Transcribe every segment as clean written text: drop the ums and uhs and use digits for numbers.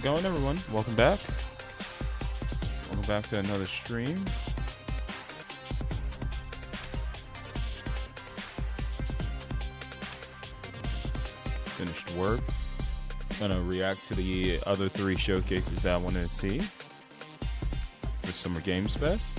going, everyone? Welcome back. Welcome back to another stream. Finished work. Gonna react to the other 3 showcases that I wanted to see for Summer Games Fest.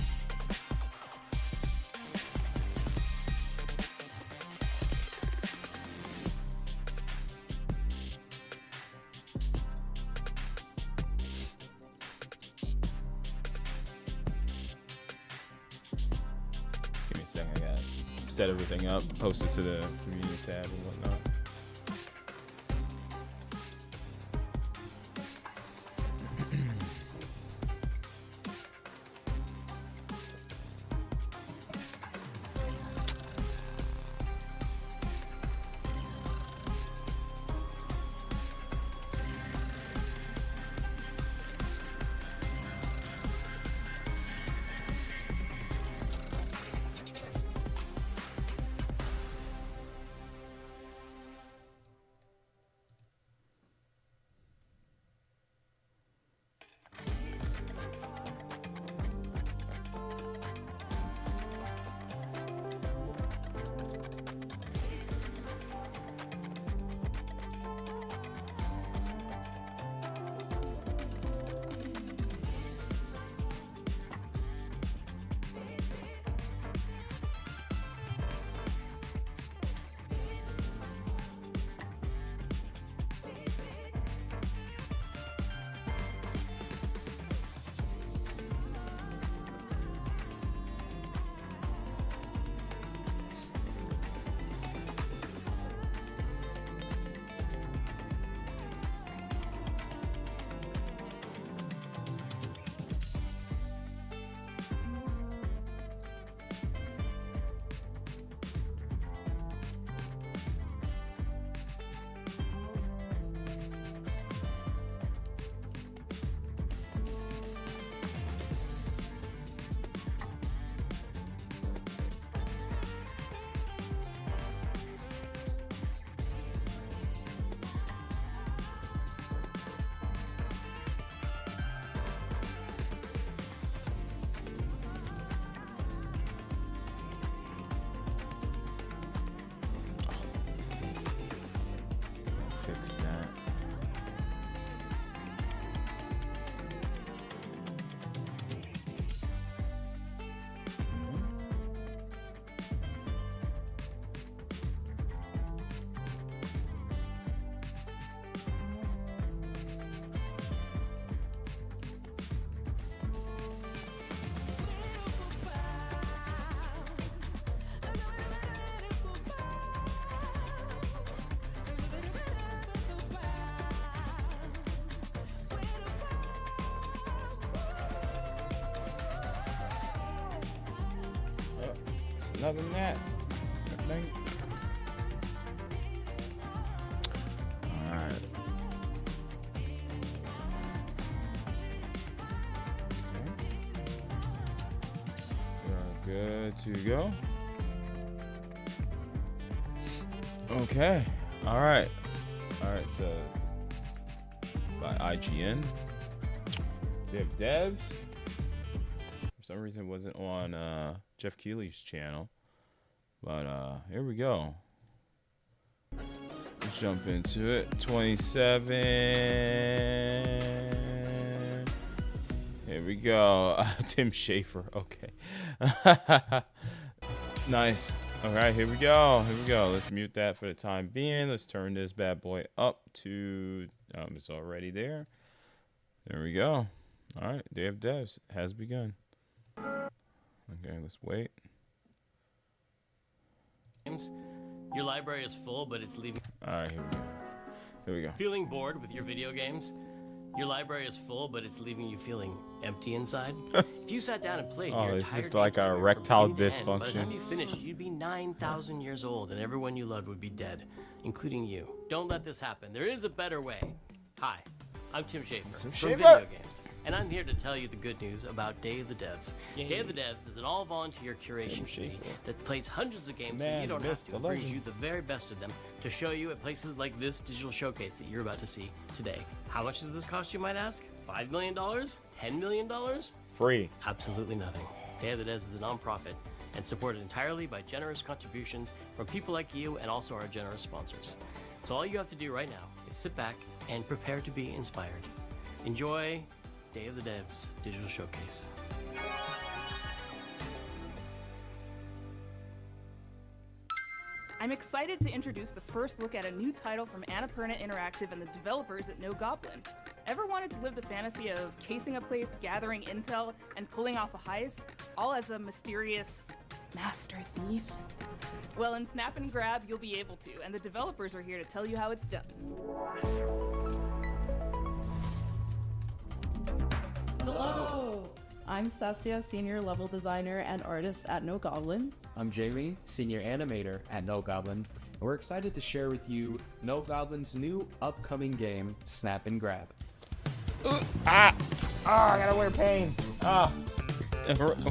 Give me a second, I gotta set everything up, post it to the community tab and whatnot. Fix that. Other than that, nothing. All right. Okay. We are good to go. Okay. All right. All right. So by IGN, they have devs. For some reason, it wasn't on Jeff Keighley's channel. But here we go. Let's jump into it. 27. Here we go. Tim Schafer. Okay. Nice. All right, here we go. Here we go. Let's mute that for the time being. Let's turn this bad boy up to it's already there. There we go. All right, Day of Devs has begun. Okay, let's wait. Your library is full, but it's leaving. All right, here we go. Here we go. Feeling bored with your video games? Your library is full, but it's leaving you feeling empty inside. If you sat down and played your this entire is like a erectile dysfunction. by the time you finished, you'd be 9,000 years old, and everyone you loved would be dead, including you. Don't let this happen. There is a better way. Hi, I'm Tim Schafer from Video Games. and I'm here to tell you the good news about Day of the Devs. Day of the Devs is an all-volunteer curation committee that plays hundreds of games so you don't have to. It brings you the very best of them to show you at places like this digital showcase that you're about to see today. How much does this cost, you might ask? $5 million? $10 million? Free. Absolutely nothing. Day of the Devs is a non-profit and supported entirely by generous contributions from people like you and also our generous sponsors. So all you have to do right now is sit back and prepare to be inspired. Enjoy Day of the Devs Digital Showcase. I'm excited to introduce the first look at a new title from Annapurna Interactive and the developers at No Goblin. Ever wanted to live the fantasy of casing a place, gathering intel, and pulling off a heist, all as a mysterious master thief? Well, in Snap and Grab, you'll be able to, and the developers are here to tell you how it's done. Hello! I'm Sassia, Senior Level Designer and Artist at No Goblin. I'm Jamie, Senior Animator at No Goblin, and we're excited to share with you No Goblin's new upcoming game, Snap and Grab. I gotta wear pain.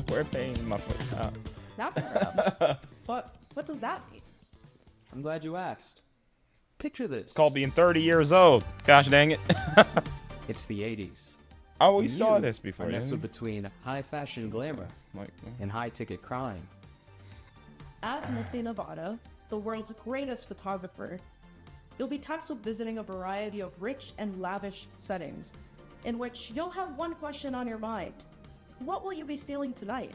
Wear pain in my foot. Snap and Grab? What does that mean? I'm glad you asked. Picture this. It's called being 30 years old. Gosh dang it. It's the 80s. Oh, we And saw you this before. are didn't nestled we? between high fashion glamour Like, and high ticket crime. As Nifty Nevada, the world's greatest photographer, you'll be tasked with visiting a variety of rich and lavish settings, in which you'll have one question on your mind. What will you be stealing tonight?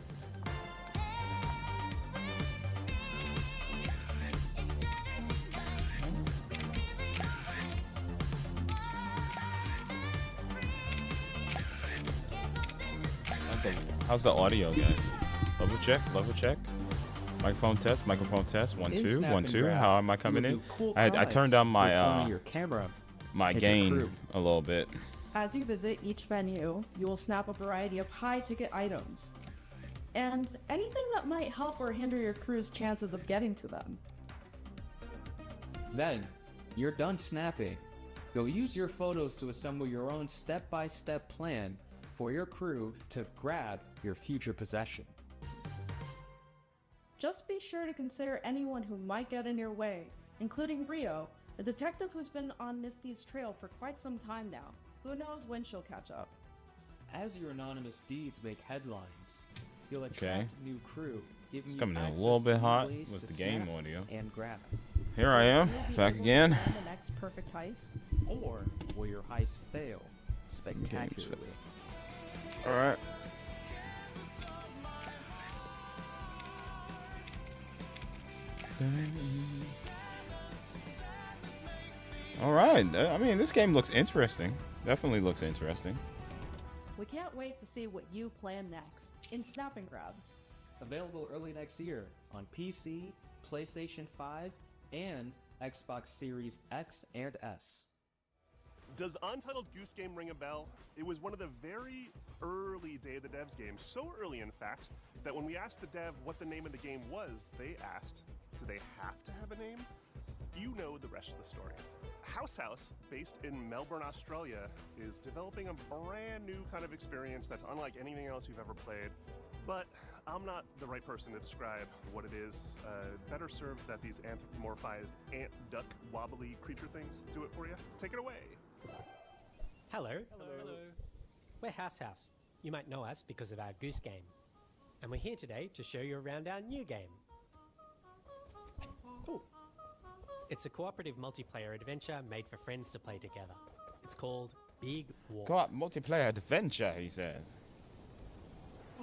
how's the audio, guys? Level check. Microphone test. 1 In 2 Snap 1 and 2. Grab, How am I you coming will in? do cool I prides turned down with my only your camera. my and your gain crew. a little bit. As you visit each venue, you will snap a variety of high-ticket items, and anything that might help or hinder your crew's chances of getting to them. Then, you're done snapping. You'll use your photos to assemble your own step-by-step plan for your crew to grab your future possession. Just be sure to consider anyone who might get in your way, including Rio, a detective who's been on Nifty's trail for quite some time now. Who knows when she'll catch up? As your anonymous deeds make headlines, you'll attract new crew, giving It's you coming in a access little bit to new hot ways with to the game snap audio. and grab. Here I am, Will you be back able to again. plan the next perfect heist? Or will your heist fail spectacularly? All right. All right. I mean, this game looks interesting. Definitely looks interesting. We can't wait to see what you plan next in Snap and Grab. Available early next year on PC, PlayStation 5, and Xbox Series X and S. Does Untitled Goose Game ring a bell? It was one of the very early Day of the Devs games, so early in fact, that when we asked the dev what the name of the game was, they asked, do they have to have a name? You know the rest of the story. House, based in Melbourne, Australia, is developing a brand new kind of experience that's unlike anything else you've ever played. But I'm not the right person to describe what it is. Better served that these anthropomorphized ant, duck, wobbly creature things do it for you. Take it away. Hello. We're House. You might know us because of our Goose Game. And we're here today to show you around our new game. Ooh. It's a cooperative multiplayer adventure made for friends to play together. It's called Big War. Co-op multiplayer adventure, he said.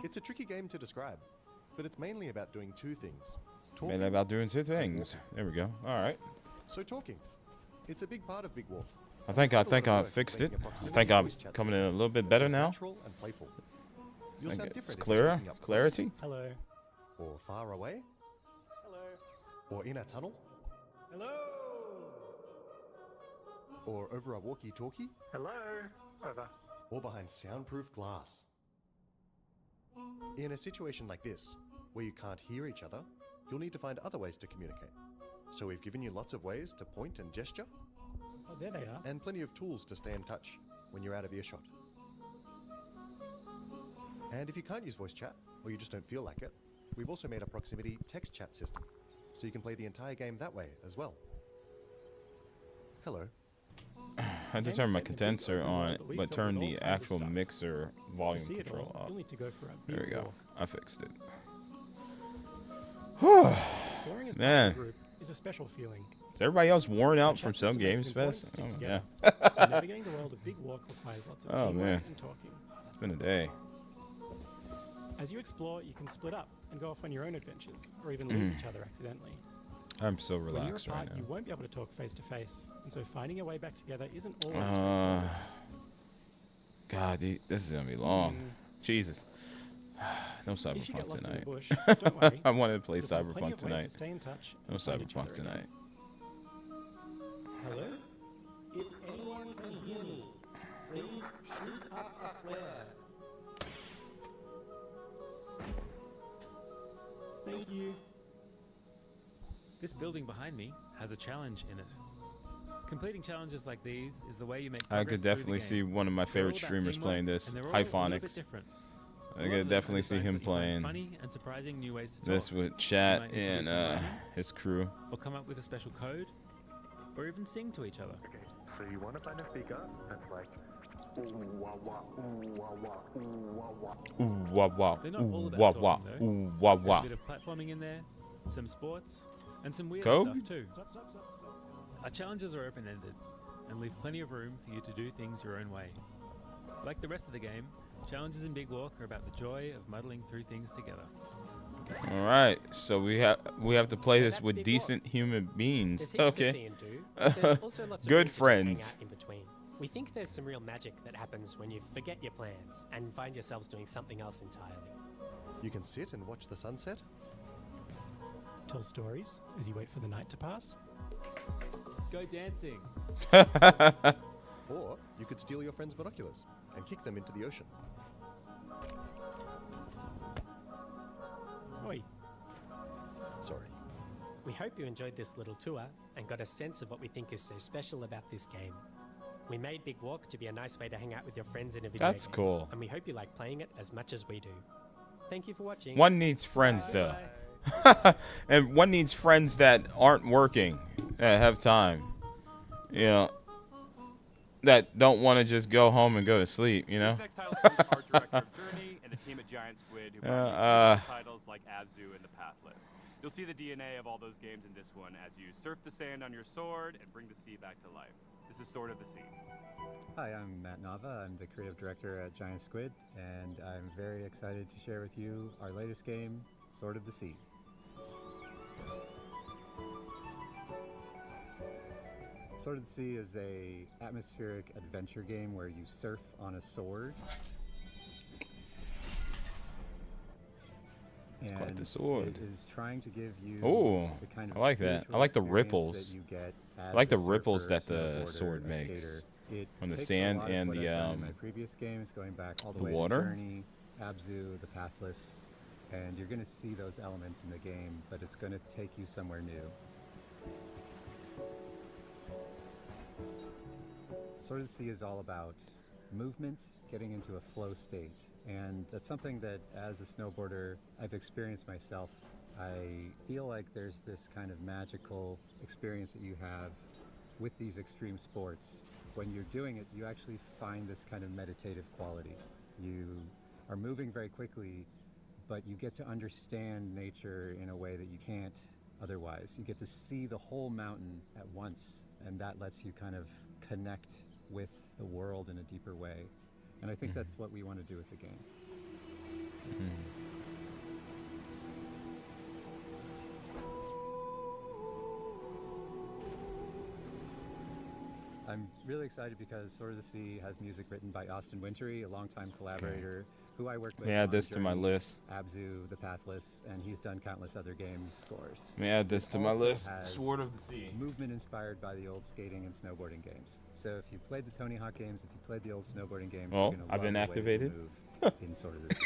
It's a tricky game to describe, but it's mainly about doing two things. Mainly Talking. about doing two things. There we go. All right. So talking. It's a big part of Big War. I think I fixed it. I think I'm coming in a little bit better now. Natural and playful. You'll I sound think it's different if you're clearer. speaking up close, Clarity. Hello. or far away, or in a tunnel, or over a walkie-talkie, or behind soundproof glass. In a situation like this, where you can't hear each other, you'll need to find other ways to communicate. So we've given you lots of ways to point and gesture, Oh, there they are. and plenty of tools to stay in touch when you're out of earshot. And if you can't use voice chat, or you just don't feel like it, we've also made a proximity text chat system, so you can play the entire game that way as well. Hello. I had to turn my condenser on, but turn the actual mixer volume control up. There we go. I fixed it. Exploring as part of Man. a group is a special feeling. Is everybody else worn out from Chapters some to make games it important to fest? stick Oh, together. yeah. So navigating the world of Big Walk requires lots of Oh, teamwork man. and talking. It's been a day. As you explore, you can split up and go off on your own adventures, or even Mm. lose each other accidentally. I'm so When you're relaxed right apart, you now. won't be able to talk face to face, and so finding your way back together isn't always straightforward. God, this is gonna be long. Jesus. No If you get Cyberpunk lost in tonight. the bush, don't worry. I wanted to play You'll find plenty Cyberpunk of ways to tonight. stay in touch No and find each Cyberpunk other again. tonight. Hello? If anyone can hear me, please shoot up a flare. Thank you. This building behind me has a challenge in it. Completing challenges like these is the way you make I progress could through the definitely game. see one of my They're favorite all about streamers teamwork, playing this. and they're all a little bit Hyphonics. different. I A lot could of them definitely are see designed him so that you find playing funny and surprising new ways to this talk. with You Chat might need to do and some rhyming, his crew. or come up with a special code, or even sing to each other. Okay, so you want to find a speaker that's like ooh wah wah ooh wah wah ooh wah wah. Ooh wah wah. They're not all Ooh about wah talking, wah. though. Ooh wah There's wah. a bit of platforming in there, some sports, and some weird Coke? stuff too. Our challenges are open-ended and leave plenty of room for you to do things your own way. Like the rest of the game, challenges in Big Walk are about the joy of muddling through things together. All right, so we have to play So this that's with Big decent human beings. There's heaps to see Okay. and do, but there's also lots of Good room to just hang friends. out in between. We think there's some real magic that happens when you forget your plans and find yourselves doing something else entirely. You can sit and watch the sunset, Tell stories as you wait for the night to pass. Go dancing. or you could steal your friend's binoculars and kick them into the ocean. Oi. Sorry. We hope you enjoyed this little tour and got a sense of what we think is so special about this game. We made Big Walk to be a nice way to hang out with your friends in a video That's game, cool. and we hope you like playing it as much as we do. Thank you for watching. One needs friends though. And one needs friends that aren't working, that have time. You know, that don't want to just go home and go to sleep, you know? This next title is from art director of Journey and the team at Giant Squid, who brought you titles like Abzu and The Pathless. You'll see the DNA of all those games in this one as you surf the sand on your sword and bring the sea back to life. This is Sword of the Sea. Hi, I'm Matt Nava. I'm the creative director at Giant Squid, and I'm very excited to share with you our latest game, Sword of the Sea. Sword of the Sea is a atmospheric adventure game where you surf on a sword. It's quite the And sword. It is trying to give you Ooh, the kind of I like that. I spiritual like the experience ripples. that you get I as like a the ripples surfer, that the snowboarder, sword a makes. skater. It On the takes a sand lot of and what the I've done in my previous games, going back all the way water? to Journey, Abzu, the Pathless, and you're going to see those elements in the game, but it's going to take you somewhere new. Sword of the Sea is all about movement, getting into a flow state, and that's something that as a snowboarder I've experienced myself. I feel like there's this kind of magical experience that you have with these extreme sports. When you're doing it, you actually find this kind of meditative quality. You are moving very quickly, but you get to understand nature in a way that you can't otherwise. You get to see the whole mountain at once, and that lets you kind of connect with the world in a deeper way. And I think that's what we want to do with the game. I'm really excited because Sword of the Sea has music written by Austin Wintory, a longtime collaborator who I worked with. Let me add on this to my Journey, list. Abzu, The Pathless, and he's done countless other games scores. Let me add this It to my also list. has Sword of the Sea. Movement inspired by the old skating and snowboarding games. So if you played the Tony Hawk games, if you played the old snowboarding games, Oh, you're gonna I've been love the way activated. you move in Sword of the Sea.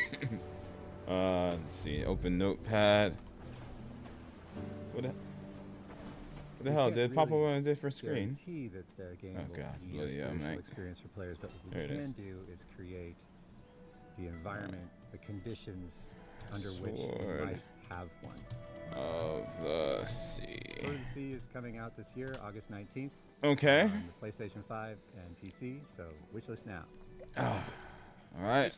Let's see. Open Notepad. What the hell? Did it pop up on a different screen? Guarantee that the game Oh will god, be a bloody hell, spiritual mate. experience for players, but what There we it can is. do is create the environment, the conditions under which you might have one. Of the Sea. Sword of the Sea is coming out this year, August 19th. Okay. On the PlayStation 5 and PC, so wishlist now. All right.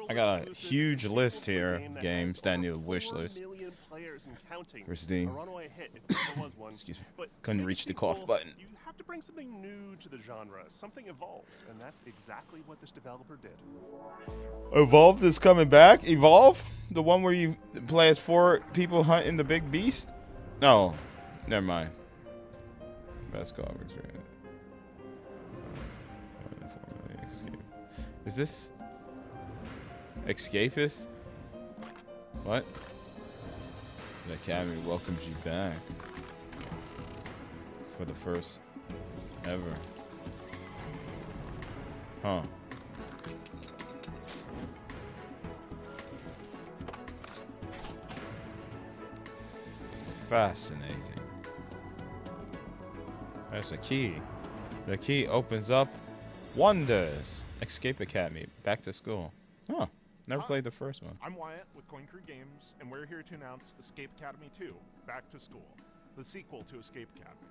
I got a huge list here of games that need a wish list. Where's the... Excuse me. Couldn't reach the cough button. You have to bring something new to the genre, something evolved, and that's exactly what this developer did. Evolve is coming back? Evolve? The one where you play as 4 people hunting the big beast? No. Never mind. Best comics. Is this... Escapist? What? The Academy welcomes you back. For the first ever. Huh. Fascinating. There's a key. The key opens up wonders. Escape Academy. Back to school. Huh. Never played the first one. I'm Wyatt with Coin Crew Games, and we're here to announce Escape Academy 2, Back to School, the sequel to Escape Academy.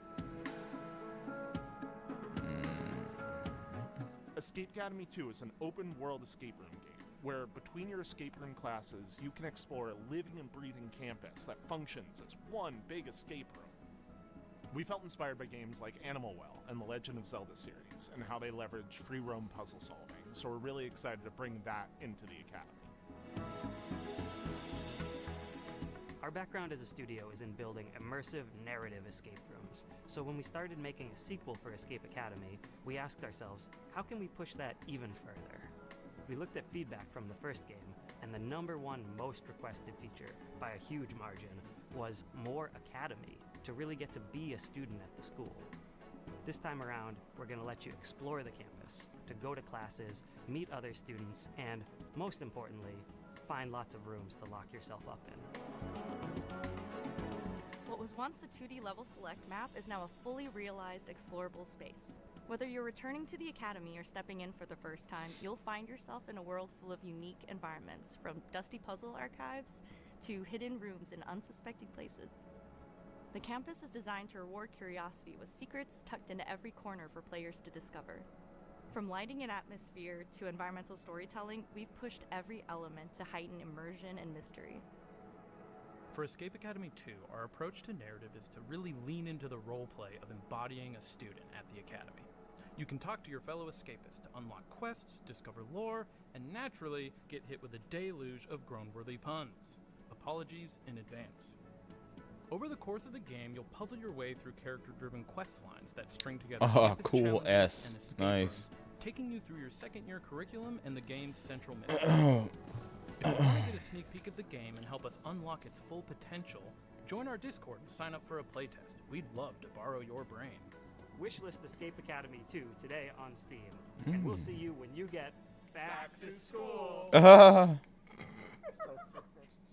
Escape Academy 2 is an open-world escape room game, where between your escape room classes, you can explore a living and breathing campus that functions as one big escape room. We felt inspired by games like Animal Well and the Legend of Zelda series, and how they leverage free roam puzzle solving, so we're really excited to bring that into the Academy. Our background as a studio is in building immersive narrative escape rooms, so when we started making a sequel for Escape Academy, we asked ourselves, how can we push that even further? We looked at feedback from the first game, and the #1 most requested feature, by a huge margin, was more Academy, to really get to be a student at the school. This time around, we're going to let you explore the campus, to go to classes, meet other students, and, most importantly, find lots of rooms to lock yourself up in. What was once a 2D level select map is now a fully realized explorable space. Whether you're returning to the Academy or stepping in for the first time, you'll find yourself in a world full of unique environments, from dusty puzzle archives to hidden rooms in unsuspecting places. The campus is designed to reward curiosity with secrets tucked into every corner for players to discover. From lighting and atmosphere to environmental storytelling, we've pushed every element to heighten immersion and mystery. For Escape Academy 2, our approach to narrative is to really lean into the roleplay of embodying a student at the Academy. You can talk to your fellow escapists to unlock quests, discover lore, and naturally get hit with a deluge of groan-worthy puns. Apologies in advance. Over the course of the game, you'll puzzle your way through character-driven quest lines that string together campus cool challenges S. and escape Nice. rooms, taking you through your second-year curriculum and the game's central mission. If you want to get a sneak peek at the game and help us unlock its full potential, join our Discord and sign up for a playtest. We'd love to borrow your brain. Wishlist Escape Academy 2 today on Steam, and we'll see you when you get back to school.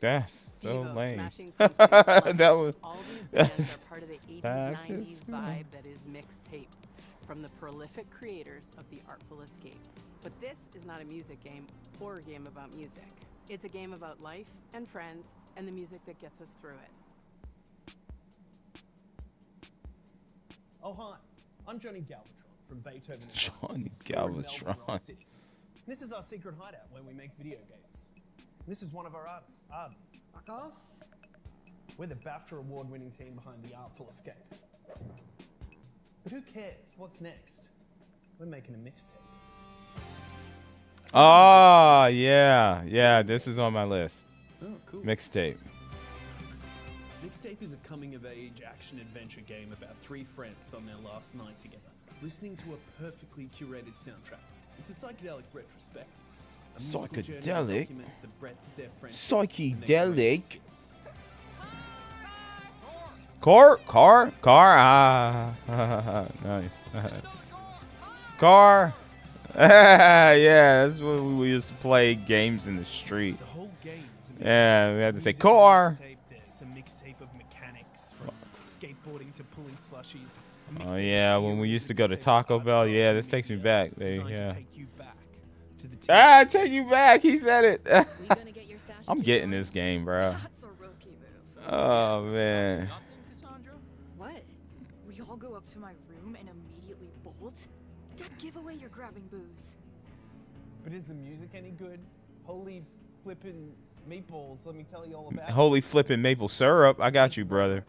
That's so Devo, lame. Smashing Pumpkins, That was. all these bands are part of the 80s, Back to 90s school. vibe that is mixtape from the prolific creators of The Artful Escape. But this is not a music game or a game about music. It's a game about life and friends and the music that gets us through it. Oh, hi. I'm Johnny Galvatron from Beethoven. Johnny We're in Melbourne, Galvatron. Rock City. This is our secret hideout where we make video games. This is one of our artists, Arden. Fuck off. We're the BAFTA award-winning team behind The Artful Escape. But who cares? What's next? We're making a mixtape. Ah, yeah. Yeah, this is on my list. Oh, cool. Mixtape. Mixtape is a coming-of-age action-adventure game about 3 friends on their last night together, listening to a perfectly curated soundtrack. It's a psychedelic retrospective. A musical journey that Psychedelic? documents the breadth of their friendship and their Psychedelic? greatest hits. Car? Ah, nice. Car? Yeah, that's when we used to play games in the street. The whole game is a Yeah, we had to say Music car. mixtape, there's a mixtape of mechanics, from skateboarding to pulling slushies. A Oh mixtape yeah, of when we heroes, used to a go to mixtape of Taco art Bell. styles, Yeah, and this takes me music back. designed Yeah. to take you back to the team. Ah, take you back. He said it. I'm getting this game, bro. That's a rookie move. Oh man. What? We all go up to my room and immediately bolt? Dead giveaway you're grabbing booze. But is the music any good? Holy flippin' meatballs, let me tell you all about it. Holy flipping maple syrup. I got you, brother.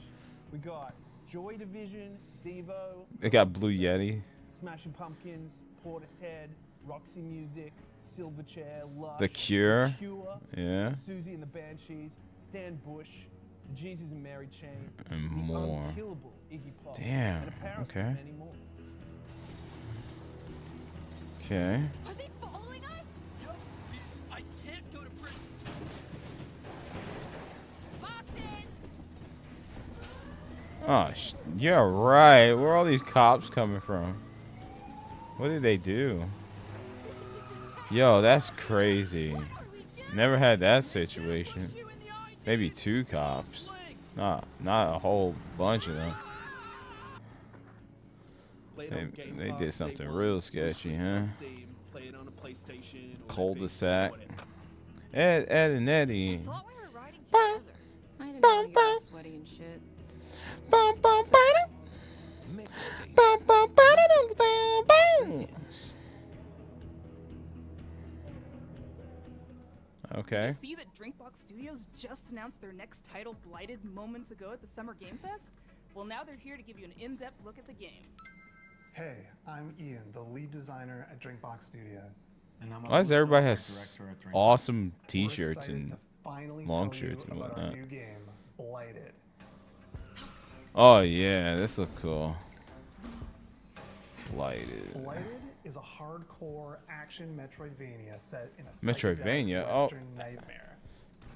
We got Joy Division, Devo. They got Blue Yeti. Smashing Pumpkins, Portishead, Roxy Music, Silverchair, Lush, The Cure. The Cure, Yeah. Susie and the Banshees, Stan Bush, the Jesus and Mary Chain, And the more. unkillable Iggy Pop, Damn, and apparently okay. many more. Okay. Are they following us? Yo, I can't go to prison. Oh, yeah, right. Where are all these cops coming from? What did they do? Yo, that's crazy. Never had that situation. Maybe 2 cops. Not a whole bunch of them. They did something real sketchy, huh? Cul-de-sac. Ed and Eddie. Thought we were riding together. I didn't know you were sweaty and shit. Okay. Did you see that Drinkbox Studios just announced their next title, Blighted, moments ago at the Summer Game Fest? Well, now they're here to give you an in-depth look at the game. Hey, I'm Ian, the lead designer at Drinkbox Studios. And Why does everybody has awesome T-shirts and long shirts and about our whatnot? new game, Blighted. Oh yeah, this looks cool. Blighted. Blighted is a hardcore action Metroidvania set in a Metroidvania. psychedelic Oh. Western nightmare.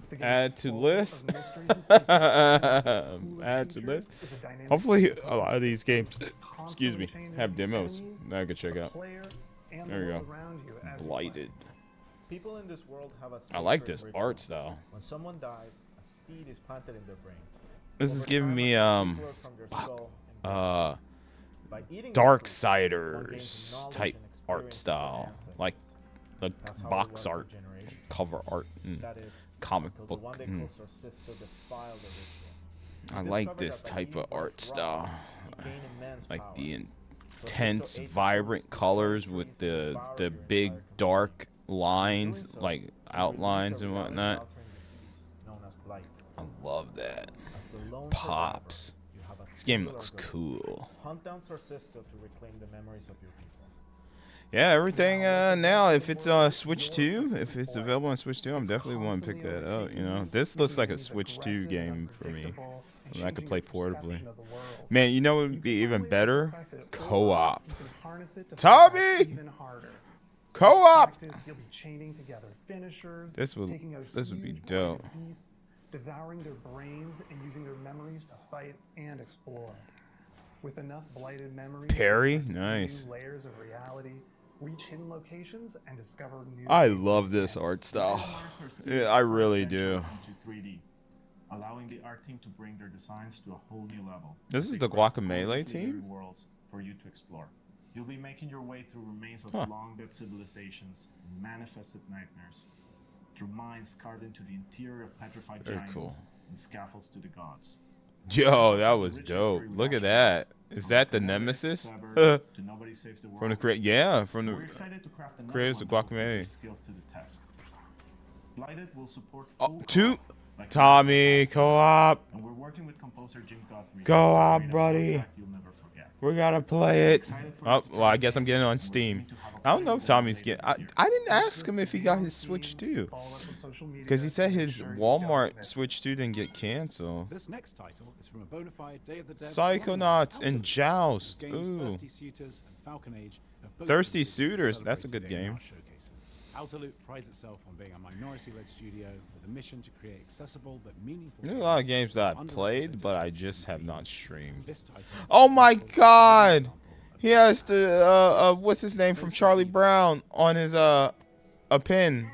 The game's Add to full list. of mysteries and secrets, and one of the coolest Add to features list. is a dynamic Hopefully, feature a lot of these games, constantly excuse me, changes have the demos enemies, that I could check the out. player, and There the we world go. around you as you Blighted. People in this world have a I like sacred this ritual. art style. When someone dies, a seed is planted in their brain. This Over is giving time, me a seed grows from their skull and by eating this Dark fruit, one gains Siders knowledge type and art experience of style, their ancestors. like the That's how it box was for art, generations. cover art, That is, comic until book. the one day closer sister defiled the ritual. I We like discovered this that by type eating of art birds raw, style, you gain immense like power. the So intense, Sister ate the vibrant fruits, colors destroyed with trees, and the devoured the your big entire dark lines, so, like you outlines released a and reality whatnot. altering disease known as blight. I love that. As the lone Pops. survivor, you have a This game singular looks goal. cool. Hunt down Sorcisto to reclaim the memories of your people. Yeah, everything now, if it's Switch 2, if it's available on Switch 2, I'm definitely want to pick that up, you know. This looks like a Switch 2 game for me. And I could play portably. Man, you know what would be even better? Co-op. Tommy! Co-op! You'll be chaining together finishers, This would taking out be huge dope. wild beasts, devouring their brains and using their memories to fight and explore. With enough blighted memories, Perry? you can see Nice. new layers of reality, reach hidden locations, and discover new. I love this art style. Yeah, I really do. Into 3D, allowing the art team to bring their designs to a whole new level. This is They the craft Guacamelee wondrously team? living worlds for you to explore. You'll be making your way through remains of Huh. long-dead civilizations and manifested nightmares, through mines carved into the interior of petrified Very giants cool. and scaffolds to the gods. Yo, that was dope. Look at that. Is that the Nemesis? To Nobody Saves the From the World. yeah, from We're the excited to craft another creators of one that will put your Guacamelee. skills to the test. Blighted will support Oh, full 2 co-op, like Tommy, co-op. and we're working with composer Jim Guthrie. Co-op, to create a buddy. soundtrack you'll never forget. We gotta play it. Oh, well, I guess I'm getting it on Steam. I don't know if Tommy's getting. I didn't ask him if he got his Switch 2. Because he said his Walmart Switch 2 didn't get canceled. This next title is from a bona fide Day of the Devs Psychonauts and Joust. Games Ooh. Thirsty Suitors and Falcon Age have both Thirsty been Suitors. That's a celebrated good in game. our showcases. Outerloop prides itself on being a minority-led studio with a mission to create accessible but meaningful. There's a lot of games that I've underrepresented played, but I just have not streamed. This title Oh my god! He has the what's his name from Charlie Brown on his a pin.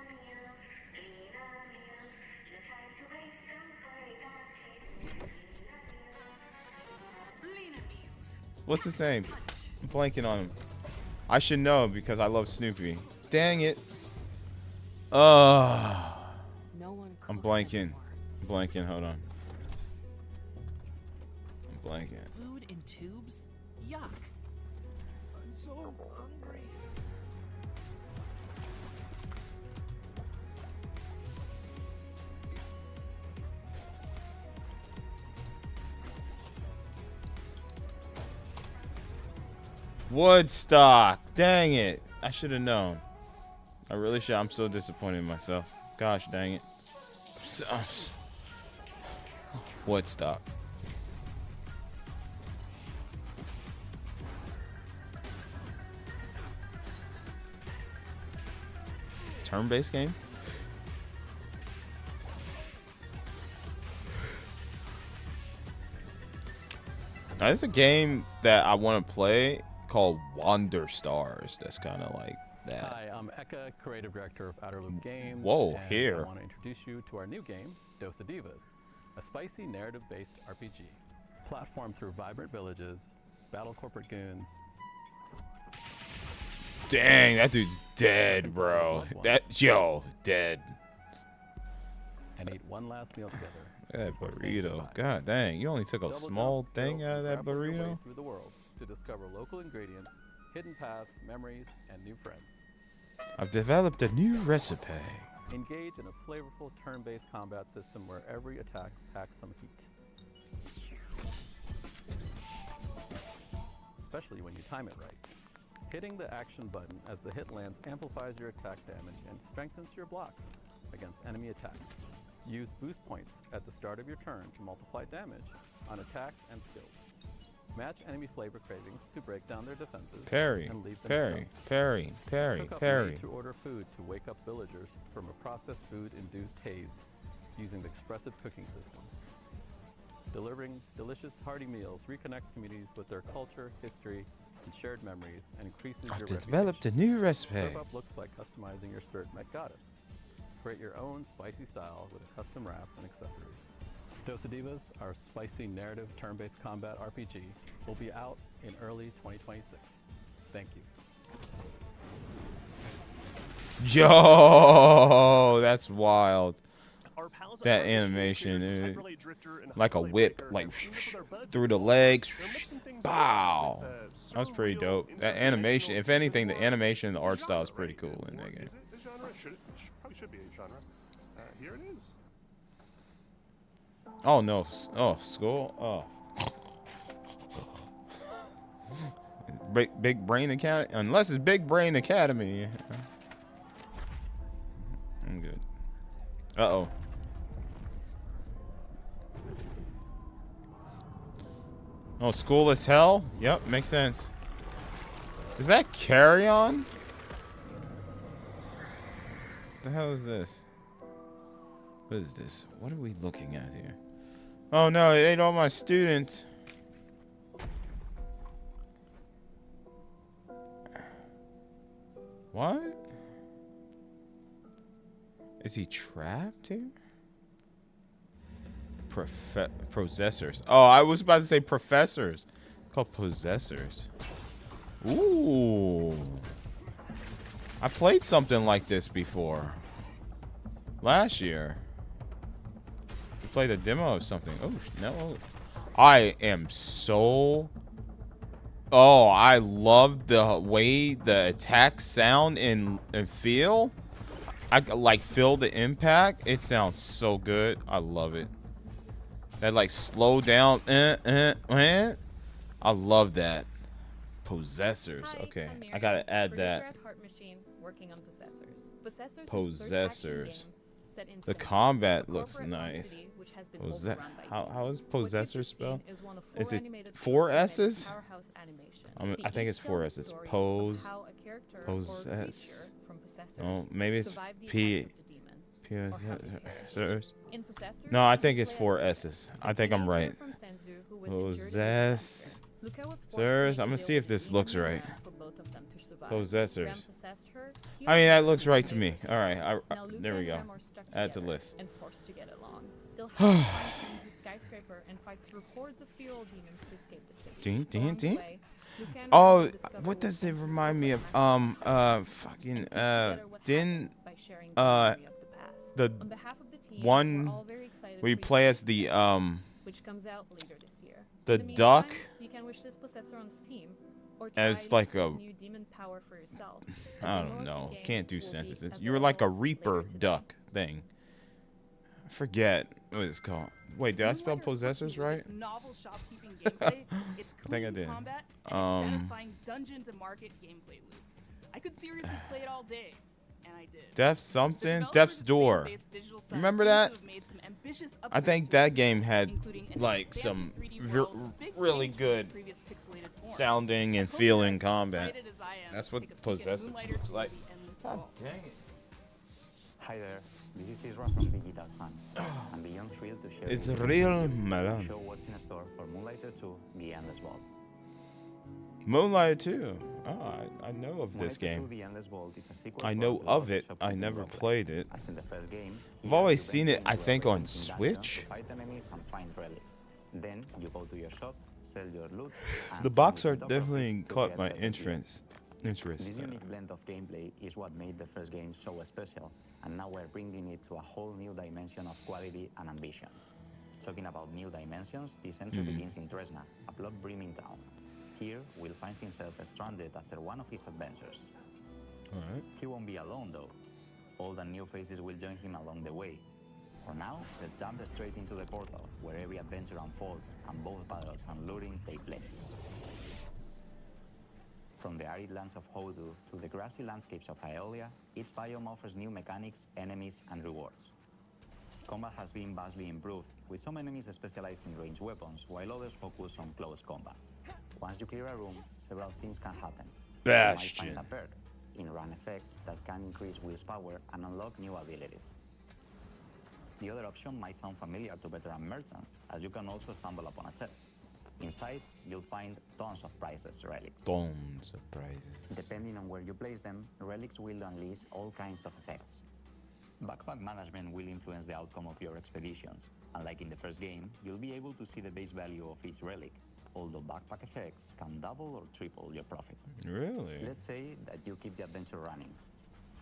What's his name? I'm blanking on him. I should know because I love Snoopy. Dang it. No one I'm cooks blanking. anymore. I'm blanking. Hold on. I'm blanking. Food in tubes? Yuck. I'm so hungry. Woodstock. Dang it. I should have known. I really should. I'm so disappointed in myself. Gosh dang it. Woodstock. Turn-based game? Now, there's a game that I want to play called Wander Stars. That's kind of like that. Hi, I'm Eka, Creative Director of Outer Loop Games. Whoa, and here. I want to introduce you to our new game, Dosa Divas, a spicy narrative-based RPG. Platform through vibrant villages, battle corporate goons. Dang, that dude's dead, bro. Dead. And eat one last meal together. That burrito. God dang, you only took a small thing out of that burrito? Through the world to discover local ingredients, hidden paths, memories, and new friends. I've developed a new recipe. Engage in a flavorful turn-based combat system where every attack packs some heat. Especially when you time it right. Hitting the action button as the hit lands amplifies your attack damage and strengthens your blocks against enemy attacks. Use boost points at the start of your turn to multiply damage on attacks and skills. Match enemy flavor cravings to break down their defenses Parry, and leave them parry, stunned. parry, parry, Cook up parry. made to order food to wake up villagers from a processed food-induced haze using the expressive cooking system. Delivering delicious, hearty meals reconnects communities with their culture, history, and shared memories, and increases I've your developed a reputation. new recipe. Serve up looks like customizing your spirit met goddess. Create your own spicy style with custom wraps and accessories. Dosa Divas, our spicy narrative turn-based combat RPG, will be out in early 2026. Thank you. Yo, that's wild. That animation, like a whip, like through the legs. Bow. That was pretty dope. That animation, if anything, the animation and the art style is pretty cool in that game. Is it a genre? Probably should be a genre. Here it is. Oh no! Oh, school. Oh, Big Brain Academy. Unless it's Big Brain Academy. I'm good. Uh-oh. Oh, school is hell? Yep, makes sense. Is that Carry On? What the hell is this? What is this? What are we looking at here? Oh no, it ate all my students. What? Is he trapped here? Possessors. Oh, I was about to say professors. Called possessors. Ooh. I played something like this before. Last year. We played a demo of something. Oh, no. I am so... Oh, I love the way the attacks sound and feel. I like feel the impact. It sounds so good. I love it. That like slow down. I love that. Possessors. Okay, I gotta add that. Possessors. The combat looks nice. How is Possessor spelled? Is it 4 S's? I think it's 4 S's. Possess. Oh, maybe it's Possessors. No, I think it's 4 S's. I think I'm right. Possessors. I'm gonna see if this looks right. both of them to survive. Possessors. Graham possessed her. I mean, that looks right to me. All right, Now Luca there we and go. Graham are stuck Add to together list. and forced to get along. They'll have to climb Sanzu's skyscraper and fight through hordes of feral demons to escape the city. Along the way, Luca and Graham Oh, will discover what does it Sanzu's remind me of? fucking Didn't by sharing the memory of the past. the On behalf of the team, one we're all very excited we for you play to as the which comes out later this year. the In the duck meantime, you can wish this possessor on Steam or try as like Luca's a new demon power for yourself. I don't know. Can't do sentences. You were like a reaper duck thing. I forget what it's called. Wait, did I spell possessors right? Novel shopkeeping gameplay, its I think I clean did. combat, and its satisfying dungeon to market gameplay loop. I could seriously play it all day, and I did. Death's something. Death's Door. Remember that? I think that game had like some really good sounding and feeling combat. That's what Possessors looks like. God dang it. Hi there, this is Isra from Digital Sun. I'm beyond thrilled to share It's with you real, and madam. show what's in store for Moonlighter 2, The Endless Vault. Moonlight 2. Oh, I know of this Moonlighter 2, game. The Endless Vault is a sequel I to know the of Lord it. of I Shopkeeping never roguelike. played it. As in the first game, I've here always you seen it, venture I into a think, on labyrinth in dungeons Switch. to fight enemies and find relics. Then you go to your shop, sell your loot, and The box turn art it definitely to caught get my better interest. This unique blend of gameplay is what made the first game so special, and now we're bringing it to a whole new dimension of quality and ambition. Talking about new dimensions, this entry begins in Tresna, a blood-brimming town. Here, Will finds himself stranded after one of his adventures. Alright. He won't be alone, though. Old and new faces will join him along the way. For now, let's jump straight into the portal, where every adventure unfolds and both battles and looting take place. From the arid lands of Hodu to the grassy landscapes of Aeolia, each biome offers new mechanics, enemies, and rewards. Combat has been vastly improved, with some enemies specialized in ranged weapons, while others focus on close combat. Once you clear a room, several things can happen. Bastion. You might find a perk, in-run effects that can increase Will's power and unlock new abilities. The other option might sound familiar to veteran merchants, as you can also stumble upon a chest. Inside, you'll find tons of priceless relics. Tons of prizes. Depending on where you place them, relics will unleash all kinds of effects. Backpack management will influence the outcome of your expeditions. Unlike in the first game, you'll be able to see the base value of each relic, although backpack effects can double or triple your profit. Really? Let's say that you keep the adventure running.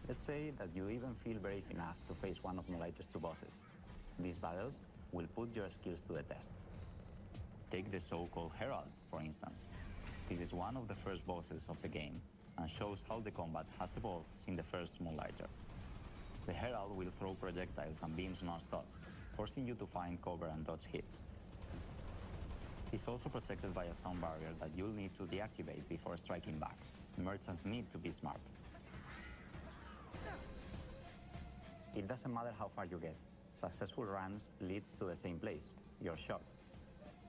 Let's say that you even feel brave enough to face one of Moonlighter's 2 bosses. These battles will put your skills to the test. Take the so-called Herald, for instance. This is one of the first bosses of the game and shows how the combat has evolved since the first Moonlighter. The Herald will throw projectiles and beams non-stop, forcing you to find cover and dodge hits. He's also protected by a sound barrier that you'll need to deactivate before striking back. Merchants need to be smart. It doesn't matter how far you get. Successful runs leads to the same place, your shop.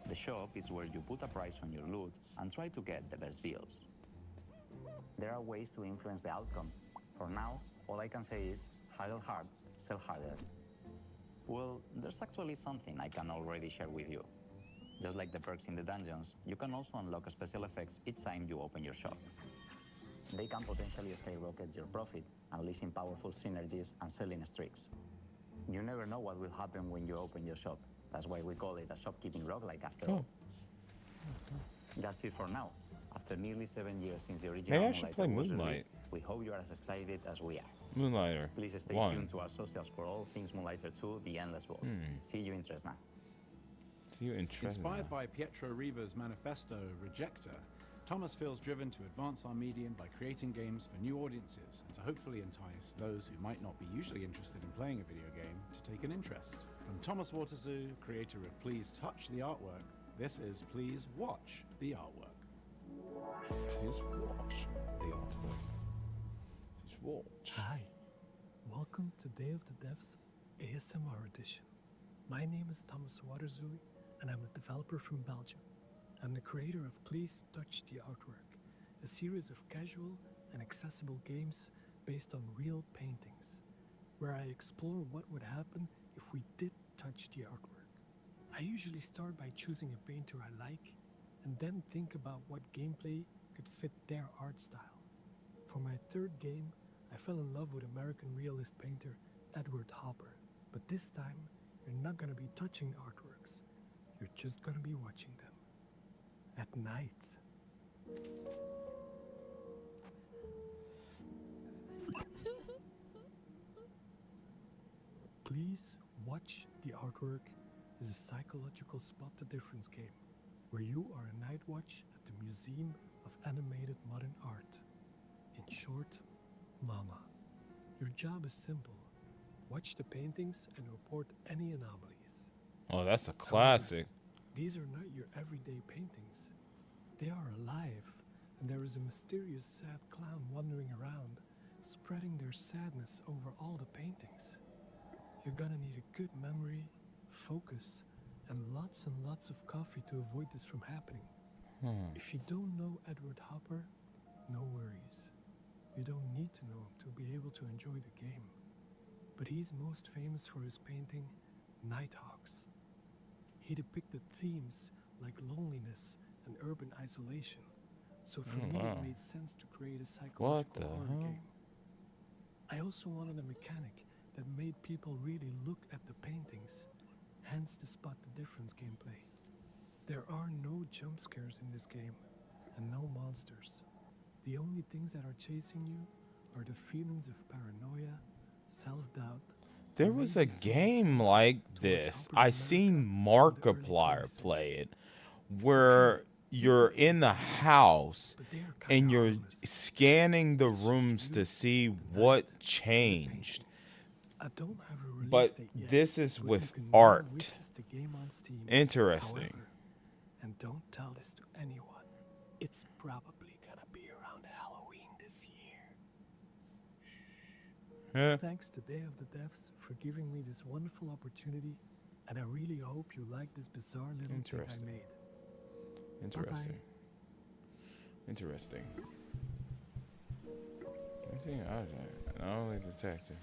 The shop is where you put a price on your loot and try to get the best deals. There are ways to influence the outcome. For now, all I can say is, haggle hard, sell harder. Well, there's actually something I can already share with you. Just like the perks in the dungeons, you can also unlock special effects each time you open your shop. They can potentially skyrocket your profit, unleashing powerful synergies and selling streaks. You never know what will happen when you open your shop. That's why we call it a shopkeeping roguelike after all. That's it for now. After nearly 7 years since the original Maybe I should play Moonlighter was Moonlight. released, we hope you are as excited as we are. Moonlighter. Please stay 1. tuned to our socials for all things Moonlighter 2, The Endless Vault. See you in Tresna. See you in Tresna. Inspired by Pietro Riva's manifesto Rejector, Thomas feels driven to advance our medium by creating games for new audiences and to hopefully entice those who might not be usually interested in playing a video game to take an interest. From Thomas Waterzoo, creator of Please Touch the Artwork, this is Please Watch the Artwork. Please watch the artwork. Please watch. Hi, welcome to Day of the Devs ASMR edition. My name is Thomas Waterzoo, and I'm a developer from Belgium. I'm the creator of Please Touch the Artwork, a series of casual and accessible games based on real paintings, where I explore what would happen if we did touch the artwork. I usually start by choosing a painter I like, and then think about what gameplay could fit their art style. For my third game, I fell in love with American realist painter Edward Hopper. But this time, you're not gonna be touching the artworks. You're just gonna be watching them. At night. Please Watch the Artwork is a psychological spot the difference game, where you are a night watch at the Museum of Animated Modern Art. In short, Mama. Your job is simple. Watch the paintings and report any anomalies. Oh, that's a classic. However, these are not your everyday paintings. They are alive, and there is a mysterious sad clown wandering around, spreading their sadness over all the paintings. You're gonna need a good memory, focus, and lots of coffee to avoid this from happening. If you don't know Edward Hopper, no worries. You don't need to know him to be able to enjoy the game. But he's most famous for his painting, Nighthawks. He depicted themes like loneliness and urban isolation. So for me, it made sense to create a psychological horror game. I also wanted a mechanic that made people really look at the paintings, hence the Spot the Difference gameplay. There are no jump scares in this game, and no monsters. The only things that are chasing you are the feelings of paranoia, self-doubt. There was a game like this. I seen Markiplier play it, where you're in the house and you're scanning the rooms to see what changed. But this is with art. Interesting. However, and don't tell this to anyone, it's probably gonna be around Halloween this year. Thanks to Day of the Devs for giving me this wonderful opportunity, and I really hope you like this bizarre little thing I made. Interesting. Bye-bye. Interesting. Not only detective.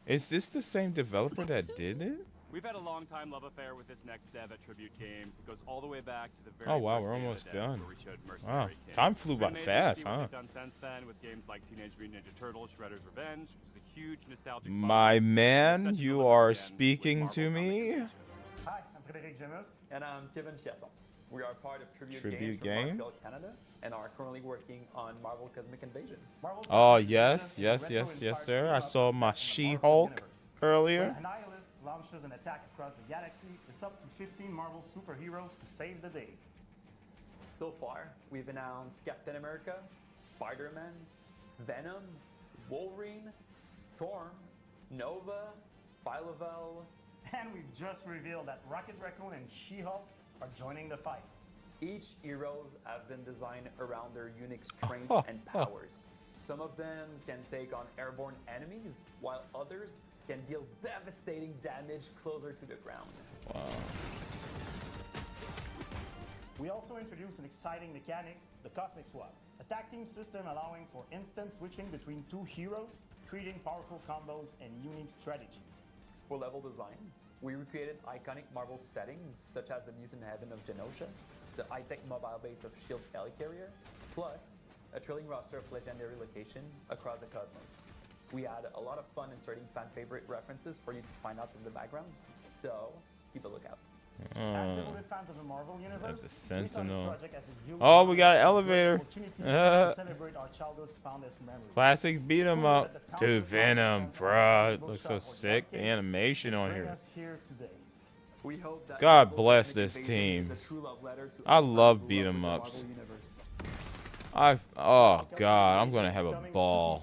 Is this the same developer that did it? We've had a long-time love affair with this next dev at Tribute Games. It goes all the way back to the very Oh wow, first we're Day of almost the Devs, done. where we showed Wow, Mercenary Kings. time flew It's been by amazing fast, to see what huh? they've done since then with games like Teenage Mutant Ninja Turtles, Shredder's Revenge, which is a huge nostalgic. My man, you are speaking to me. Hi, I'm Frédéric Gemus. And I'm Kevin Chiasson. We are part of Tribute Games Tribute from Game? Montreal, Canada, and are currently working on Marvel Cosmic Invasion. Oh yes, sir. I saw my She-Hulk earlier. When Annihilus launches an attack across the galaxy, it's up to 15 Marvel superheroes to save the day. So far, we've announced Captain America, Spider-Man, Venom, Wolverine, Storm, Nova, Phyla-Vell, and we've just revealed that Rocket Raccoon and She-Hulk are joining the fight. Each heroes have been designed around their unique strengths and powers. Some of them can take on airborne enemies, while others can deal devastating damage closer to the ground. Wow. We also introduced an exciting mechanic, the Cosmic Swap, a tag team system allowing for instant switching between two heroes, creating powerful combos and unique strategies. For level design, we recreated iconic Marvel settings such as the mutant heaven of Genosha, the high-tech mobile base of S.H.I.E.L.D. Helicarrier, plus a thrilling roster of legendary locations across the cosmos. We had a lot of fun inserting fan-favorite references for you to find out in the background, so keep a lookout. As devoted fans of the Marvel universe, the Sentinel. project as a huge Oh, we got an elevator. opportunity to celebrate our childhood's fondest memories. Classic beat 'em up. Dude, Venom, bruh. It looks so sick. The animation on here. We hope that God bless this team. I love beat 'em ups. Oh god, I'm gonna have a ball.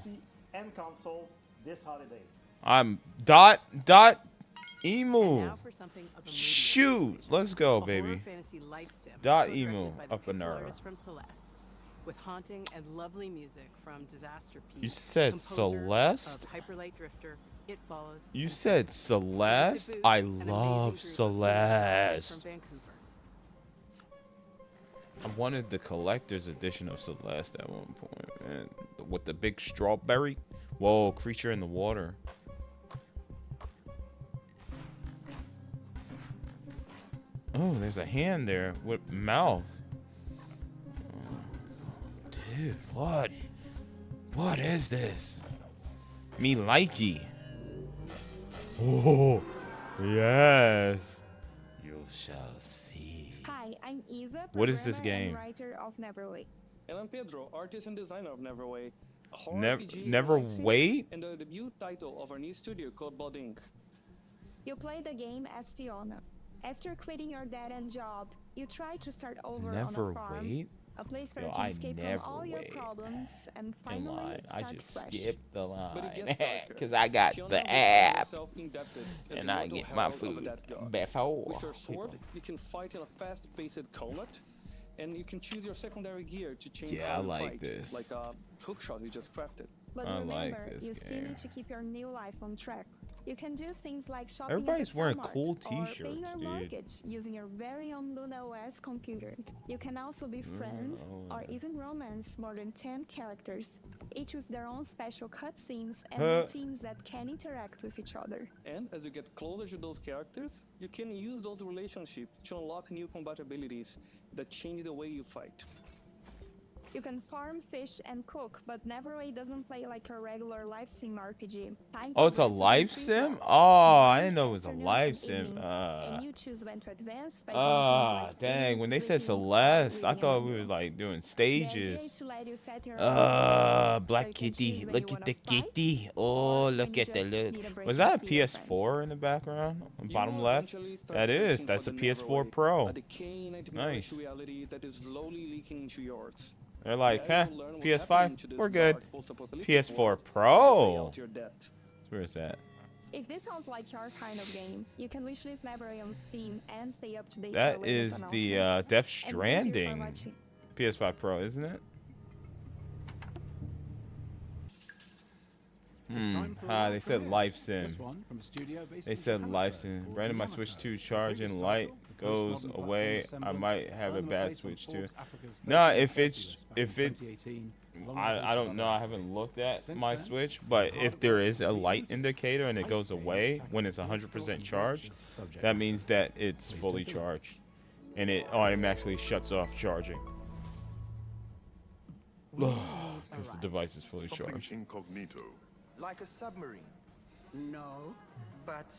And consoles this holiday. I'm emu. Shoot, let's go, baby. Emu up in there. From Celeste, with haunting and lovely music from Disaster Peak. You said composer Celeste? of Hyperlight Drifter, It Follows. You said Celeste? I love Celeste. From Vancouver. I wanted the collector's edition of Celeste at one point, man. With the big strawberry. Whoa, creature in the water. Oh, there's a hand there with mouth. Dude, what? What is this? Me likey. Oh, yes. You shall see. Hi, I'm Isa, What is this programmer and game? writer of Neverway. And I'm Pedro, artist and designer of Neverway. A horror Never, RPG never live sim, wait. and the debut title of our new studio called Blood Inc. You play the game as Fiona. After quitting your dead-end job, you try to start over on Never a farm, wait. a place where Yo, you can I escape from never all your wait. problems and In finally line. I start just fresh. skipped the But it line gets darker. because I got Fiona the will find app herself indebted as and a I mortal get my herald of a food dead god. before With your sword, people. you can fight in a fast-paced combat, and you can choose your secondary gear to change Yeah, how I you like fight, this. like a hookshot you just crafted. But I like remember, this you still game. need to keep your new life on track. You can do things like shopping Everybody's at the wearing Walmart cool or paying t-shirts, your dude. mortgage using your very own Luna OS computer. You can also be friends or even romance more than 10 characters, each with their own special cutscenes and routines that can interact with each other. And as you get closer to those characters, you can use those relationships to unlock new compatibilities that change the way you fight. You can farm, fish, and cook, but Neverway doesn't play like a regular live sim RPG. Time Oh, it's a progresses in live 3 sim? blocks, Oh, I morning, didn't know it was a afternoon, live and sim. evening, and you choose when to advance by doing things like Dang. eating, When they said sleeping, or Celeste, I reading a thought we menu. were like doing The idea is stages. to let you set your own pace, so Black you can Kitty. choose when Look you at the wanna fight, kitty. Oh, or look when you at the just look. need a break Was from that a seeing your friends. PS4 in the background? On You bottom will left? eventually start That is. searching That's for a the PS4 Neverway, Pro. a decaying nightmarish Nice. reality that is slowly leaking into yours. They're like, There huh? you'll learn what's PS5? happening to this We're good. dark, post-apocalyptic PS4 world and pay Pro. out your debt. Where is that? If this sounds like your kind of game, you can wishlist Neverway on Steam and stay up to date That with latest is the announcements. Death And thank you for Stranding watching. PS5 Pro, isn't it? It's time for Ah, our they said premiere. live sim. This one from a studio based They in said live Johannesburg sim. called Right in my Monaco. Switch 2 The charging previous light title, the goes postmodern away. platform I resemblance, might have a earned a bad place on Switch 2. Forbes Africa's No, 30 if it's list back in if it 2018, along with a I host don't of know. other I haven't looked at Since my then, Switch, but part if of there the is a light reboot, indicator and it Ice goes Age away tackles when it's political 100% and charged, religious subject that matter. means that it's Please fully take a look. charged, and it automatically shuts off charging. Because the device is fully charged. Incognito. Like a submarine. No, but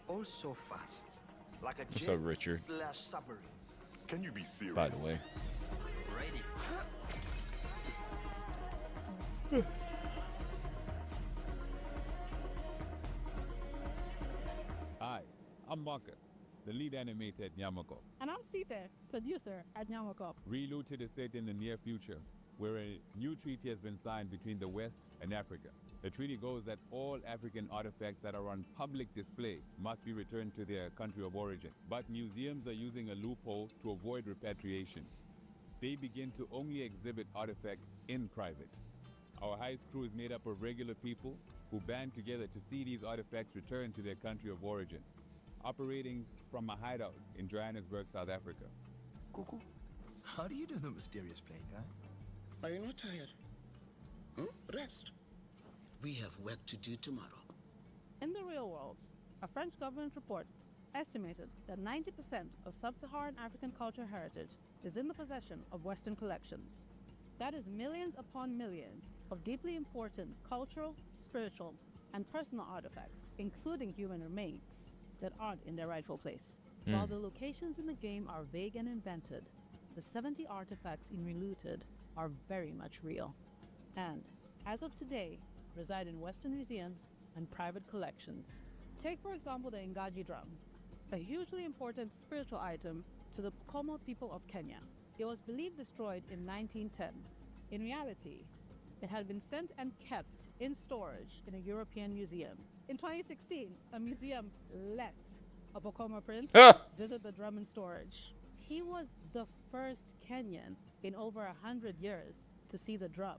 also fast. Like a What's jet up, Richard? slash submarine. Can you be serious? By the way. Ready. Hi, I'm Maka, the lead animator at Nyamako. And I'm Sita, producer at Nyamako. Reloaded is set in the near future, where a new treaty has been signed between the West and Africa. The treaty goes that all African artifacts that are on public display must be returned to their country of origin. But museums are using a loophole to avoid repatriation. They begin to only exhibit artifacts in private. Our heist crew is made up of regular people who band together to see these artifacts returned to their country of origin, operating from a hideout in Johannesburg, South Africa. Cuckoo, how do you do the mysterious plague, huh? Are you not tired? Rest. We have work to do tomorrow. In the real world, a French government report estimated that 90% of sub-Saharan African cultural heritage is in the possession of Western collections. That is millions upon millions of deeply important cultural, spiritual, and personal artifacts, including human remains, that aren't in their rightful place. While the locations in the game are vague and invented, the 70 artifacts in Relooted are very much real, and, as of today, reside in Western museums and private collections. Take, for example, the Ngaji drum, a hugely important spiritual item to the Pokomo people of Kenya. It was believed destroyed in 1910. In reality, it had been sent and kept in storage in a European museum. In 2016, a museum let a Pokomo prince visit the drum in storage. He was the first Kenyan in over 100 years to see the drum.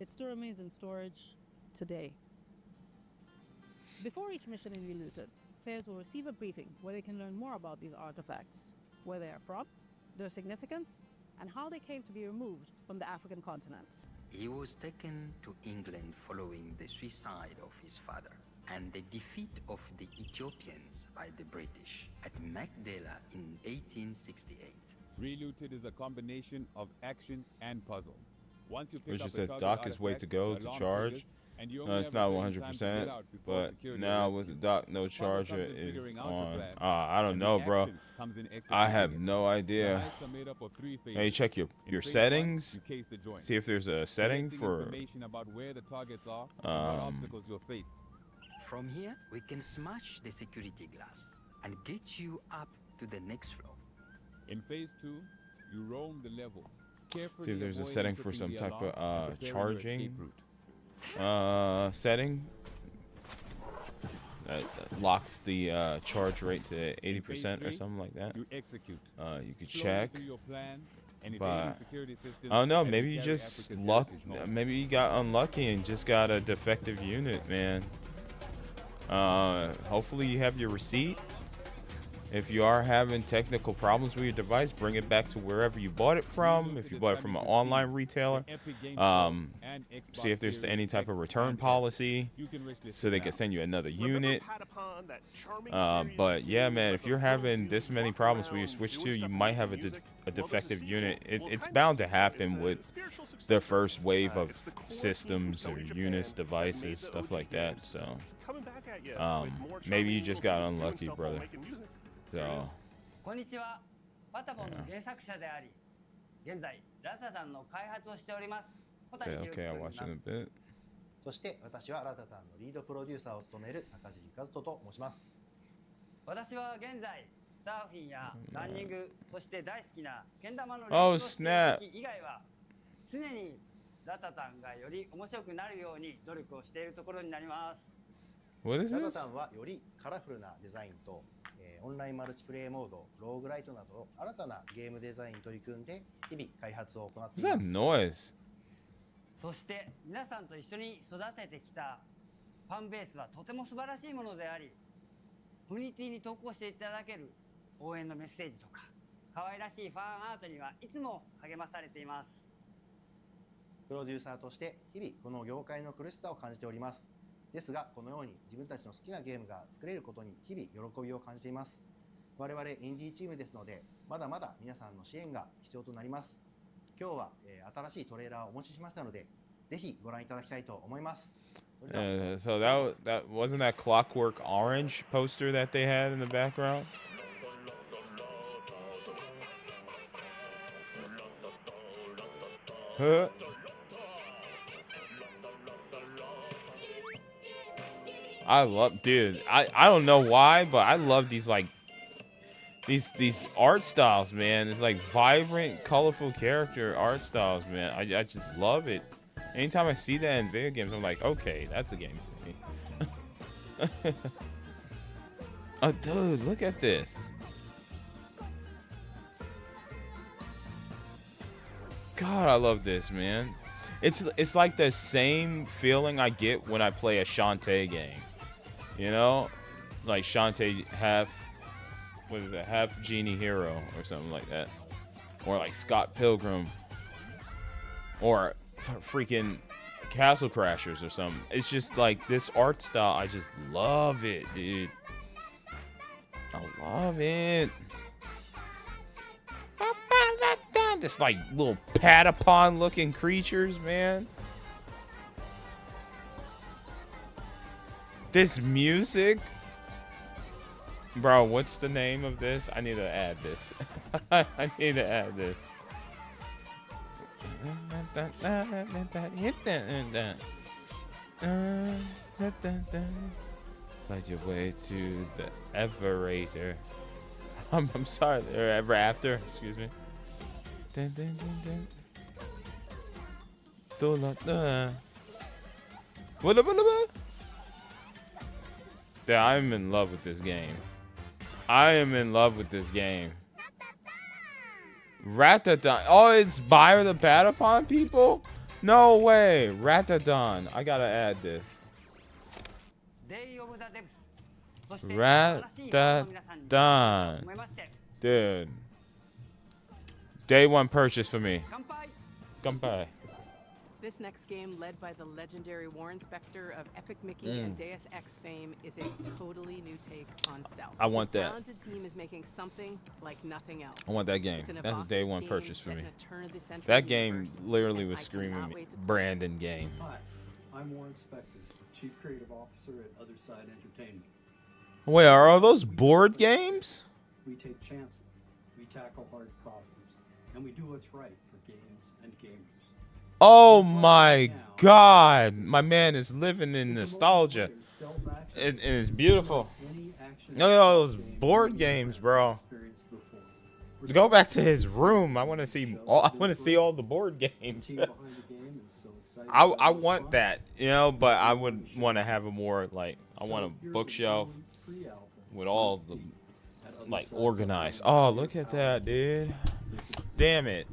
It still remains in storage today. Before each mission in Relooted, players will receive a briefing where they can learn more about these artifacts, where they are from, their significance, and how they came to be removed from the African continent. He was taken to England following the suicide of his father and the defeat of the Ethiopians by the British at Magdala in 1868. Relooted is a combination of action and puzzle. Once you pick Which up just a says target dock is way artifact, to go to alarm charge. triggers, and you No, only it's have a not certain time to get 100%, out before but security now arrests with the you. dock, no Puzzle charger comes in is figuring out your on. plan, I don't and the know, bro. action comes in I have executing it. no The idea. heists are made up of 3 phases. Hey, check your In phase 1, settings. you case the joint, See if there's a setting collecting for information about where the targets are and what obstacles you'll face. From here, we can smash the security glass and get you up to the next floor. In phase 2, you roam the level. Carefully see if there's a avoiding setting for tripping some the type alarm and of preparing your escape charging route. setting that locks the charge rate to 80% or something like that. You execute. You could Slowly check. through your plan and But evading security systems I don't know. as Maybe you you carry just Africa's luck. heritage home. Maybe you got unlucky and just got a defective unit, man. Hopefully you have your receipt. If you are having technical problems with your device, bring it back to wherever you bought it from. If you bought it from an online retailer, see if there's any type of return policy so they can send you another unit. But yeah, man, if you're having this many problems with your Switch 2, you might have a defective unit. It's bound to happen with the first wave of systems or units, devices, stuff like that. So maybe you just got unlucky, brother. So, こんにちは。パタボンの原作者であり、現在ラタタンの開発をしております。小谷裕樹と okay, 言 I'll いま watch す。 it in a bit. そして私はラタタンのリードプロデューサーを務める坂尻和人と申します。私は現在サーフィンやランニング、そして大好きなけん玉の練 Oh, 習をしている snap. 時以外は常にラタタンがより面白くなるように努力をしているところになります。 What is ラタ this? タンはよりカラフルなデザインと、オンラインマルチプレイモード、ローグライトなど新たなゲームデザインに取り組んで日々開発を行ってい What's ま that す。 noise? そして皆さんと一緒に育ててきたファンベースはとても素晴らしいものであり、コミュニティに投稿していただける応援のメッセージとか可愛らしいファンアートにはいつも励まされています。プロデューサーとして日々この業界の苦しさを感じております。ですがこのように自分たちの好きなゲームが作れることに日々喜びを感じています。我々インディーチームですのでまだまだ皆さんの支援が必要となります。今日は、新しいトレーラーをお持ちしましたのでぜひご覧いただきたいと思います。So that wasn't that Clockwork Orange poster that they had in the background. Huh? I love, dude. I don't know why, but I love these like these art styles, man. It's like vibrant, colorful character art styles, man. I just love it. Anytime I see that in video games, I'm like, okay, that's a game for me. Oh, dude, look at this. God, I love this, man. It's like the same feeling I get when I play a Shantae game. You know? Like Shantae half Genie Hero or something like that. Or like Scott Pilgrim. Or freaking Castle Crashers or something. It's just like this art style. I just love it, dude. I love it. This like little Patapon looking creatures, man. This music. Bro, what's the name of this? I need to add this. I need to add this. Find your way to the Everator. I'm sorry, or Ever After, excuse me. Dun, dun, dun, dun. Yeah, I'm in love with this game. I am in love with this game. Ratadon. Oh, it's Buyer the Patapon people? No way. Ratadon. I gotta add this. Ratadon. Dude. Day one purchase for me. Kanpai. This next game, led by the legendary Warren Spector of Epic Mickey and Deus Ex fame, is a totally new take on stealth. I want this that. talented team is making something like nothing else. I want that game. It's an That's a evocative day one game purchase for set me. in a turn-of-the-century That game universe, literally and was I screaming cannot me, wait to play it. Brandon game. Hi, I'm Warren Spector, Chief Creative Officer at Other Side Entertainment. Wait, are all those board games? We take chances, we tackle hard problems, and we do what's right for games and gamers. Oh my God, my man is living in nostalgia, and it's beautiful. Look at all those board games, bro. Go back to his room. I want to see all the board games. I want that, you know, but I would want to have a more like I want a bookshelf with all the like organized. Oh, look at that, dude. Damn it.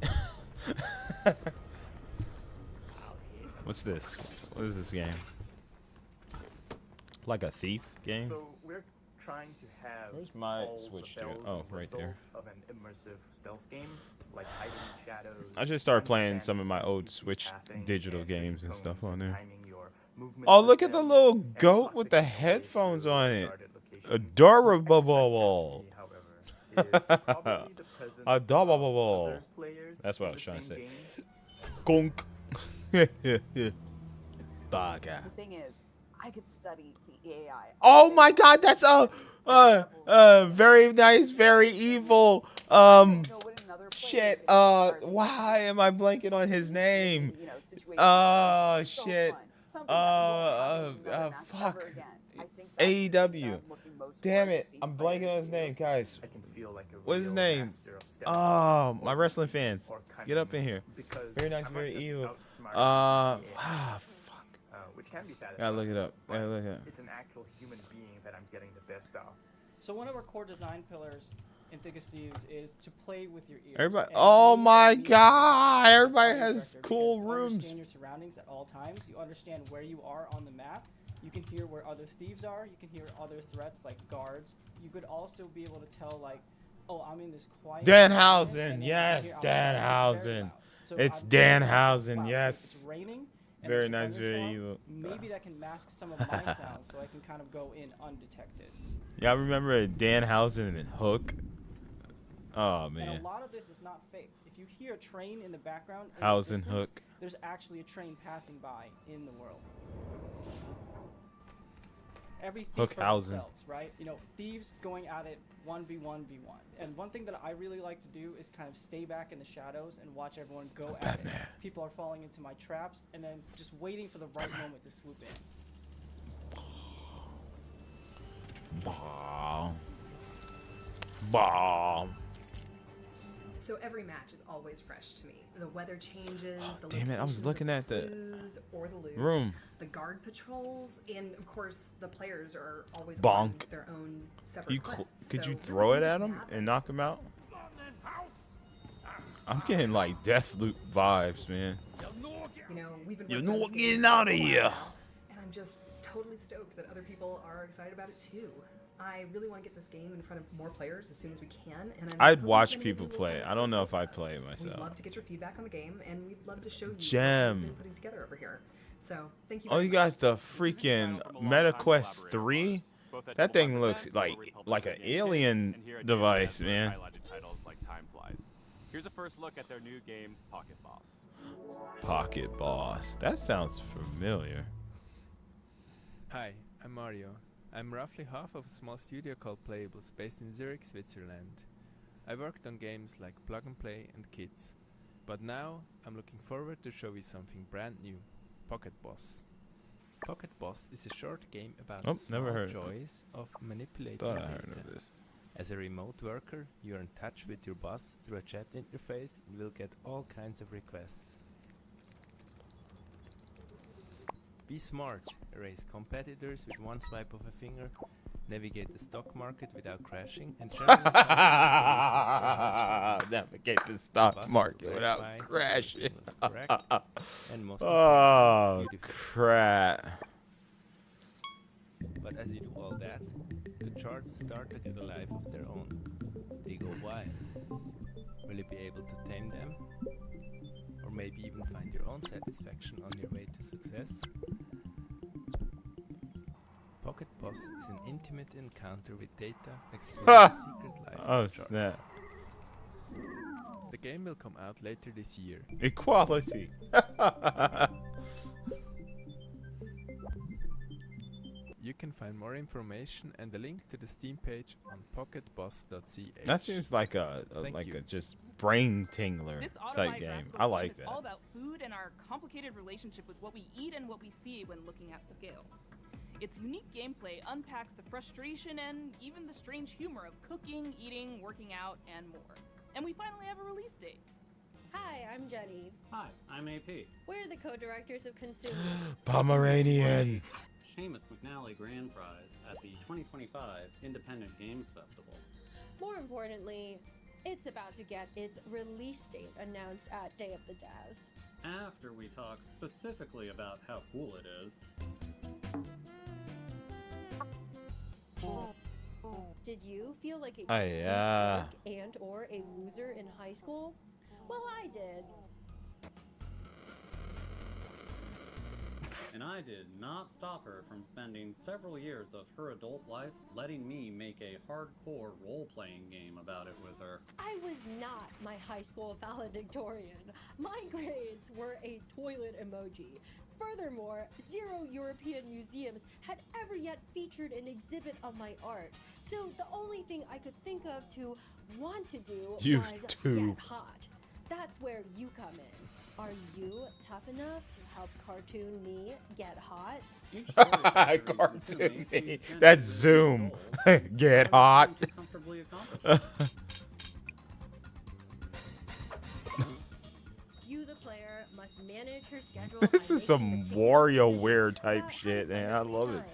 What's this? What is this game? Like a thief game? So we're trying to have Where's my all Switch the to? bells Oh, and right there. whistles of an immersive stealth game, like hiding in shadows. I just started playing understanding some of my old easy Switch pathing, digital and games and tones stuff on and there. timing your movement Oh, look at the systems, little and goat with the prospecting your way headphones through on a it. guarded location. Adorable. However, is probably the presence of Adorable. other players That's what I in was the trying to same say. game. Gonk. Baga. The thing is, I could study the AI. Oh my God, that's very nice, very evil. Shit. Why am I blanking on his name? Oh shit. Fuck. AEW. Damn it, I'm blanking on his name, guys. What's his name? Oh, my wrestling fans, get up in here. Very nice, very evil. Which can be satisfying. Gotta look it up. Gotta look it up. It's an actual human being that I'm getting the best of. So one of our core design pillars in Thick as Thieves is to play with your ears. Everybody, And oh to me, my that means God! as a Everybody game has director, cool because you rooms. understand your surroundings at all times. You understand where you are on the map. You can hear where other thieves are. You can hear other threats like guards. You could also be able to tell like, oh, I'm in this quiet. Danhausen, yes, Danhausen. It's Danhausen, yes. It's raining. And Very it's a nice, very thunderstorm, evil. Maybe that can mask some of my sounds, so I can kind of go in undetected. Y'all remember Danhausen and Hook? Oh man. And a lot of this is not faked. If you hear a train in the background, in the Hausen distance, Hook. there's actually a train passing by in the world. Every thief for Hookhausen. themselves, right? You know, thieves going at it 1v1v1. And one thing that I really like to do is kind of stay back in the shadows and watch everyone go at it. People are falling into my traps and then just waiting for the right moment to swoop in. Bah. Bah. So every match is always fresh to me. The weather changes, the Damn it, I was locations looking of at the clues or the loot, room. the guard patrols, and of course the players are always Bonk. on their own separate quests. Could so you really throw it anything at can him happen. and knock him out? I'm getting like Deathloop vibes, man. You know, we've been You're working on not this game getting for a out of while here. now, and I'm just totally stoked that other people are excited about it too. I really want to get this game in front of more players as soon as we can, and I'm I'd hoping watch many of people you will play. sign up I don't for know the if I'd podcast. play it We'd myself. love to get your feedback on the game, and we'd love to show you what Gem. we've been putting together over here. So thank you. Oh, very you much. got the freaking MetaQuest 3? That thing looks like an alien device, man. Highlighted titles like Time Flies. Here's a first look at their new game, Pocket Boss. Pocket Boss. That sounds familiar. Hi, I'm Mario. I'm roughly half of a small studio called Playables based in Zurich, Switzerland. I worked on games like Plug and Play and Kids. But now I'm looking forward to show you something brand new, Pocket Boss. Pocket Boss is a short game about the small never heard. joys of manipulating Thought I data. heard of this. As a remote worker, you are in touch with your boss through a chat interface and will get all kinds of requests. Be smart, erase competitors with one swipe of a finger, navigate the stock market without crashing, and navigate the stock Boss market will without verify crashing. everything looks correct, and most Oh, importantly, beautiful. crap. But as you do all that, the charts start to get a life of their own. They go wild. Will you be able to tame them? or maybe even find your own satisfaction on your way to success? Pocket Boss is an intimate encounter with data exploring the secret life Oh, of sharks. snap. The game will come out later this year. Equality. You can find more information and a link to the Steam page on pocketboss.ch. That seems like a just brain tingler This type game. autobiographical I like game is all that. about food and our complicated relationship with what we eat and what we see when looking at the scale. Its unique gameplay unpacks the frustration and even the strange humor of cooking, eating, working out, and more. And we finally have a release date. Hi, I'm Jenny. Hi, I'm AP. We're the co-directors of Consumer. Pomeranian. Seamus McNally Grand Prize at the 2025 Independent Games Festival. More importantly, it's about to get its release date announced at Day of the Devs. After we talk specifically about how cool it is. Did you feel like a yeah. jerk and or a loser in high school? Well, I did. And I did not stop her from spending several years of her adult life letting me make a hardcore role-playing game about it with her. I was not my high school valedictorian. My grades were a toilet emoji. Furthermore, 0 European museums had ever yet featured an exhibit of my art. So the only thing I could think of to want to do was get hot. That's where you come in. Are you tough enough to help cartoon me get hot? Cartoon me. That's Zoom. Get hot. You, the player, must manage her schedule. This is some WarioWare type shit, man. I love it.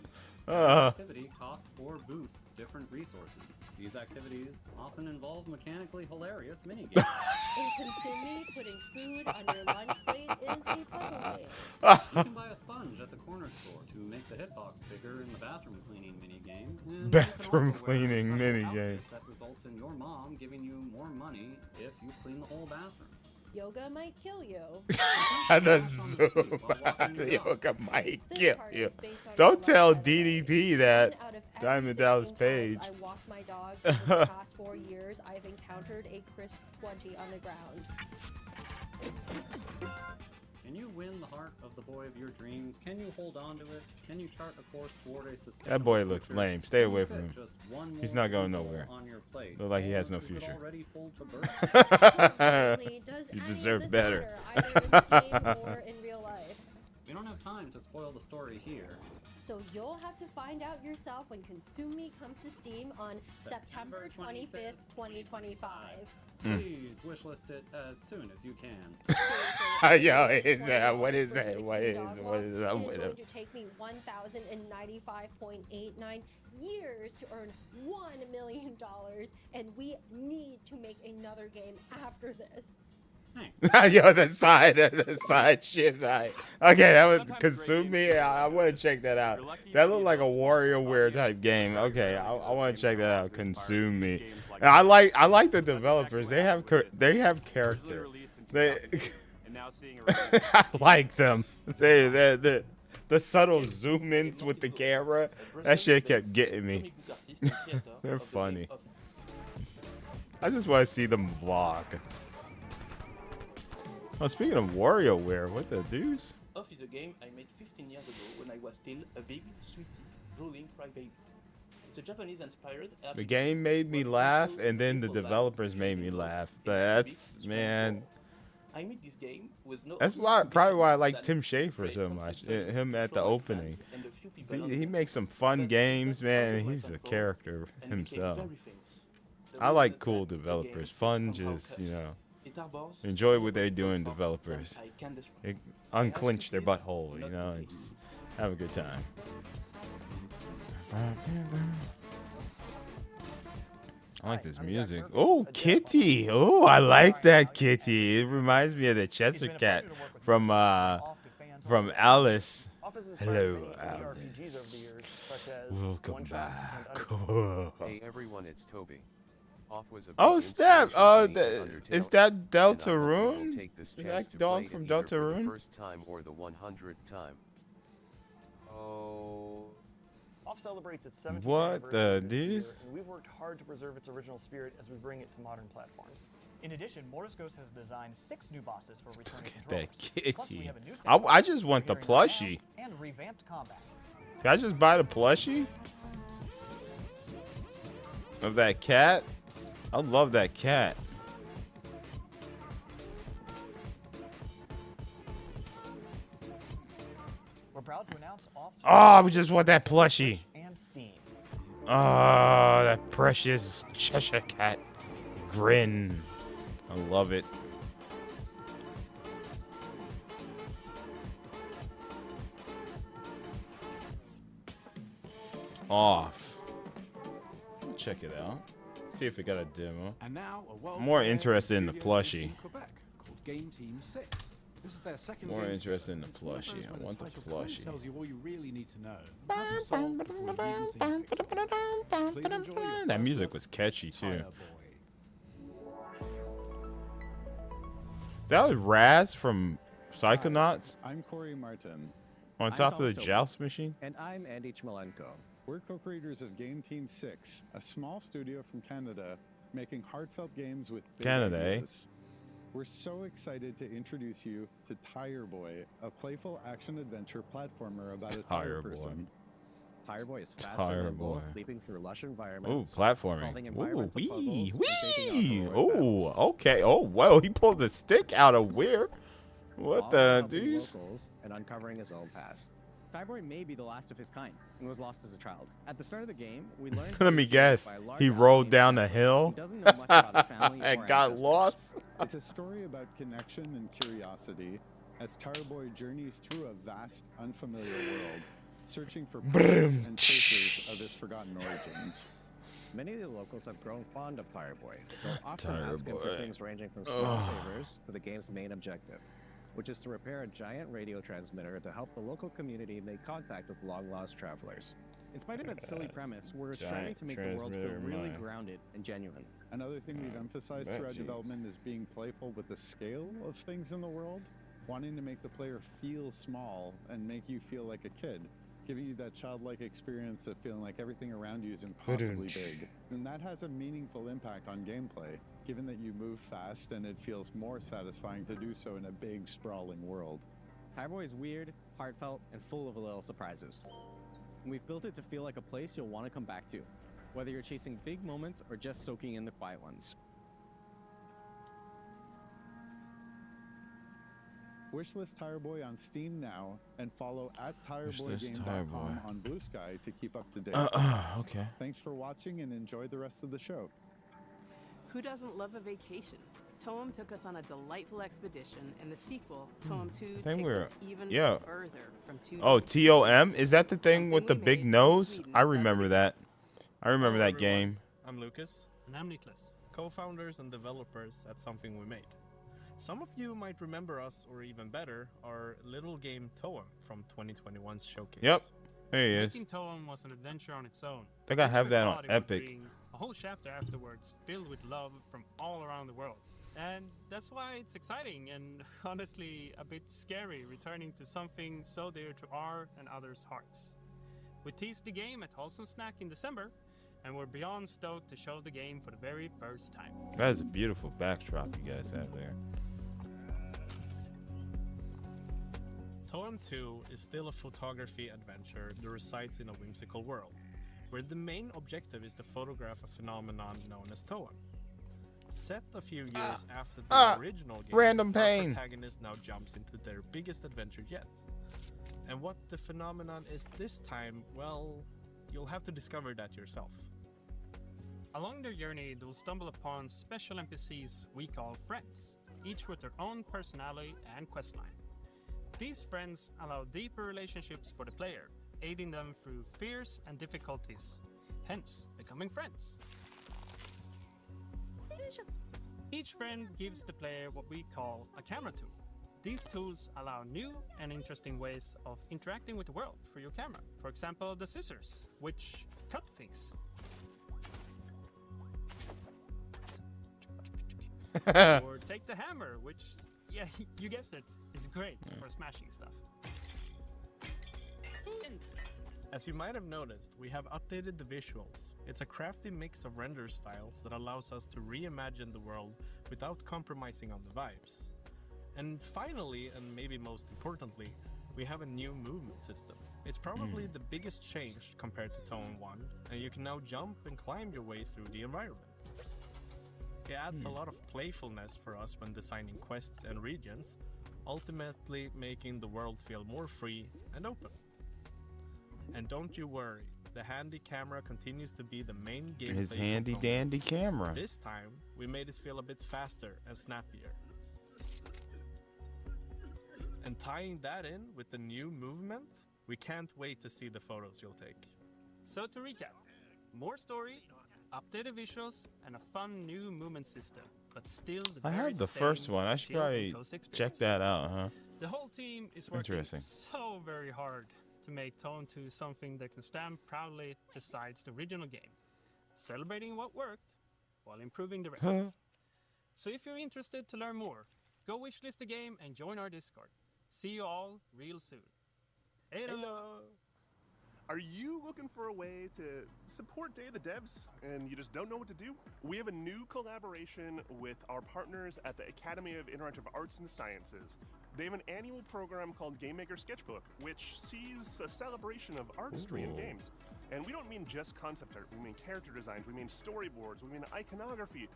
Activity costs or boosts different resources. These activities often involve mechanically hilarious minigames. In Consume Me, putting food on your lunch plate is a puzzle game. You can buy a sponge at the corner store to make the hitbox bigger in the bathroom cleaning minigame. And Bathroom you can also wear a cleaning special minigame. outfit that results in your mom giving you more money if you clean the whole bathroom. Yoga might kill you. That's Zoom. Yoga might kill you. Don't tell DDP that. Diamond Dallas Page. I walked my dogs over the past 4 years. I've encountered a crisp 20 on the ground. Can you win the heart of the boy of your dreams? Can you hold on to it? Can you chart a course toward a sustainable That boy looks future? lame. Stay away Can from you him. fit just one He's more not going meal nowhere. on your plate? Look like he has no Or is it future. already full to burst? You deserve better. Either in the game or in real life. We don't have time to spoil the story here. So you'll have to find out yourself when Consume Me comes to Steam on September 25th, 2025. Please wishlist it as soon as you can. Yo, what is that? What is that? It is going to take me 1,095.89 years to earn $1 million, and we need to make another game after this. Yo, the side shit. Okay, that was Consume Me. I want to check that out. That looked like a WarioWare type game. Okay, I want to check that out. Consume Me. And I like the developers. They have character. They I like them. The subtle zoom ins with the camera. That shit kept getting me. They're funny. I just want to see them vlog. Oh, speaking of WarioWare, what the deuce? Off is a game I made 15 years ago when I was still a big, sweet, drooling crybaby. It's a Japanese-inspired. The game made me laugh, and then the developers made me laugh. That's, man. I made this game with no. That's probably why I like Tim Schafer so much. Him at the opening. He makes some fun games, man, and he's a character himself. I like cool developers. Fun, just, you know. Enjoy what they're doing, developers. They unclench their butthole, you know, and just have a good time. I like this music. Oh, Kitty. Oh, I like that Kitty. It reminds me of the Chester Cat from Alice. Hello, Alice. Welcome back. Hey everyone, it's Toby. Oh snap! Is that Deltarune? Is that dog from Deltarune? First time or the 100th time. Oh. Off celebrates its 70th What anniversary the this deuce? year, and we've worked hard to preserve its original spirit as we bring it to modern platforms. In addition, Mortis Ghost has designed 6 new bosses for returning That controllers. Plus, we kitty. have a new I just want the plushie. and revamped combat. Can I just buy the plushie of that cat? I love that cat. We're proud to announce off to Oh, we just want that plushie. and Steam. Oh, that precious Cheshire cat grin. I love it. Off. Check it out. See if it got a demo. And now, a world More premiere interested in the studio based plushie. in Quebec called Game Team 6. This is their second More game interested in the It's one of plushie. those I where want the title clearly plushie. tells you all you really need to know. As you solve before you even see the pixel. Please enjoy your That first music look was catchy too. Tire That was Raz from Psychonauts I'm Corey Martin. on I'm top Tom of the Stoker. joust machine. And I'm Andy Chmalenko. We're co-creators of Game Team 6, a small studio from Canada making heartfelt games with big Canada, eh? ideas. We're so excited to introduce you to Tire Boy, a playful action-adventure platformer about a Tire tire Boy. person. Tire Boy is fast Tire and nimble, Boy. leaping through lush Ooh, environments. platforming. solving Ooh, environmental wee, puzzles, and taking wee. on heroic Ooh, okay. Oh, whoa, he pulled the stick out of where? What all the while helping deuce? locals and uncovering his own past. Fireboy may be the last of his kind and was lost as a child. At the start of the game, we learned Let me guess. He rolled down the hill doesn't know much about his family and or got ancestors. lost. It's a story about connection and curiosity as Tire Boy journeys through a vast, unfamiliar world, searching for prints and traces of his forgotten origins. Many of the locals have grown fond of Tire Boy. They'll often Tire ask him for Boy. things ranging from small Ugh. favors to the game's main objective, which is to repair a giant radio transmitter to help the local community make contact with long-lost travelers. In spite of that silly premise, we're striving Giant to make the world feel transmitter, really my. grounded and genuine. Another thing we've emphasized bet, throughout geez. development is being playful with the scale of things in the world, wanting to make the player feel small and make you feel like a kid, giving you that childlike experience of feeling like everything around you is impossibly big. And that has a meaningful impact on gameplay, given that you move fast and it feels more satisfying to do so in a big, sprawling world. Tire Boy is weird, heartfelt, and full of little surprises. And we've built it to feel like a place you'll want to come back to, whether you're chasing big moments or just soaking in the quiet ones. Wishlist Tire Boy on Steam now and follow at Wishlist Tire Boy. TireBoyGame.com on Blue Sky to keep up to date. Okay. Thanks for watching and enjoy the rest of the show. Who doesn't love a vacation? Toem took us on a delightful expedition, and the sequel, Toem 2, I think takes we're us even yeah. further from 2D. Oh, TOM? Is that the thing with the big nose? I remember that. I remember that game. I'm Lucas. And I'm Niklas, co-founders and developers at Something We Made. Some of you might remember us, or even better, our little game Toem from 2021's showcase. Yep. There he is. Making Toem was an adventure on its own. I think I have that on Thought it would Epic. bring a whole chapter afterwards filled with love from all around the world. And that's why it's exciting and honestly a bit scary returning to something so dear to our and others' hearts. We teased the game at Wholesome Snack in December, and we're beyond stoked to show the game for the very first time. That is a beautiful backdrop you guys have there. Toem 2 is still a photography adventure that resides in a whimsical world, where the main objective is to photograph a phenomenon known as Toem. Set a few years after the original game, random our pain. protagonist now jumps into their biggest adventure yet. And what the phenomenon is this time, well, you'll have to discover that yourself. Along their journey, they'll stumble upon special NPCs we call friends, each with their own personality and questline. These friends allow deeper relationships for the player, aiding them through fears and difficulties, hence becoming friends. Each friend gives the player what we call a camera tool. These tools allow new and interesting ways of interacting with the world through your camera. For example, the scissors, which cut things. Or take the hammer, which, yeah, you guessed it, is great for smashing stuff. As you might have noticed, we have updated the visuals. It's a crafty mix of render styles that allows us to reimagine the world without compromising on the vibes. And finally, and maybe most importantly, we have a new movement system. It's probably the biggest change compared to Tone 1, and you can now jump and climb your way through the environment. It adds a lot of playfulness for us when designing quests and regions, ultimately making the world feel more free and open. And don't you worry, the handy camera continues to be the main gameplay His handy component. dandy camera. This time, we made it feel a bit faster and snappier. And tying that in with the new movement, we can't wait to see the photos you'll take. So to recap, more story, updated visuals, and a fun new movement system, but still the I very have the same first one. I should chill probably and cozy experience. check that out, huh? The whole team is working Interesting. so very hard to make Tone 2 something that can stand proudly besides the original game, celebrating what worked while improving the rest. So if you're interested to learn more, go wishlist the game and join our Discord. See you all real soon. Hello. Are you looking for a way to support Day of the Devs and you just don't know what to do? We have a new collaboration with our partners at the Academy of Interactive Arts and Sciences. They have an annual program called Game Maker Sketchbook, which sees a celebration of artistry in games. And we don't mean just concept art, we mean character designs, we mean storyboards, we mean iconography,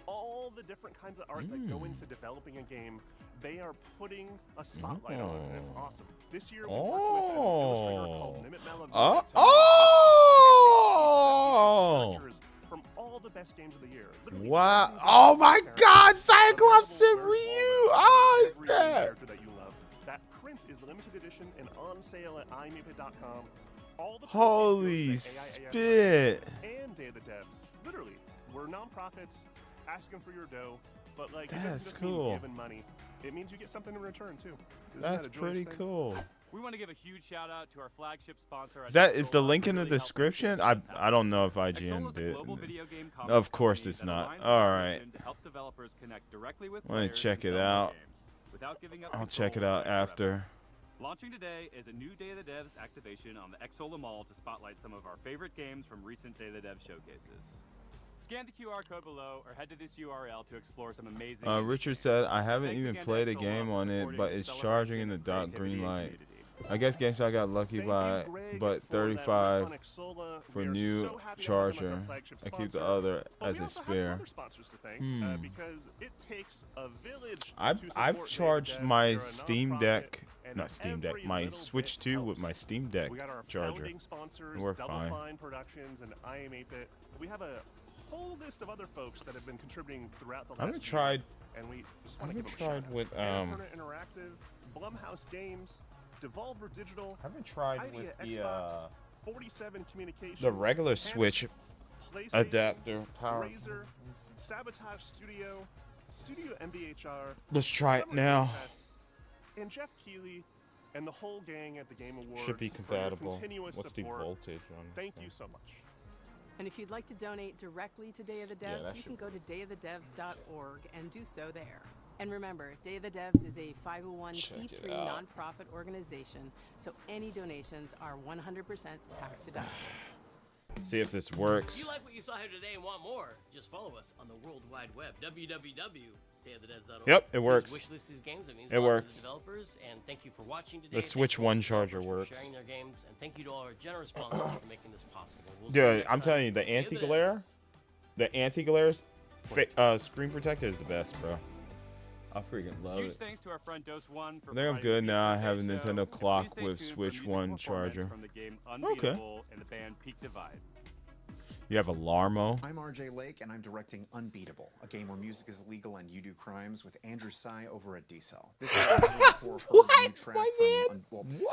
all the different kinds of art that go into developing a game. They are putting a spotlight on it, and it's awesome. This year we worked with an illustrator called Mimit Malavia from all the best games of the year. Literally Wow. dozens of Oh my characters god, available Cyclops and wherever Ryu! Oh, it's every that. character that you love. That print is limited edition and on sale at imipit.com. All the Holy spit. and Day of the Devs. Literally, we're nonprofits asking for your dough, but like it That's doesn't just cool. mean giving money. It means you get something in return too. Isn't That's that a joyous pretty thing? cool. We want to give a huge shout out to our flagship sponsor. Is the link in the description? I don't know if IGN did. Of course it's not. All right. To help developers connect directly with Let me players check and it sell their out. games without giving up I'll control check it of out the after. Launching today is a new Day of the Devs activation on the Xsola Mall to spotlight some of our favorite games from recent Day of the Devs showcases. Scan the QR code below or head to this URL to explore some amazing Richard said, I haven't Thanks even again to played a Xsola game for on it, supporting but the it's charging in the dark creativity green and light. community. I guess GameStop got lucky by, but 35 for new charger. I keep the other as a spare. Because it takes a village I've charged my Steam Deck, not Steam Deck, my Switch 2 with my Steam Deck We got our charger. founding sponsors, It worked Double fine. Fine Productions and I Am 8-Bit. We have a whole list of other folks that have been contributing throughout the last I haven't year, tried. and we just I want to haven't give them a tried shout with out. Annapurna Interactive, Blumhouse Games, Devolver Digital. I haven't tried Idea with the Xbox, 47 Communications, the regular Panic, Switch PlayStation, adapter power. Razer, Sabotage Studio, Studio MBHR. Let's try it Summer now. Game Fest, and Jeff Keighley and the whole gang at the Game Awards Should be for your compatible. continuous What's the support. voltage on this Thank thing? you so much. And if you'd like to donate directly to Day of the Yeah, Devs, that you can should go to dayofthedevs.org and do so there. And remember, Day of the Devs is a 501c3 Check it out. nonprofit organization, so any donations are 100% tax deductible. See if this If works. you like what you saw here today and want more, just follow us on the World Wide Web, www.dayofthedevs.org. Yep, it Please works. Wishlist these games. It means It a lot to works. the developers, and thank you for watching today. The Thank Switch you all 1 the charger developers works. for sharing their games, and thank you to all our generous sponsors for making this possible. We'll see you Dude, next I'm time. telling you, the Day of the anti-glare, screen protector is the best, bro. I freaking love Huge it. thanks to our friend Dose One for I think I'm providing good the now. I music have a for today's show. Nintendo And clock please stay with tuned for Switch music 1 performance charger. from the game Okay. Unbeatable and the band Peak Divide. You have a Larmo. I'm RJ Lake, and I'm directing Unbeatable, a game where music is legal and you do crimes, with Andrew Tsai over at D-Cell. This is a never-before-heard new track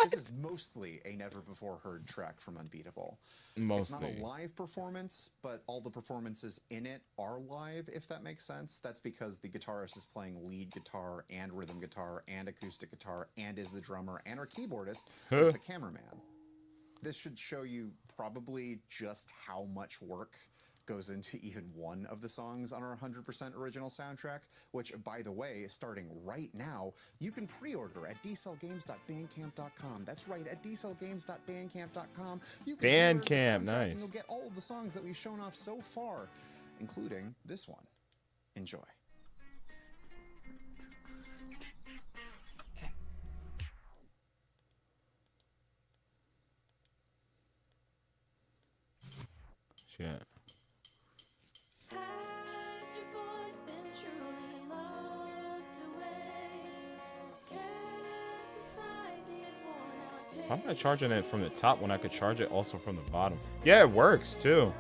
this is mostly a never-before-heard track from Unbeatable. It's not Mostly. a live performance, but all the performances in it are live, if that makes sense. That's because the guitarist is playing lead guitar and rhythm guitar and acoustic guitar and is the drummer, and our keyboardist is the cameraman. This should show you probably just how much work goes into even one of the songs on our 100% original soundtrack, which, by the way, starting right now, you can pre-order at dcellgames.bandcamp.com. That's right, at dcellgames.bandcamp.com. You can pre-order the Bandcamp, soundtrack nice. and you'll get all of the songs that we've shown off so far, including this one. Enjoy. Shit. Why am I charging it from the top when I could charge it also from the bottom? Yeah, it works too.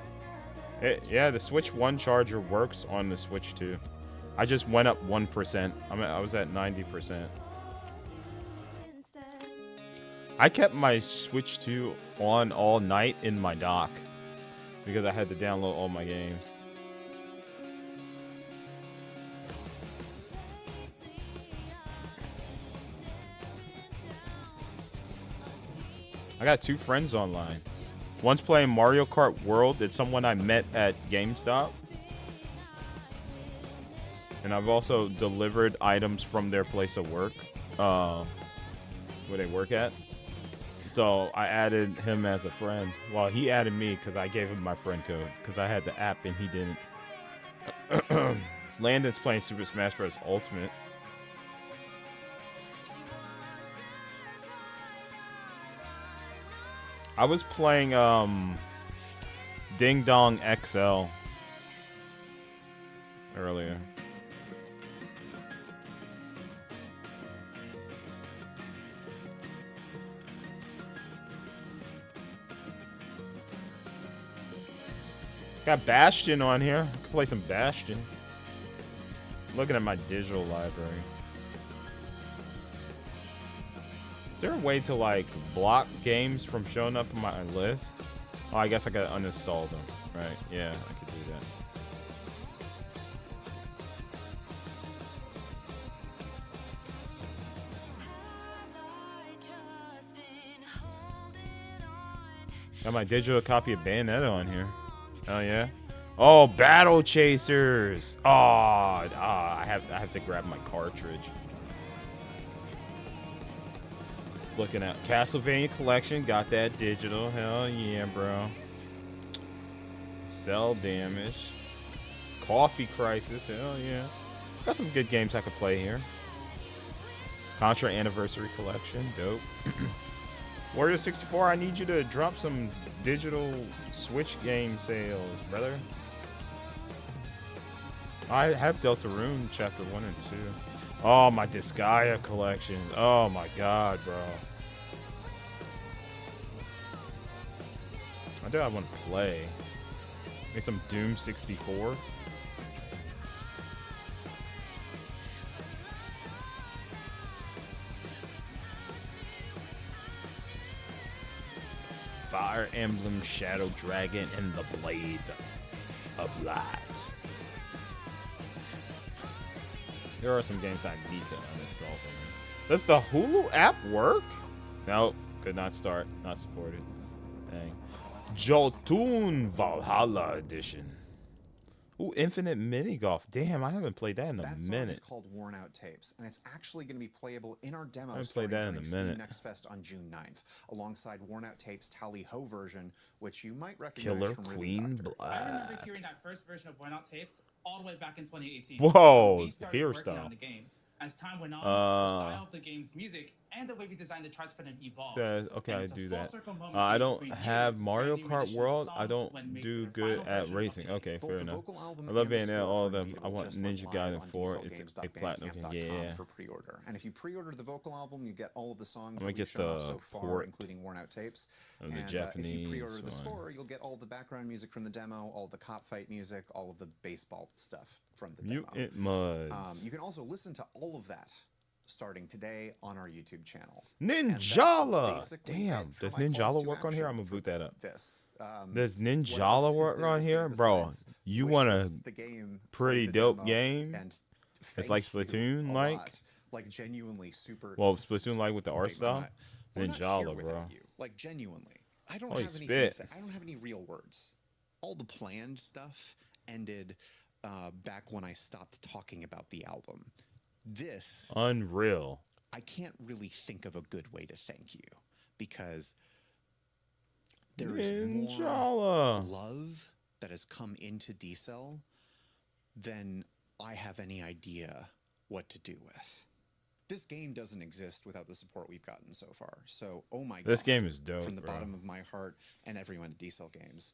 Yeah, the Switch 1 charger works on the Switch 2. I just went up 1%. I was at 90%. I kept my Switch 2 on all night in my dock because I had to download all my games. I got 2 friends online. One's playing Mario Kart World. It's someone I met at GameStop. And I've also delivered items from their place of work, where they work at. So I added him as a friend. Well, he added me because I gave him my friend code because I had the app and he didn't. Landon's playing Super Smash Bros. Ultimate. I was playing Ding Dong XL earlier. Got Bastion on here. I can play some Bastion. Looking at my digital library. Is there a way to like block games from showing up on my list? Oh, I guess I gotta uninstall them, right? Yeah, I could do that. Got my digital copy of Bayonetta on here. Oh yeah. Oh, Battle Chasers. Oh, I have to grab my cartridge. Looking at Castlevania Collection, got that digital. Hell yeah, bro. Cell Damage. Coffee Crisis. Hell yeah. Got some good games I could play here. Contra Anniversary Collection. Dope. Warrior 64, I need you to drop some digital Switch game sales, brother. I have Deltarune Chapter 1 and 2. Oh, my Disgaea collection. Oh my god, bro. I do I want to play. Maybe some Doom 64. Fire Emblem Shadow Dragon and the Blade of Light. There are some games I need to uninstall from them. Does the Hulu app work? Nope. Could not start. Not supported. Dang. Jotun Valhalla Edition. Ooh, Infinite Mini Golf. Damn, I haven't played that in a minute. That song is called Worn Out Tapes, and it's actually going to be playable in our demo I haven't played that in a minute. Next Fest on June 9th, alongside Worn Out Tapes Tally Ho version, which you might recognize Killer from Queen Rhythm I remember Black. hearing that first version of Worn Out Tapes all the way back in 2018. Whoa, We started here working stuff. on the game. As time went on, the style of the game's music and the way we designed the charts for them evolved. Says, okay, And I it's a do full that. circle moment I each don't between have years, Mario brand new Kart edition of the World. song I don't when made do for the good final at version of racing. the game. Okay, Both fair the enough. vocal album I love and the Bayonetta. score All of for them. I Unbeatable want just went Ninja live Gaiden on 4. It's a platinum. dcellgames.bandcamp.com Yeah. for pre-order. And if you pre-order the vocal album, you get all of the songs I'm gonna that we've get shown off the so far, port including Worn Out Tapes. of the And if Japanese you pre-order the one. score, you'll get all the background music from the demo, all the cop fight music, all of the baseball stuff from the demo. Mutant Muds. You can also listen to all of that starting today on our YouTube channel. Ninjala! Damn, does Ninjala work on here? I'm gonna boot that up. Does Ninjala work on here? Bro, you want a pretty dope game? It's like Splatoon, like genuinely super. Well, Splatoon like with the art style? We're not here Ninjala, bro. without you. Like genuinely. I don't Holy have anything spit. to say. I don't have any real words. all the planned stuff ended back when I stopped talking about the album. This Unreal. I can't really think of a good way to thank you because there is more Ninjala. love that has come into D-Cell than I have any idea what to do with. This game doesn't exist without the support we've gotten so far. So, oh my god. This game is dope, From the bro. bottom of my heart and everyone at D-Cell Games,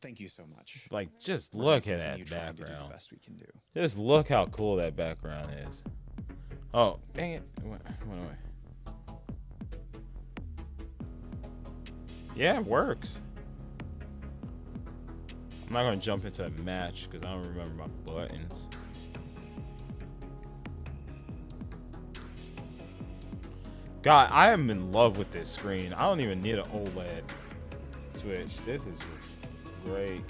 thank you so much. Like, just We're gonna look at continue that trying to do background. the best we can do. Just look how cool that background is. Oh, dang it. Went away. Yeah, it works. I'm not going to jump into a match because I don't remember my buttons. God, I am in love with this screen. I don't even need an OLED Switch. This is just great.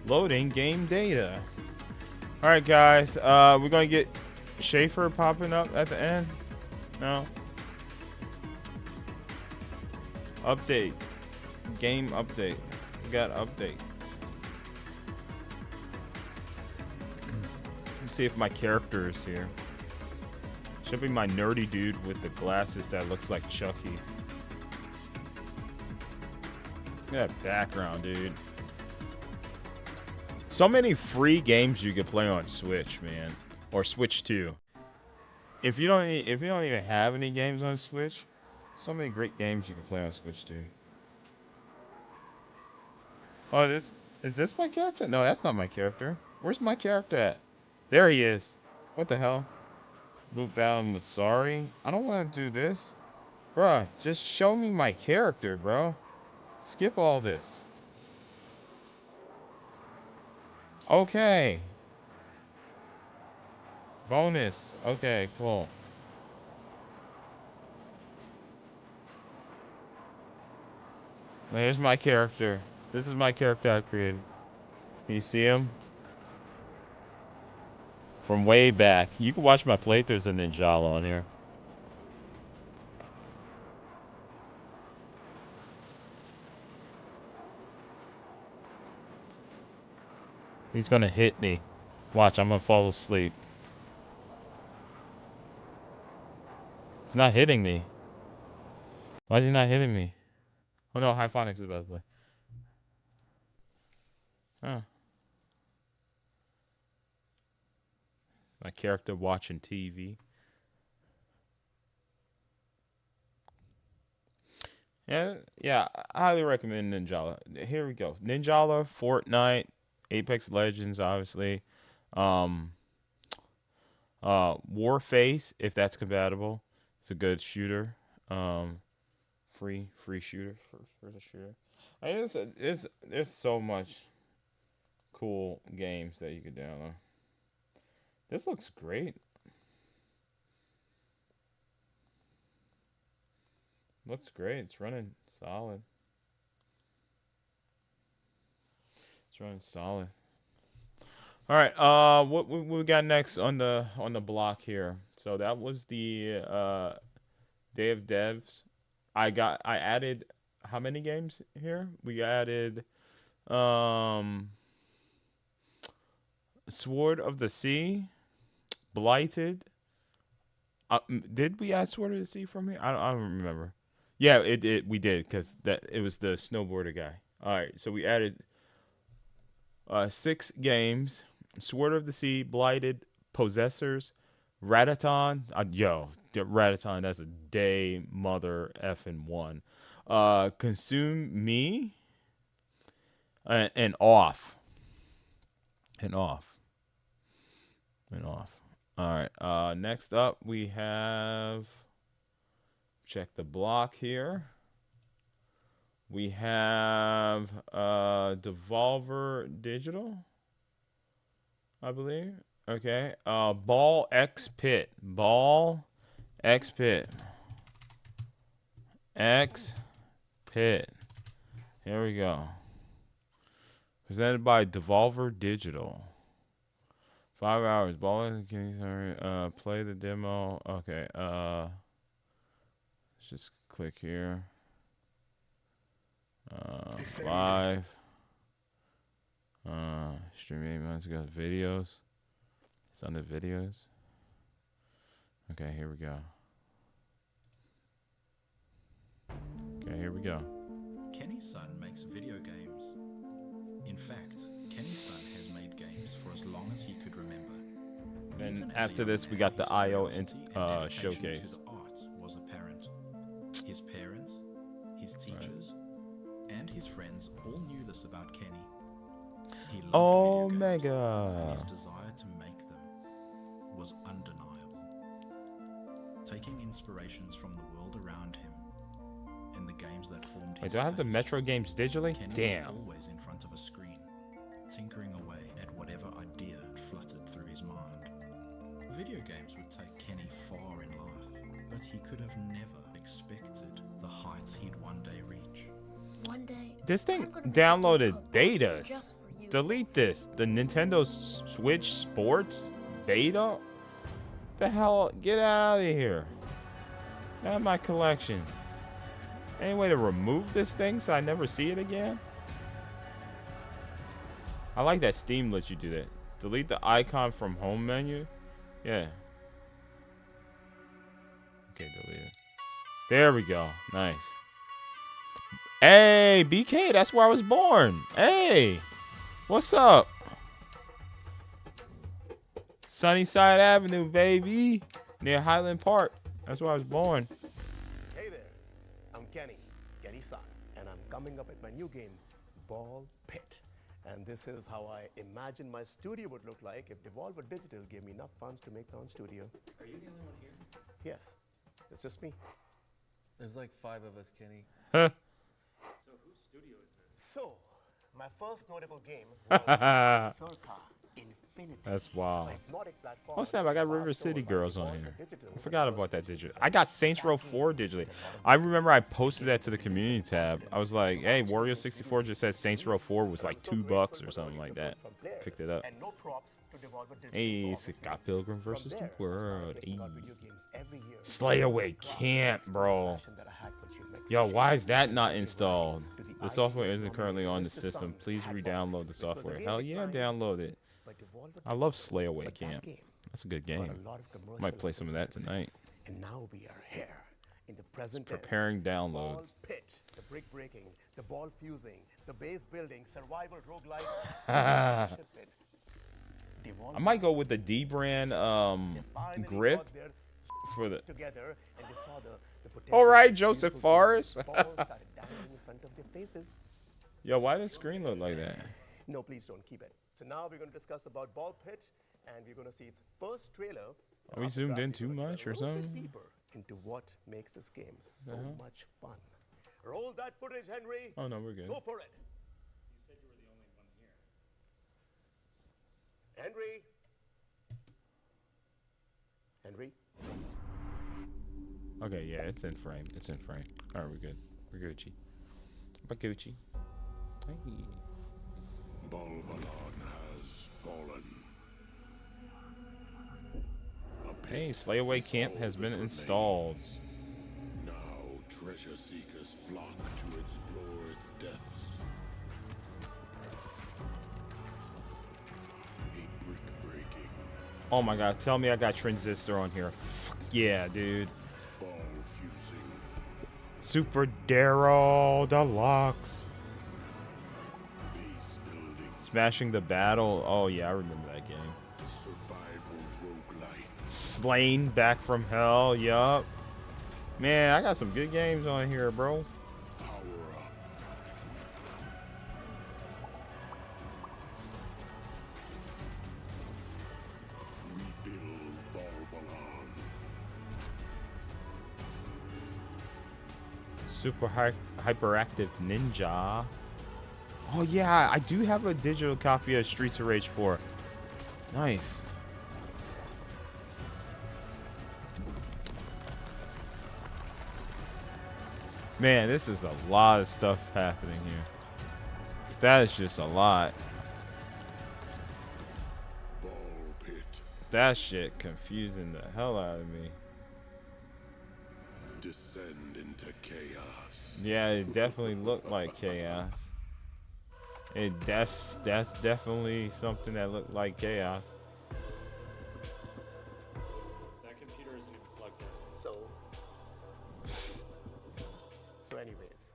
Loading game data. All right, guys. We're going to get Schaefer popping up at the end. No. Update. Game update. We got update. Let's see if my character is here. Should be my nerdy dude with the glasses that looks like Chucky. Look at that background, dude. So many free games you can play on Switch, man, or Switch 2. If you don't even have any games on Switch, so many great games you can play on Switch 2. Oh, is this my character? No, that's not my character. Where's my character at? There he is. What the hell? Move down. Sorry, I don't want to do this, bruh. Just show me my character, bro. Skip all this. Okay. Bonus. Okay, cool. Here's my character. This is my character I created. Can you see him? From way back. You can watch my playthroughs of Ninjala on here. He's gonna hit me. Watch, I'm gonna fall asleep. He's not hitting me. Why is he not hitting me? Oh no, Hyphonics is about to play. Huh. My character watching TV. Yeah, I highly recommend Ninjala. Here we go. Ninjala, Fortnite, Apex Legends, obviously. Warface, if that's compatible. It's a good shooter. Free shooter for the shooter. I mean, there's so much cool games that you could download. This looks great. Looks great. It's running solid. It's running solid. All right. What we got next on the block here? So that was the Day of Devs. I added how many games here? We added Sword of the Sea, Blighted. Did we add Sword of the Sea from here? I don't remember. Yeah, we did because it was the snowboarder guy. All right, so we added 6 games: Sword of the Sea, Blighted, Possessors, Rataton. Rataton. That's a day mother effing one. Consume Me. And off. All right. Next up we have. Check the block here. We have Devolver Digital, I believe. Okay. Ball X Pit. X Pit. Here we go. Presented by Devolver Digital. 5 hours. Ball. Play the demo. Okay. Let's just click here. Live. Streaming 8 months ago. Videos. It's on the videos. Okay, here we go. Okay, here we go. Kenny's son makes video games. In fact, Kenny's son has made games for as long as he could remember. And after this, we got the IO showcase. To the art was apparent. His parents, his teachers, and his friends all knew this about Kenny. He loved video games, and his desire to make them was undeniable. Taking inspirations from the world around him and the games that formed his Wait, do I have the Metro games digitally? Kenny Damn. was always in front of a screen, tinkering away at whatever idea fluttered through his mind. Video games would take Kenny far in life, but he could have never expected the heights he'd one day reach. One day, This thing downloaded betas. Delete this. The Nintendo Switch Sports beta? The hell? Get out of here. Not my collection. Any way to remove this thing so I never see it again? I like that Steam lets you do that. Delete the icon from home menu. Yeah. Okay, delete it. There we go. Nice. Hey, BK, that's where I was born. Hey, what's up? Sunnyside Avenue, baby. Near Highland Park. That's where I was born. Hey there, I'm Kenny's son, and I'm coming up with my new game, Ball Pit. And this is how I imagine my studio would look like if Devolver Digital gave me enough funds to make their own studio. Are you the only one here? Yes, it's just me. There's like 5 of us, Kenny. Huh. So whose studio is this? So, my first notable game was Circa Infinity. That's wild. Hypnotic platform. Oh snap, I got River City Girls on here. I forgot about that digital. I got Saints Row 4 digitally. I remember I posted that to the community tab. I was like, hey, Wario64 just said Saints Row 4 was like $2 or something like that. Picked it up. Hey, Scott Pilgrim versus the World. Hey. Slay Away Camp, bro. Yo, why is that not installed? The software isn't currently on the system. Please re-download the software. Hell yeah, download it. I love Slay Away Camp. That's a good game. Might play some of that tonight. And now we are here in the present Preparing download. Ball Pit, the brick breaking, the ball fusing, the base building, survival roguelike. I might go with the D brand grip for the. All right, Joseph Forrest. Yo, why does the screen look like that? No, please don't keep it. So now we're going to discuss about Ball Pit, and we're going to see its first trailer. Are we zoomed in too much or something? Deeper into what makes this game so much fun. Roll that footage, Henry. Oh no, we're good. Go for it. You said you were the only one here. Henry. Okay, yeah, it's in frame. It's in frame. All right, we're good. We're Gucci. We're Gucci. Hey. Balbalon has fallen. Hey, Slay Away Camp has been installed. Now treasure seekers flock to explore its depths. A brick breaking. Oh my god, tell me I got Transistor on here. Fuck yeah, dude. Ball fusing. Super Daryl Deluxe. Smashing the Battle. Oh yeah, I remember that game. Survival roguelike. Slain Back from Hell. Yup. Man, I got some good games on here, bro. Power up. Rebuild Balbalon. Super Hyperactive Ninja. Oh yeah, I do have a digital copy of Streets of Rage 4. Nice. Man, this is a lot of stuff happening here. That is just a lot. Ball Pit. That shit confusing the hell out of me. descend into chaos. Yeah, it definitely looked like chaos. That's definitely something that looked like chaos. That computer isn't even plugged in. So anyways,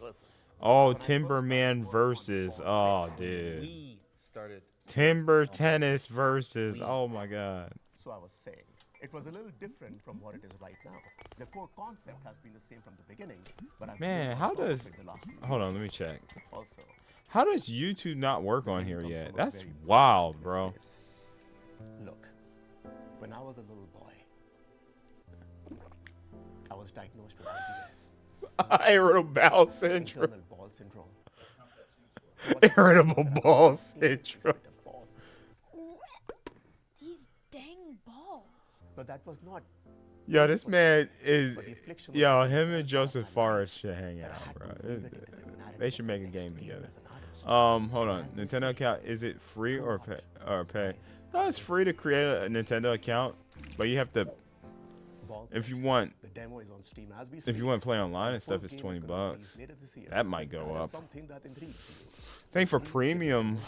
listen. Oh, When I first Timberman started versus. Oh, dude. we started. Timber tennis versus. Oh my God. So I was saying, it was a little different from what it is right now. The core concept has been the same from the beginning, but I've Man, built how on top does? of it the last few Hold on, years. let me check. Also, How does YouTube not work on here yet? from a That's very wild, particular bro. space. Look, when I was a little boy, I was diagnosed with IBS. Irritable bowel syndrome. Internal ball syndrome. Irritable ball syndrome. These dang balls. But that was not. Yo, this man is. But the affliction was Yo, such a him bad and part Joseph of my life Forrest should hang that I out, had bro. to weave it into the narrative They should of make a my next game together. as an artist. Hold on. Nintendo account, is it free or pay? No, it's free to create a Nintendo account, but you have to. If you want, The demo is on Steam as we if speak, you want to play online and and the full stuff, it's game is 20 gonna bucks. release later this year. That might So go that is up. something that intrigues you. I think for Please premium,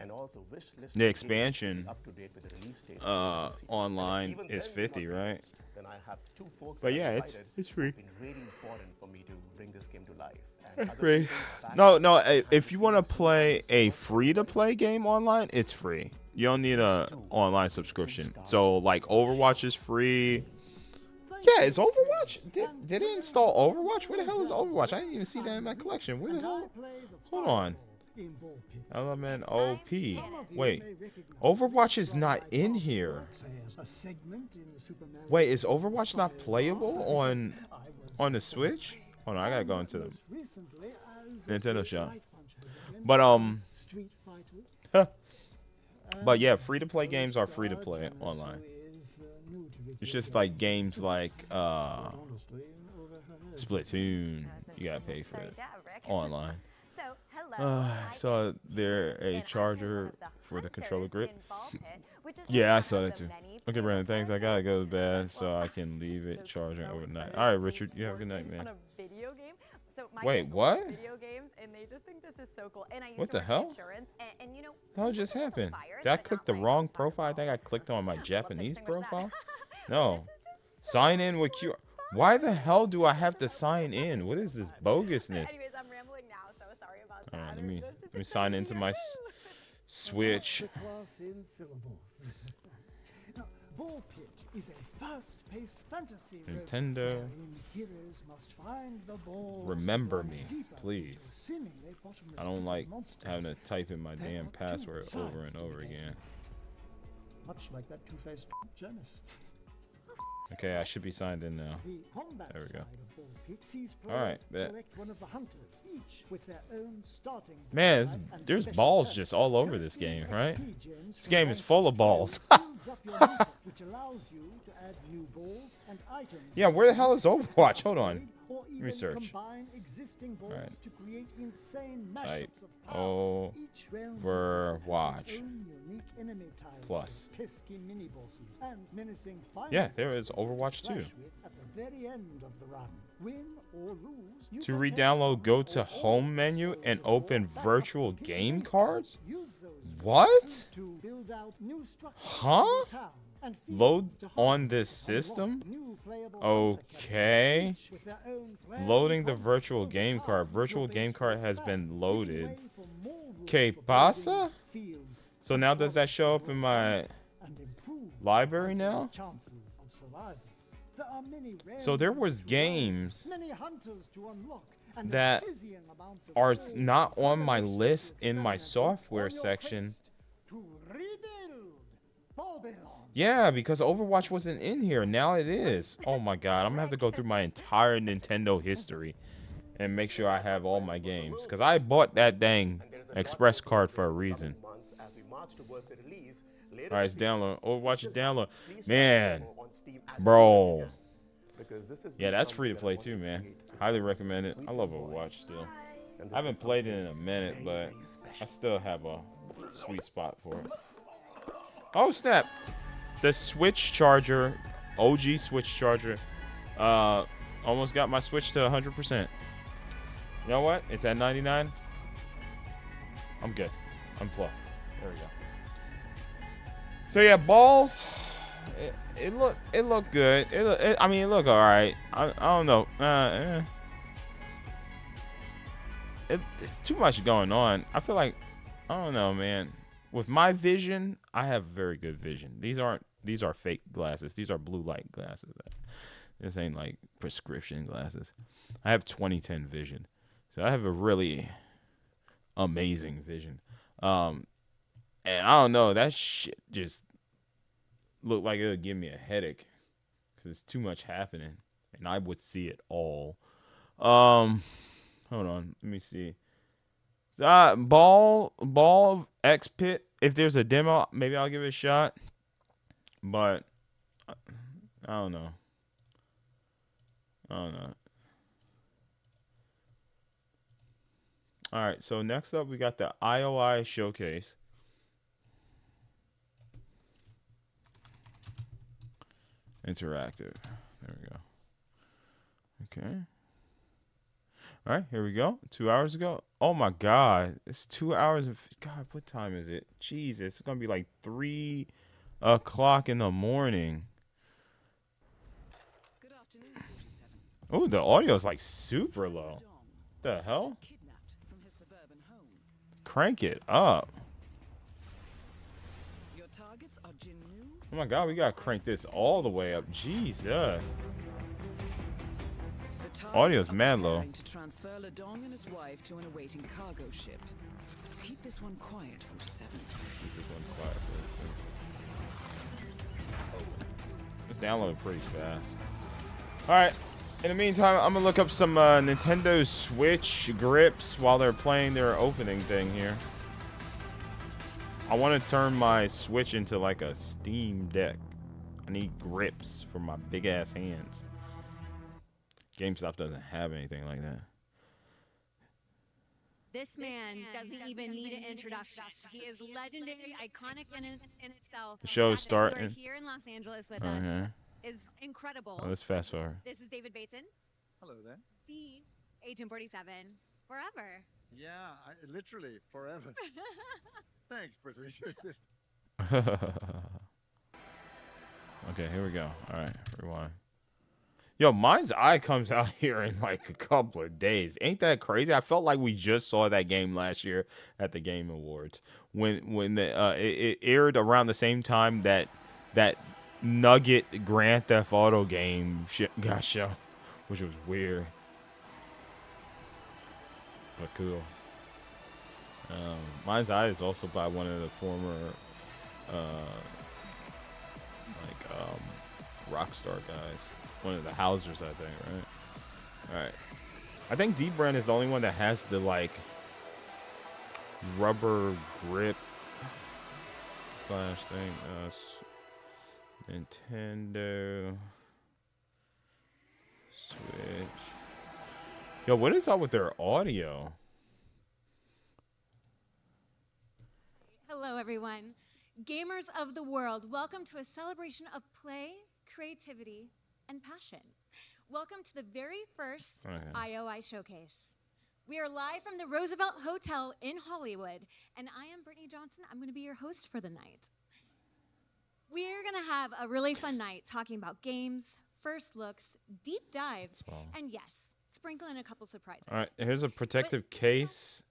and also wish list the expansion up to date with the release date later this year. online Even is then 50, you're not right? released, then I have two folks But that yeah, I've it's invited free. who've been really important for me to bring this game to life. And other Free. people back No, behind if the you want to scenes who play manage to a work for free-to-play game online, it's free. You don't need a online subscription. So like Overwatch is free. Yeah, is Overwatch? Did it install Overwatch? Where the hell is Overwatch? I didn't even see that in my collection. Where the hell? Hold on. Element OP. Wait, Overwatch is not in here. Wait, is Overwatch not playable on the Switch? Hold on, I gotta go into the Nintendo shop. But but yeah, free to play games are free to play online. It's just like games like Splatoon, you gotta pay for it online. So there a charger for the controller grip. Yeah, I saw that too. Okay, Brandon, thanks. I gotta go to bed so I can leave it charging overnight. All right, Richard, you have a good night, man. On a video game. So my Wait, kids what? love video games, and they just think this is so cool. And I used What to the work in hell? insurance, and you know, What just happened? Did I click the wrong profile? I think I clicked on my Japanese profile. No. Sign in with Q. Why the hell do I have to sign in? What is this bogusness? anyways, I'm rambling now, so sorry about All right, that. let me sign into my Switch. Class in syllables. Now, Ball Pit is a fast-paced fantasy Nintendo. wherein heroes must find the balls Remember to me, run deeper please. into seemingly bottomless I don't pit like monsters. having to type in my There damn are two password sides over and to over the game. again. Much like that two-faced Janus. Okay, I should be signed in now. The combat There we go. side of Ball Pit sees All right, players bet. select one of the hunters, each with their own starting Man, build type and there's special balls perk. just all over this game, right? XP gems This from game is vanquished full of balls. foes builds up your meter, which allows you to add new balls and items. Yeah, where the hell is Overwatch? Hold on. Or Let me even search. combine existing balls All right. to create insane Type mashups of power. Each round Overwatch has its own unique enemy tiles, Plus. pesky mini bosses, and menacing final Yeah, there bosses is Overwatch to clash 2. with at the very end of the run. Win or lose, you To can take re-download, some go or to all home of menu those and balls open back up virtual to game PvP cards? stars. Use those What? resources to build out new structures in Huh? your town and Load fields to on hunt, this unlock system? new playable hunter Okay. characters, each with their own plan Loading and the combat virtual over game time. card. Virtual Your game base card will has expand, been giving loaded. way for more room Que for pasa? buildings, fields, So now does that show up in my and improve library hunters' now? chances of survival. There are many So there rare was to learn, games many hunters to unlock, and a that dizzying amount of are balls not and on my combinations list to in my experiment with software on your section. quest to rebuild Babylon. Yeah, because Overwatch wasn't in here. Now it is. Oh my god, I'm gonna have to go through my entire Nintendo history and make sure I have all my games. Because I bought that dang express card for a reason. months as we march towards the release later Alright, it's this year. download. Overwatch is download. Please Man, try on Steam as soon as you bro. can, because this has Yeah, been that's something free to that I play want too, man. create since Highly I was a recommend it. sweet I love little boy. Overwatch still. And I this haven't is played it something in a minute, very, but very special. I still have a sweet spot for it. Oh snap! The Switch charger, OG Switch charger, Almost got my Switch to 100%. You know what? It's at 99. I'm good. Unplug. There we go. So yeah, balls. It looked good. I mean, it looked all right. I don't know. It's too much going on. I feel like, I don't know, man. With my vision, I have very good vision. These are fake glasses. These are blue light glasses. This ain't like prescription glasses. I have 20/10 vision, so I have a really amazing vision. And I don't know, that shit just looked like it would give me a headache because it's too much happening, and I would see it all. Hold on, let me see. Ball X Pit. If there's a demo, maybe I'll give it a shot. But I don't know. All right, so next up we got the IOI showcase. Interactive. There we go. Okay. All right, here we go. 2 hours ago. Oh my God, it's 2 hours. God, what time is it? Jesus, it's gonna be like 3 o'clock in the morning. Oh, the audio is like super low. The hell? Crank it up. Oh my God, we gotta crank this all the way up. Jesus. Audio's mad low. To transfer Ladong and his wife to an awaiting cargo ship. Keep this one quiet, 47. Keep this one quiet, 47. It's downloading pretty fast. All right. In the meantime, I'm gonna look up some Nintendo Switch grips while they're playing their opening thing here. I want to turn my Switch into like a Steam Deck. I need grips for my big ass hands. GameStop doesn't have anything like that. This man doesn't even need an introduction. He is legendary, iconic in itself. The show's The fact that starting. you're here in Los Angeles with us is incredible. Oh, let's fast forward. This is David Bateson. Hello there. The Agent 47. Forever. Yeah, literally forever. Thanks, Brittany. Okay, here we go. All right, rewind. Yo, Mind's Eye comes out here in like a couple of days. Ain't that crazy? I felt like we just saw that game last year at the Game Awards when it aired around the same time that Nugget Grand Theft Auto game got shown, which was weird, but cool. Mind's Eye is also by one of the former Rockstar guys. One of the Housers, I think, right? All right. I think D-Brand is the only one that has the like rubber grip slash thing. Nintendo Switch. Yo, what is up with their audio? Hello, everyone. Gamers of the world, welcome to a celebration of play, creativity, and passion. Welcome to the very first IOI showcase. We are live from the Roosevelt Hotel in Hollywood, and I am Brittany Johnson. I'm going to be your host for the night. We're going to have a really fun night talking about games, first looks, deep dives, and yes, sprinkle in a couple surprises. All right, here's a protective case.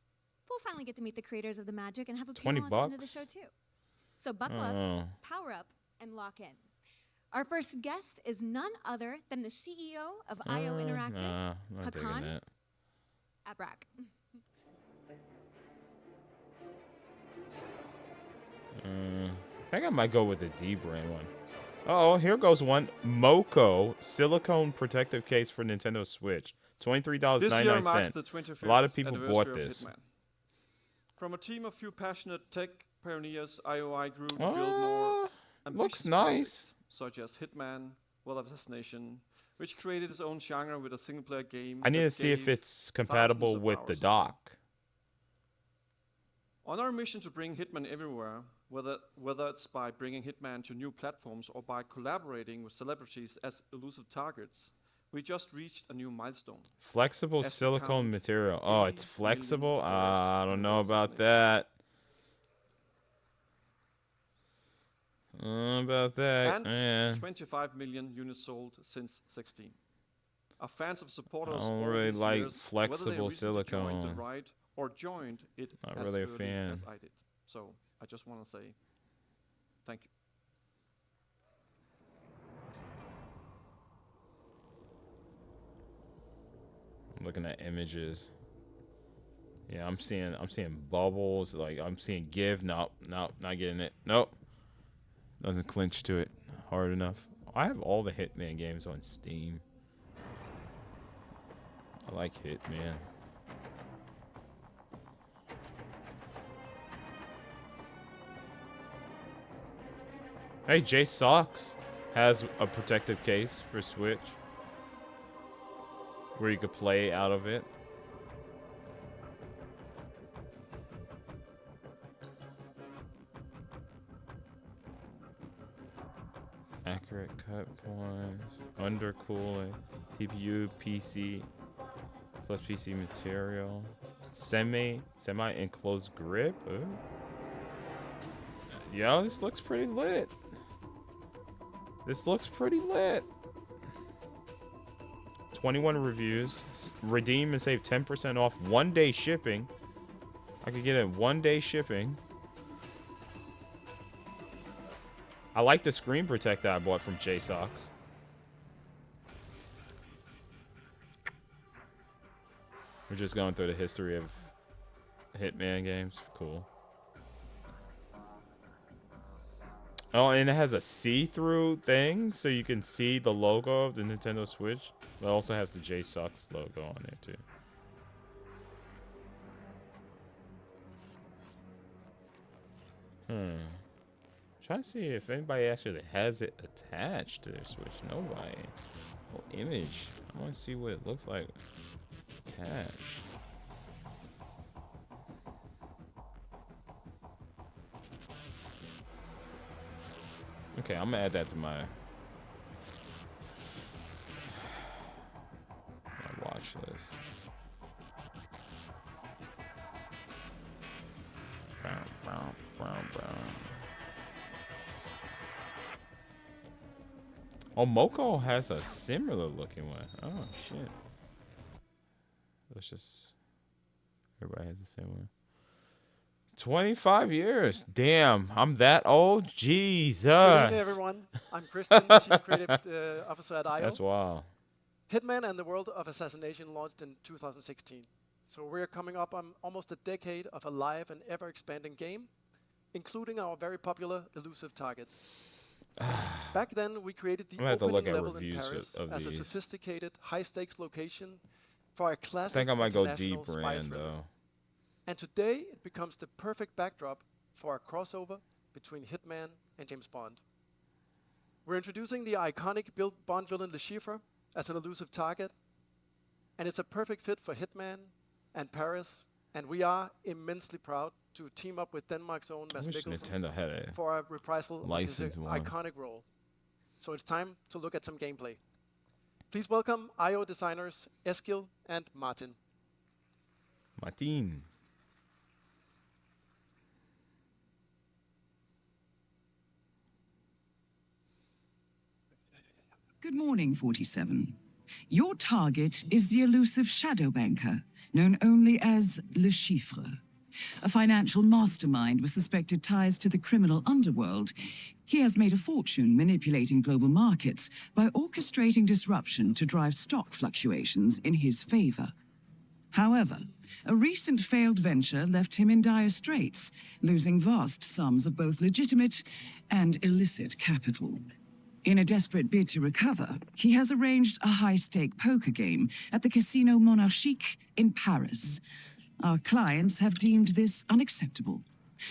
We'll finally get to meet the creators of the Magic and have a 20 panel at the end of the bucks? show too. So buckle up, power up, and lock in. Our first guest is none other than the CEO of IO Interactive, I'm not taking Hakan that. Abrak. I think I might go with the D-Brand one. Oh, here goes one. Moco silicone protective case for Nintendo Switch. $23.99. This year marks the 25th A lot of people anniversary bought of this. Hitman. From a team of few passionate tech pioneers, IOI grew to build more looks ambitious nice. projects, such as Hitman, World of Assassination, which created its own genre with a single-player game. I need that to see if gave it's compatible thousands of with the hours of dock. On our mission to bring Hitman everywhere, whether it's by bringing Hitman to new platforms or by collaborating with celebrities as elusive targets, We just reached a new milestone. Flexible As we silicone count material. Oh, 80 it's flexible? million I doors don't in know Rose's about Nest. that. About that. And Yeah. 25 million units sold since 16. Our fans have supported I us don't all really these like years, whether they flexible recently joined the silicone. ride or joined it Not as really a early fan. as I did. So I just want to say thank you. I'm looking at images. Yeah, I'm seeing bubbles. Like I'm seeing give. Nope, not getting it. Nope. Doesn't clinch to it hard enough. I have all the Hitman games on Steam. I like Hitman. Hey, Jay Sox has a protective case for Switch where you could play out of it. Accurate cut points, undercooling, TPU, PC, plus PC material, semi-enclosed grip. Ooh. Yo, this looks pretty lit. This looks pretty lit. 21 reviews. Redeem and save 10% off 1-day shipping. I could get it 1-day shipping. I like the screen protector I bought from JSOX. We're just going through the history of Hitman games. Cool. Oh, and it has a see-through thing, so you can see the logo of the Nintendo Switch. But it also has the JSOX logo on there, too. Trying to see if anybody actually has it attached to their Switch. Nobody. Oh, image. I want to see what it looks like attached. Okay, I'm gonna add that to my watch list. Brown. Oh, Moko has a similar looking one. Oh, shit. Let's just... Everybody has the same one. 25 years. Damn, I'm that old? Jesus. Good evening, everyone. I'm Christian, Chief Creative Officer at IO. That's wild. Hitman and the World of Assassination launched in 2016. So we're coming up on almost a decade of a live and ever-expanding game, including our very popular elusive targets. Back then, we created the opening level in Paris as a sophisticated, high-stakes location for a classic I think I might go international deeper spy in, thriller. though. And today, it becomes the perfect backdrop for a crossover between Hitman and James Bond. We're introducing the iconic Bond villain Le Chiffre as an elusive target, and it's a perfect fit for Hitman and Paris, and we are immensely proud to team up with Denmark's own Mads wish Mikkelsen Nintendo had a for a reprisal of his licensed one. iconic role. So it's time to look at some gameplay. Please welcome IO designers Eskil and Martin. Martin. Good morning, 47. Your target is the elusive shadow banker, known only as Le Chiffre. A financial mastermind with suspected ties to the criminal underworld, he has made a fortune manipulating global markets by orchestrating disruption to drive stock fluctuations in his favor. However, a recent failed venture left him in dire straits, losing vast sums of both legitimate and illicit capital. In a desperate bid to recover, he has arranged a high-stake poker game at the Casino Monarchique in Paris. Our clients have deemed this unacceptable.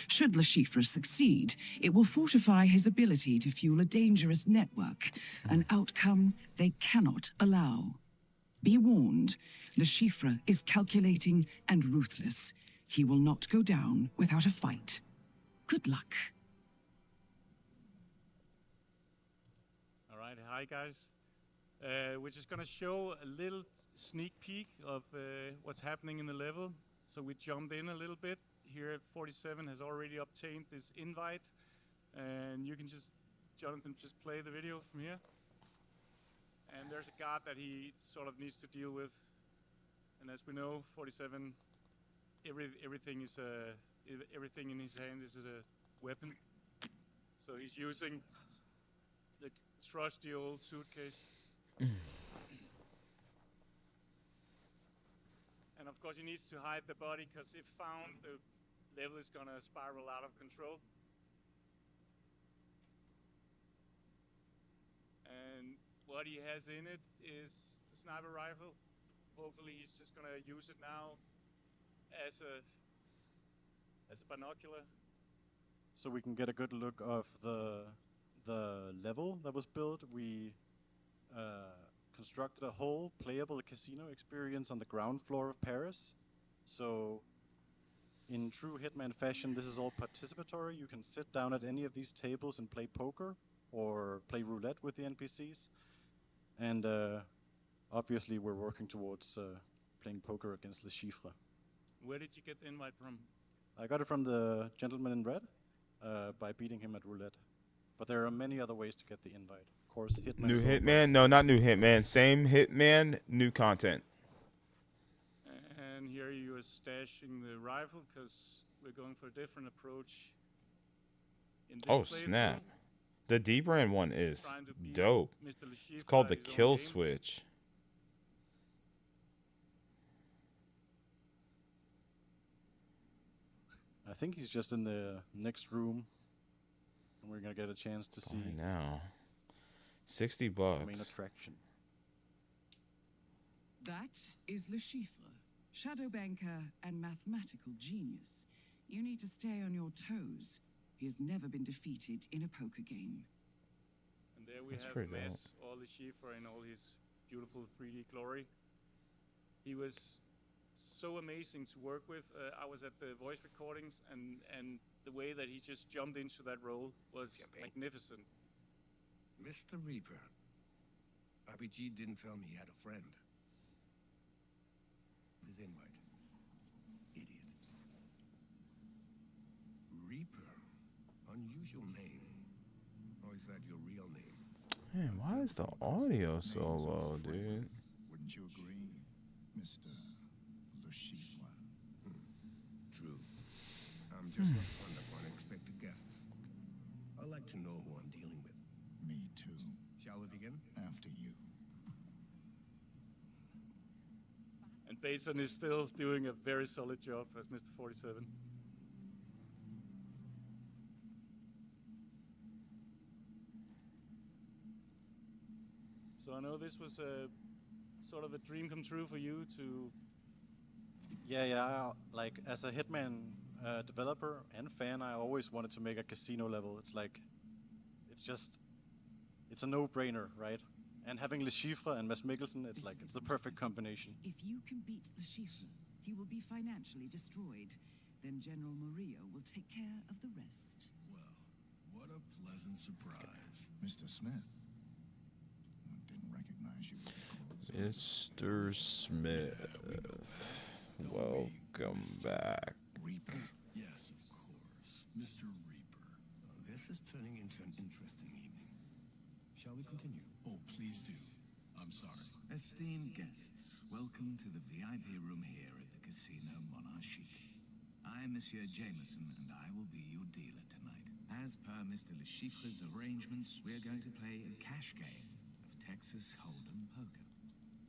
Should Le Chiffre succeed, it will fortify his ability to fuel a dangerous network, an outcome they cannot allow. Be warned, Le Chiffre is calculating and ruthless. He will not go down without a fight. Good luck. All right, hi guys. which is going to show a little sneak peek of what's happening in the level. So we jumped in a little bit. Here 47 has already obtained this invite, and you can just, Jonathan, just play the video from here. And there's a guard that he sort of needs to deal with. And as we know, 47, everything in his hand is a weapon. So he's using the trusty old suitcase. And of course he needs to hide the body, because if found, the level is gonna spiral out of control. And what he has in it is the sniper rifle. Hopefully he's just gonna use it now as a binocular. So we can get a good look of the level that was built. We constructed a whole playable casino experience on the ground floor of Paris. So in true Hitman fashion, this is all participatory. You can sit down at any of these tables and play poker or play roulette with the NPCs. And obviously we're working towards playing poker against Le Chiffre. Where did you get the invite from? I got it from the gentleman in red by beating him at roulette. But there are many other ways to get the invite. Of course, Hitman. New Hitman? No, not new Hitman. Same Hitman, new content. And here you are stashing the rifle, because we're going for a different approach. In this Oh, playthrough. snap. The D-Brand one is dope. It's called the Kill Switch. I think he's just in the next room. And we're going to get a chance to see now. $60. The main attraction. That is Le Chiffre, shadow banker and mathematical genius. You need to stay on your toes. He has never been defeated in a poker game. And there we have Mess, all Le Chiffre in all his beautiful 3D glory. He was so amazing to work with. I was at the voice recordings, and the way that he just jumped into that role was magnificent. Mr. Reaper, RPG didn't tell me he had a friend. His invite. Idiot. Reaper. Unusual name. Or is that your real name? Man, why is the audio so low, dude? Wouldn't you agree, Mr. Le Chiffre? True. I'm just not fond of unexpected guests. I like to know who I'm dealing with. Me too. Shall we begin? After you. And Basin is still doing a very solid job as Mr. 47. So I know this was a sort of a dream come true for you to... Yeah, like as a Hitman developer and fan, I always wanted to make a casino level. It's like, it's a no-brainer, right? And having Le Chiffre and Mads Mikkelsen, it's the perfect combination. If you can beat Le Chiffre, he will be financially destroyed. Then General Murillo will take care of the rest. Well, what a pleasant surprise. Mr. Smith. I didn't recognize you with the clothes. Mr. Smith. Welcome back. Reaper? Yes, of course. Mr. Reaper. This is turning into an interesting evening. Shall we continue? Oh, please do. I'm sorry. Esteemed guests, welcome to the VIP room here at the Casino Monarchique. I'm Monsieur Jameson, and I will be your dealer tonight. As per Mr. Le Chiffre's arrangements, we're going to play a cash game of Texas Hold'em poker.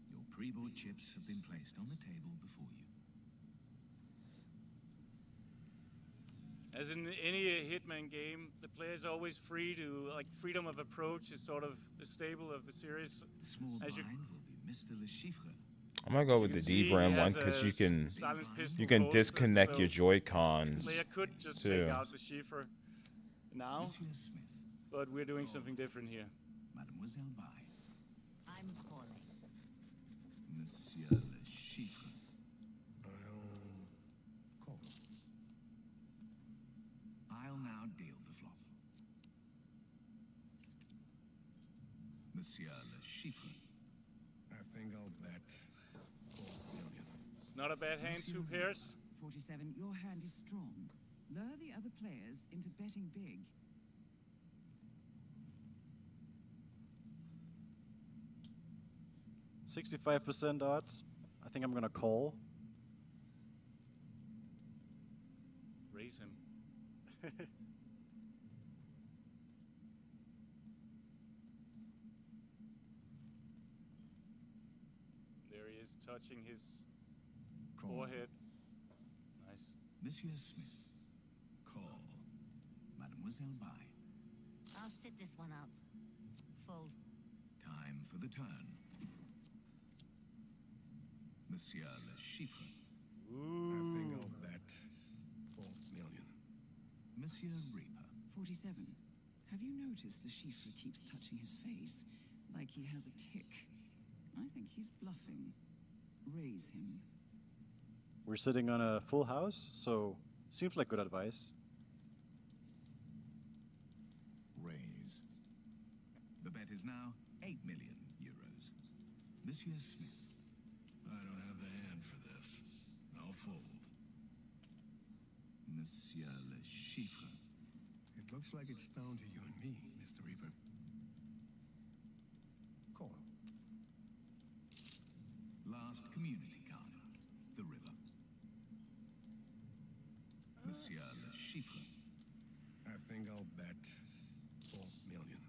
Your pre-bought chips have been placed on the table before you. As in any Hitman game, the player is always free to, freedom of approach is sort of the staple of the series. The small blind will be Mr. Le Chiffre. I'm gonna go with the D-Brand one because you can disconnect your Joy-Cons The player could just too. take out Le Chiffre now, Monsieur Smith. but we're doing something different here. Mademoiselle Bai. I'm calling. Monsieur Le Chiffre. Call. I'll now deal the flop. Monsieur Le Chiffre. think I'll bet 4 million. It's not a bad hand, 2 pairs. 47, your hand is strong. Lure the other players into betting big. %65 odds. I think I'm gonna call. Raise him. There he is, touching his forehead. Nice. Monsieur Smith, call. Mademoiselle Bai. I'll sit this one out. Fold. Time for the turn. Monsieur Le Chiffre. I think I'll bet 4 million. Monsieur Reaper. 47. Have you noticed Le Chiffre keeps touching his face like he has a tick? I think he's bluffing. Raise him. We're sitting on a full house, so seems like good advice. Raise. The bet is now 8 million euros. Monsieur Smith. I don't have the hand for this. I'll fold. Monsieur Le Chiffre. It looks like it's down to you and me, Mr. Reaper. Call. Last community card. The river. Monsieur Le Chiffre. I think I'll bet 4 million.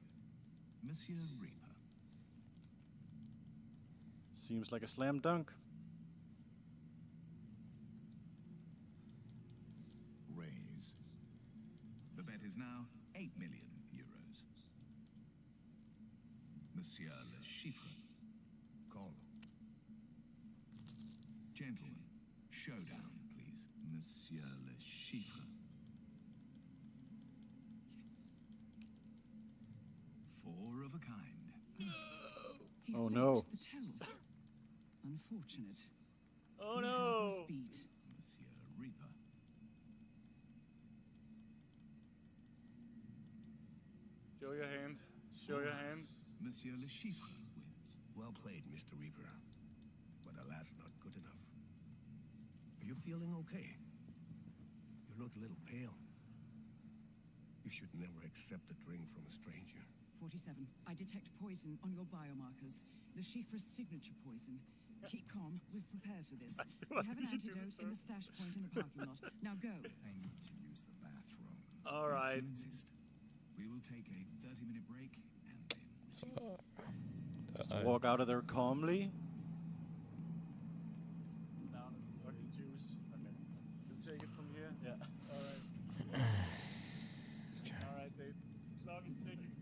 Monsieur Reaper. Seems like a slam dunk. Raise. The bet is now 8 million euros. Monsieur Le Chiffre. Call. Gentlemen, showdown, please. Monsieur Le Chiffre. 4 of a kind. He Oh, faked no. the tell. Unfortunate. Oh He no! has us beat. Monsieur Reaper. Show your hand. Show your hand. Monsieur Le Chiffre wins. Well played, Mr. Reaper. But alas, not good enough. Are you feeling okay? You look a little pale. You should never accept a drink from a stranger. 47. I detect poison on your biomarkers. Le Chiffre's signature poison. Keep calm. We've prepared for this. We have an antidote in the stash point in the parking lot. Now go. I need to use the bathroom. All right. If you insist, we will take a 30-minute break and then Just walk out of there calmly. Sound of fucking juice. Okay. You take it from here. Yeah. All right. All right, Dave. Clock is ticking.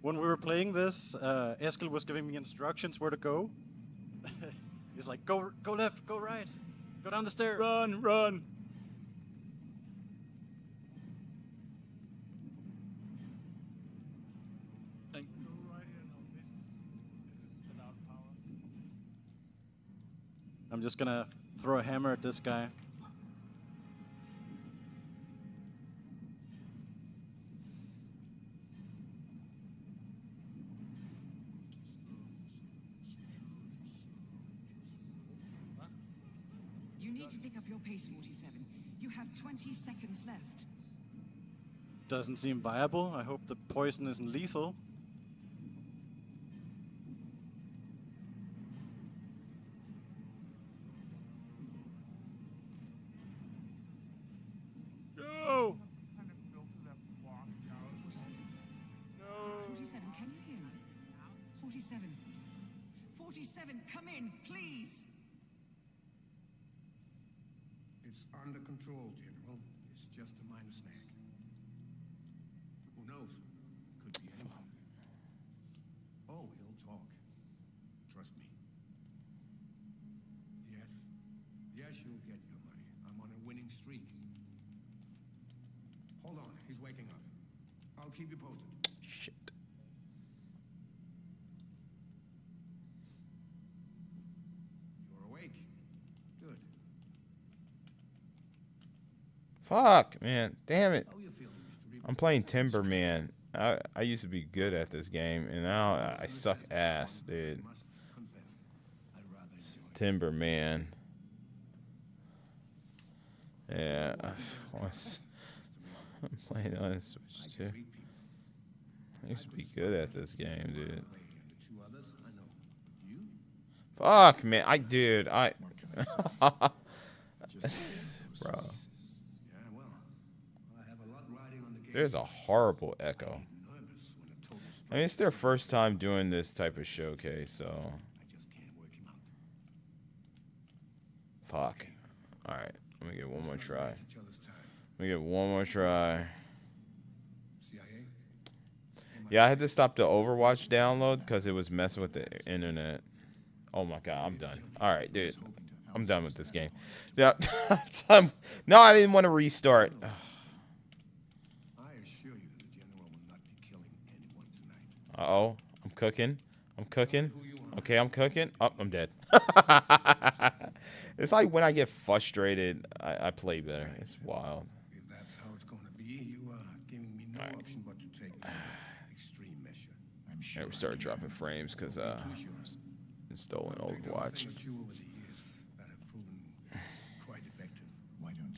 When we were playing this, Eskil was giving me instructions where to go. He's like, go left, go right, go down the stairs. Run, run. And go right here. No, this is without power. I'm just gonna throw a hammer at this guy. You need to pick up your pace, 47. You have 20 seconds left. Doesn't seem viable. I hope the poison isn't lethal. Go! 47, can you hear me? 47. 47, come in, please. It's under control, General. It's just a minor snag. Who knows? Could be anyone. Oh, he'll talk. Trust me. Yes. Yes, you'll get your money. I'm on a winning streak. Hold on, he's waking up. I'll keep you posted. Shit. You're awake. Good. Fuck, man. Damn it. How you feeling, Mr. Reaper? I'm playing Timberman. I used to be good at this game, and now I suck ass, dude. Must confess. Timberman. Yeah, I'm playing on Switch too. I used to be good at this game, dude. Fuck, man. Bro. There's a horrible echo. I mean, it's their first time doing this type of showcase, so. Fuck. Alright, let me get one more try. Yeah, I had to stop the Overwatch download because it was messing with the internet. Oh my god, I'm done. Alright, dude. I'm done with this game. Yeah. No, I didn't want to restart. Uh-oh. I'm cooking. Okay, I'm cooking. Oh, I'm dead. It's like when I get frustrated, I play better. It's wild. If that's how it's going to be, you are giving me no option but to take extreme measure. I'm sure. Never started dropping frames because installing Overwatch. Why don't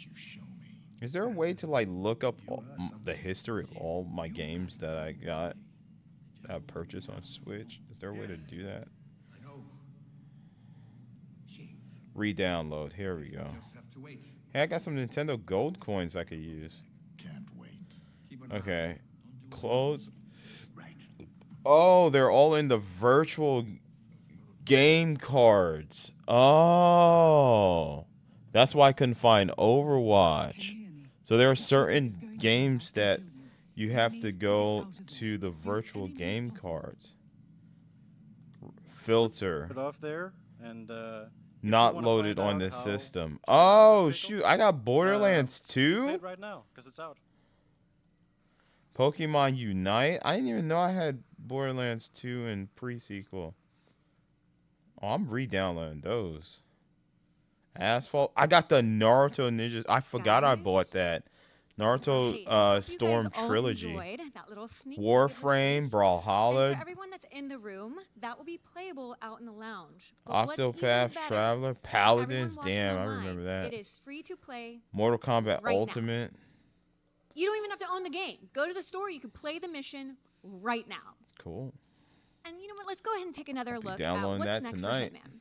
you show me? Is there a way to like look up the history of all my games that I got that I purchased on Switch? Is there a way to do that? Re-download. Here we go. Hey, I got some Nintendo Gold coins I could use. Can't wait. Okay. Close. Oh, they're all in the virtual game cards. Oh. That's why I couldn't find Overwatch. So there are certain games that you have to go to the virtual game cards. Filter. Put off there and not loaded on this system. Oh shoot! I got Borderlands 2. Play it right now because it's out. Pokemon Unite. I didn't even know I had Borderlands 2 and pre-sequel. Oh, I'm re-downloading those. Asphalt. I got the Naruto Ninjas. I forgot I bought that. Naruto Storm Trilogy. Warframe, Brawlhalla. And for everyone that's in the room, that will be playable out in the lounge. But Octopath Traveler, Paladins. Damn, I remember that. It is free to play. Mortal Kombat right Ultimate. Now. You don't even have to own the game. Go to the store. You can play the mission right now. Cool. And you know what? Let's go ahead and take another look at downloading what's that next tonight. for Hitman.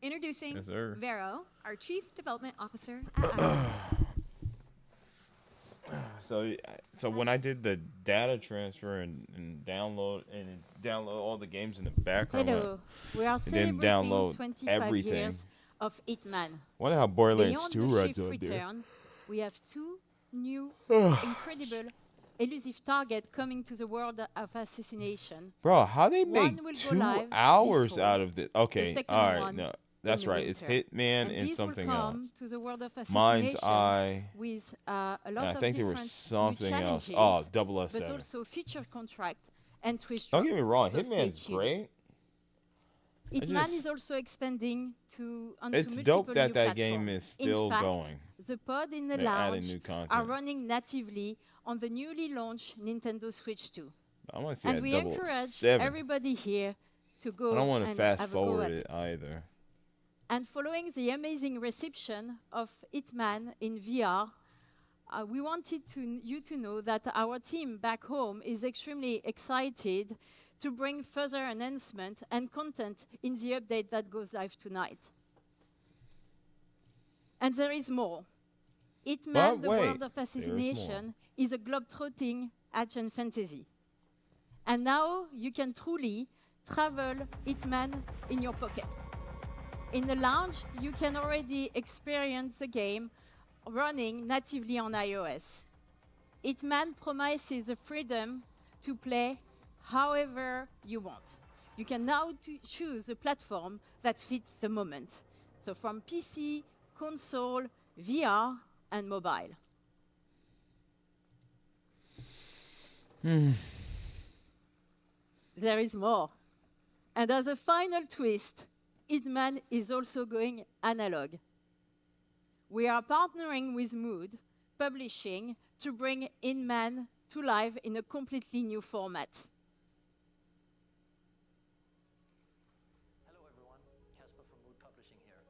Introducing Yes, sir. Vero, our Chief Development Officer at IOI. So when I did the data transfer and download all the games in the background, Hello, we are didn't celebrating download 25 everything. years of Hitman. Wonder how Borderlands Beyond 2 the runs shift on there. return, we have two new, incredible, elusive targets coming to the world of assassination. Bro, how they One make will go 2 live hours this out fall. of this? The Okay, second all right, one no, that's in the right. It's winter. Hitman and these something will come else. to the world of Mind's assassination Eye. with a lot And I of think there was different something new else. challenges, Oh, but 007. also feature contract and twist. Don't get me wrong, so stay Hitman's tuned. great. Hitman is also expanding onto It's multiple dope that new that game platforms. is still In fact, going. the pod in the They're adding lounge new content. are running natively on the newly launched Nintendo Switch 2. I want to see And that we encourage 007. everybody here to go I don't want to and fast have a go forward at it either. And following the amazing reception of Hitman in VR, we wanted you to know that our team back home is extremely excited to bring further enhancement and content in the update that goes live tonight. And there is more. Hitman, the wait, World of Assassination, is a globe-trotting action fantasy. And now you can truly travel Hitman in your pocket. In the lounge, you can already experience the game running natively on iOS. Hitman promises the freedom to play however you want. You can now choose a platform that fits the moment. So from PC, console, VR, and mobile. There is more. And as a final twist, Hitman is also going analog. We are partnering with Mood Publishing to bring Hitman to life in a completely new format. Hello everyone, Casper from Mood Publishing here.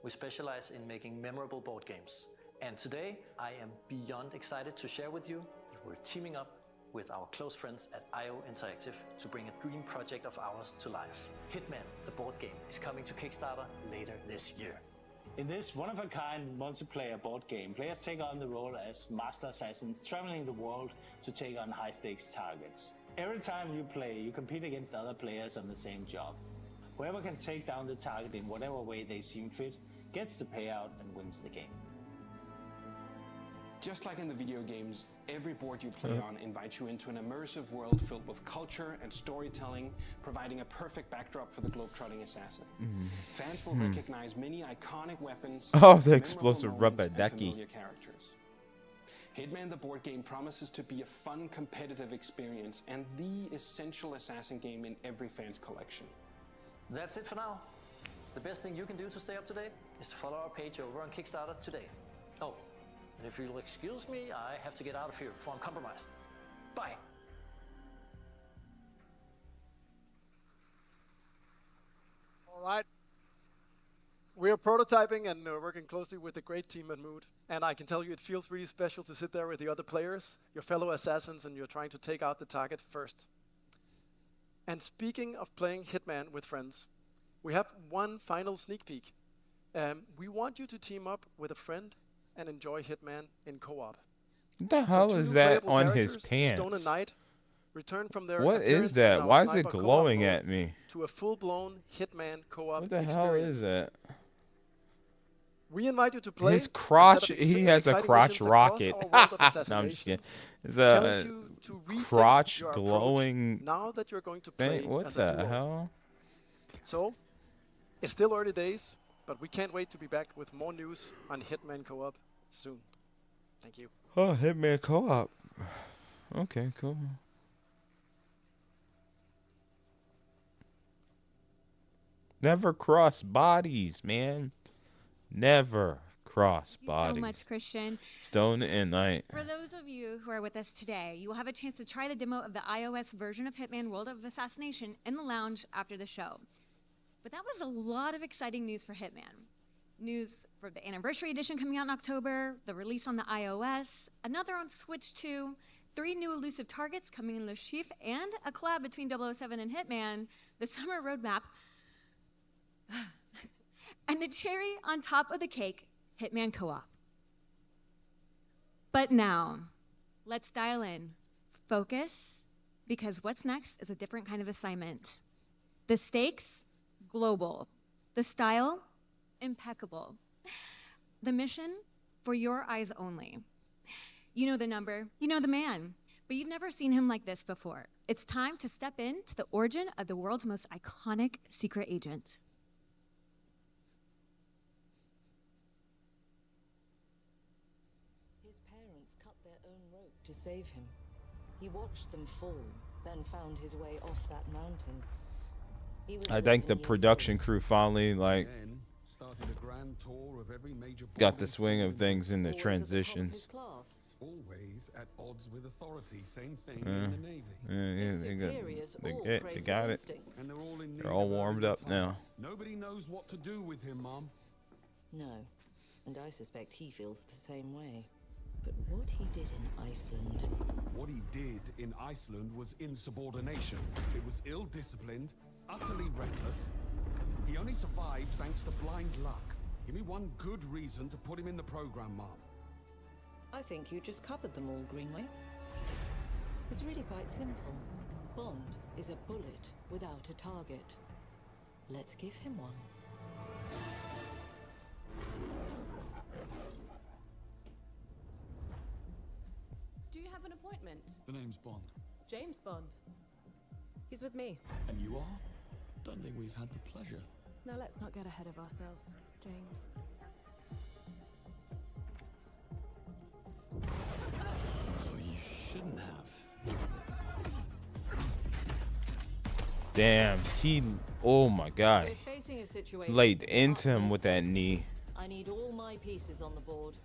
We specialize in making memorable board games. And today, I am beyond excited to share with you that we're teaming up with our close friends at IO Interactive to bring a dream project of ours to life. Hitman, the board game, is coming to Kickstarter later this year. In this one-of-a-kind multiplayer board game, players take on the role as master assassins traveling the world to take on high-stakes targets. Every time you play, you compete against other players on the same job. Whoever can take down the target in whatever way they seem fit gets the payout and wins the game. Just like in the video games, every board you play on invites you into an immersive world filled with culture and storytelling, providing a perfect backdrop for the globetrotting assassin. Fans will recognize many iconic weapons, Oh, the explosive rubber and ducky. familiar characters. Hitman the board game promises to be a fun, competitive experience and the essential assassin game in every fan's collection. That's it for now. The best thing you can do to stay up to date is to follow our page over on Kickstarter today. Oh, and if you'll excuse me, I have to get out of here before I'm compromised. Bye. All right. We're prototyping and working closely with a great team at Mood. And I can tell you it feels really special to sit there with the other players, your fellow assassins, and you're trying to take out the target first. And speaking of playing Hitman with friends, we have one final sneak peek. We want you to team up with a friend and enjoy Hitman in co-op. What the hell is that on his Stone and pants? Knight return from their What appearance is in that? our Why is it sniper co-op glowing mode at me? to a full-blown Hitman co-op What the experience. hell is that? We invite you to play. His crotch, a set of he has a exciting crotch missions across rocket. our world of No, I'm just assassination. kidding. It's Challenge a you to rethink crotch your approach glowing now that you're going to play thing. What as a the duo. hell? So, it's still early days, but we can't wait to be back with more news on Hitman Co-op soon. Thank you. Oh, Hitman co-op. Okay, cool. Never cross bodies, man. Never cross Thank you bodies. so much, Christian. Stone and Knight. For those of you who are with us today, you will have a chance to try the demo of the iOS version of Hitman World of Assassination in the lounge after the show. But that was a lot of exciting news for Hitman. News for the Anniversary Edition coming out in October, the release on the iOS, another on Switch 2, 3 new elusive targets coming in Le Chiffre, and a collab between 007 and Hitman, the summer roadmap, and the cherry on top of the cake, Hitman Co-op. But now, let's dial in. Focus, because what's next is a different kind of assignment. The stakes, global. The style, impeccable. The mission, for your eyes only. You know the number, you know the man, but you've never seen him like this before. It's time to step into the origin of the world's most iconic secret agent. His parents cut their own rope to save him. He watched them fall, then found his way off that mountain. He was I think the 11 years production old. crew finally like Then started a grand tour of every major got the swing of things in the Always at the top of his transitions. class. Always at odds with authority. Same thing Yeah. in the Navy. Yeah, His they got, superiors they, all they praise got his it. instincts. And they're all in They're need all of warmed early up now. Nobody knows what to do with him, Mom. No, and I suspect he feels the same way. But what he did in Iceland. What he did in Iceland was insubordination. It was ill-disciplined, utterly reckless. He only survived thanks to blind luck. Give me one good reason to put him in the program, Mom. I think you just covered them all, Greenway. It's really quite simple. Bond is a bullet without a target. Let's give him one. Do you have an appointment? The name's Bond. James Bond. He's with me. And you are? Don't think we've had the pleasure. Now let's not get ahead of ourselves, James. So you shouldn't have. Damn, he. Oh my God. We're facing a situation Laid with into him utmost with that focus. knee. I need all my pieces on the board.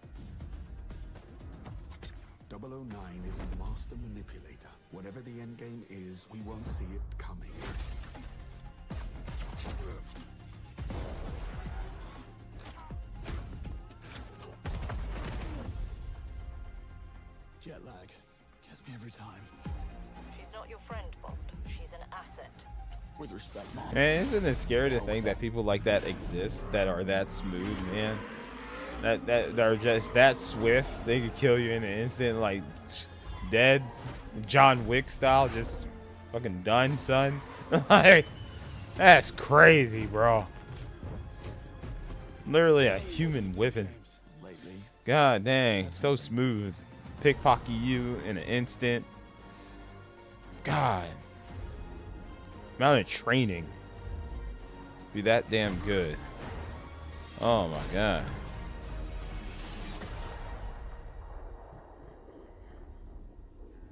009 is a master manipulator. Whatever the end game is, we won't see it coming. Jet lag gets me every time. She's not your friend, Bond. She's an asset. With respect, Mom. Man, isn't it scary to think that people like that exist, that are that smooth, man? That are just that swift. They could kill you in an instant, like dead, John Wick style, just fucking done, son. Like, that's crazy, bro. Literally a human whipping. God dang, so smooth. Pickpocket you in an instant. God. Amount of training. Be that damn good. Oh my god.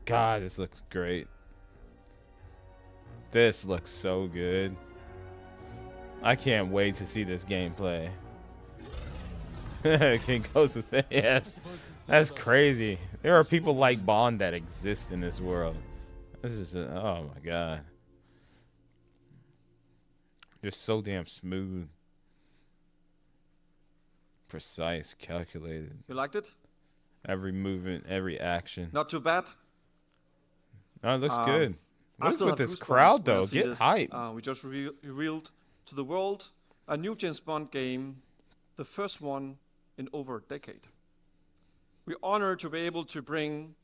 God, this looks great. This looks so good. I can't wait to see this gameplay. King Ghost was saying yes. That's crazy. There are people like Bond that exist in this world. This is oh my god. Just so damn smooth. Precise, calculated. You liked it? Every movement, every action. Not too bad. No, it looks good. I What is still with have this goosebumps crowd when I though? see Get this. hype. We just revealed to the world a new James Bond game, the first one in over a decade. We're honored to be able to bring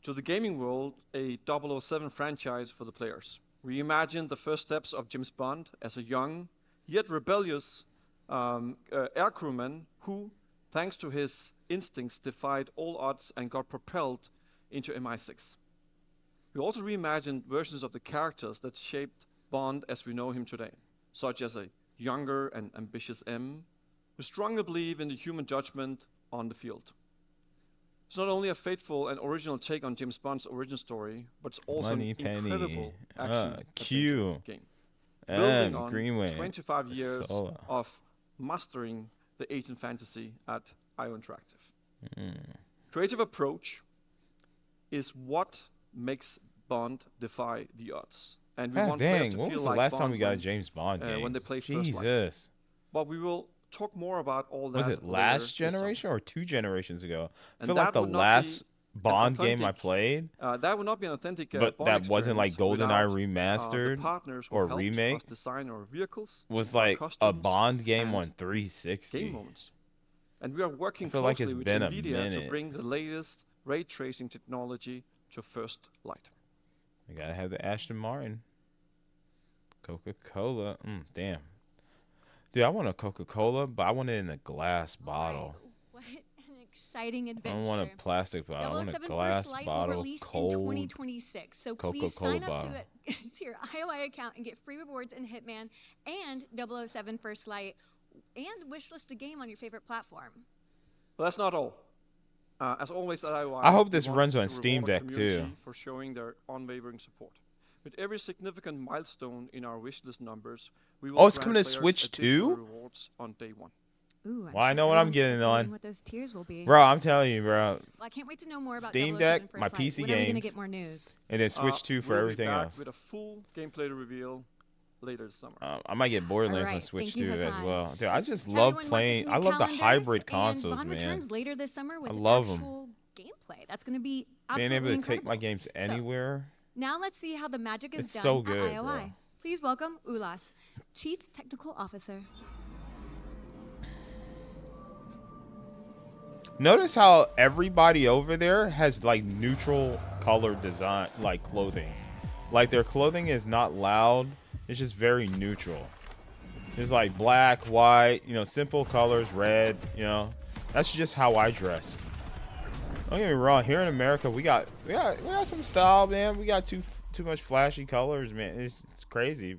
to the gaming world a 007 franchise for the players. Reimagine the first steps of James Bond as a young, yet rebellious air crewman who, thanks to his instincts, defied all odds and got propelled into MI6. We also reimagined versions of the characters that shaped Bond as we know him today, such as a younger and ambitious M, who strongly believe in the human judgment on the field. It's not only a faithful and original take on James Bond's origin story, but it's also Money an Penny. incredible action Q. adventure game. Building M. on Greenway. 25 years Sola. of mastering the Asian fantasy at IO Interactive. Creative approach is what makes Bond defy the odds. And we God want players dang, to what feel was the like last Bond time we got a when, James Bond game? when they play First Light. Jesus. But we will talk more about all that Was it later last this summer. generation or 2 generations ago? I And feel like that the would not last be an Bond game I authentic- played, that would not be an authentic but Bond that wasn't like experience GoldenEye without, the Remastered partners who or helped remake, us design our vehicles, was our like a costumes, Bond game and on 360. game moments. And we are working I feel like closely it's with been a NVIDIA to minute. bring the latest ray tracing technology to First Light. I gotta have the Aston Martin. Coca-Cola. Damn. Dude, I want a Coca-Cola, but I want it in a glass bottle. What an exciting I adventure. don't want a plastic bottle. I want a 007 glass First Light will bottle, release in cold 2026. So please Coca-Cola sign up bottle. to your IOI account and get free rewards in Hitman and 007 First Light and wishlist a game on your favorite platform. But that's not all. As always at IOI, I hope we this want runs to on Steam reward our Deck, community too. for showing their unwavering support. With every significant milestone in our wishlist numbers, we will Oh, it's grant coming to players Switch additional too? rewards on day one. Ooh, Well, I know what I'm getting on. What those tiers will be. Bro, I'm telling you, bro. Well, I can't wait to know more about Steam 007 Deck, First my Light. PC When are we gonna games, get more news? and then Switch 2 for we'll everything be back else. with a full gameplay reveal later this summer. I might get Borderlands on Alright, Switch thank you, 2 as Hakai. well. Dude, I just Tell love everyone about playing. this new I love the calendars, hybrid and consoles, Bond man. returns later this summer with I love 'em. actual gameplay. That's going to be Being absolutely able to incredible. take my games anywhere. Now let's see how the magic is It's done so at good, IOI. bro. Please welcome Ulas, Chief Technical Officer. Notice how everybody over there has like neutral color design, like clothing. Like their clothing is not loud. It's just very neutral. It's like black, white, simple colors, red, That's just how I dress. Don't get me wrong. Here in America, we got some style, man. We got too much flashy colors, man. It's crazy,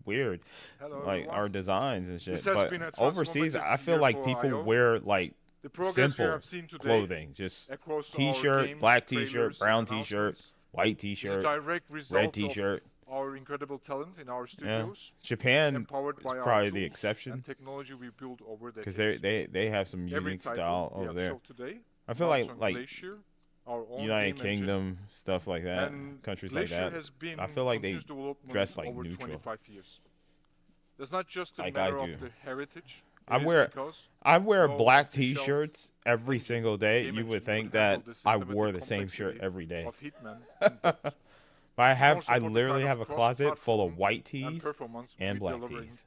weird. Hello, like everyone. our designs and shit. This has But been a overseas, transformative I feel year like for people IO. wear like The progress you simple have seen today clothing, just across our t-shirt, games, black t-shirt, trailers, brown and t-shirt, announcements white is a t-shirt, direct result red t-shirt. of our incredible talent in our Yeah. studios. Japan empowered is by our probably the tools exception and technology we built over because decades. they have some Every unique title style we over have there. showed today I feel runs like on Glacier, our own United game engine, Kingdom stuff like that, and countries Glacier like that. has been I feel like they continuous development dress like over neutral. 25 years. That's not just a Like matter I of do. the heritage. I It is wear because no black off-the-shelf T-shirts every engine single day. game You would engine think handle that the I systematic wore the same shirt complexity every day. of Hitman and Bond. But Nor I support the literally kind have of a closet full of cross-platform white and tees performance and we're black delivering tees.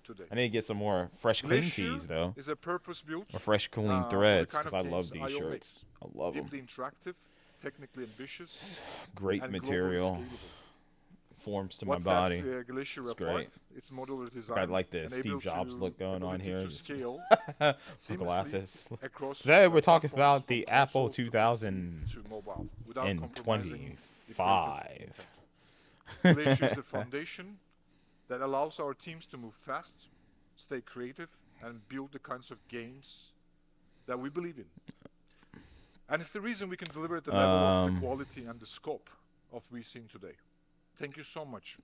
today. I need to get some more fresh, clean Glacier tees though, is a purpose-built or fresh, clean for the threads, kind because of I love games these IO shirts. makes. I love them. Deeply interactive, technically ambitious, Great and material. globally scalable. Forms to What my body. sets Glacier It's apart? great. Its modular I design, like the and Steve able Jobs to look going on ability here. to scale My seamlessly glasses. across Today we're talking platforms about from the Apple console to PC to mobile without compromising the creative 2025. intent. Glacier is the foundation that allows our teams to move fast, stay creative, and build the kinds of games that we believe in. And it's the reason we can deliver at the level of the quality and the scope of we've seen today. Thank you so much.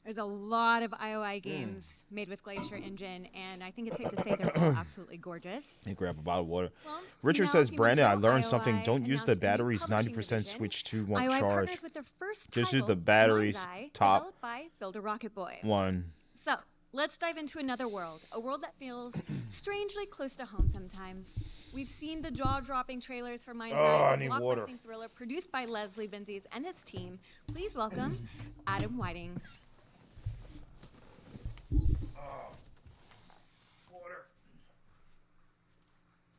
There's a lot of IOI games made with Glacier Engine, and I think it's safe to say they're all absolutely gorgeous. Hey, grab a bottle of water. Well, Richard now, says, a few months Brandon, I ago, learned something. IOI Don't use the announced a new batteries publishing 90% division. switch to won't IOI charge. partners with their first Just use title, the batteries Mind's Eye, top developed by Builder Rocket Boy. one. So, let's dive into another world, a world that feels strangely close to home sometimes. We've seen the jaw-dropping trailers for Mind's I Eye, need the water. blockbusting thriller produced by Leslie Benzies and his team. Please welcome Adam Whiting.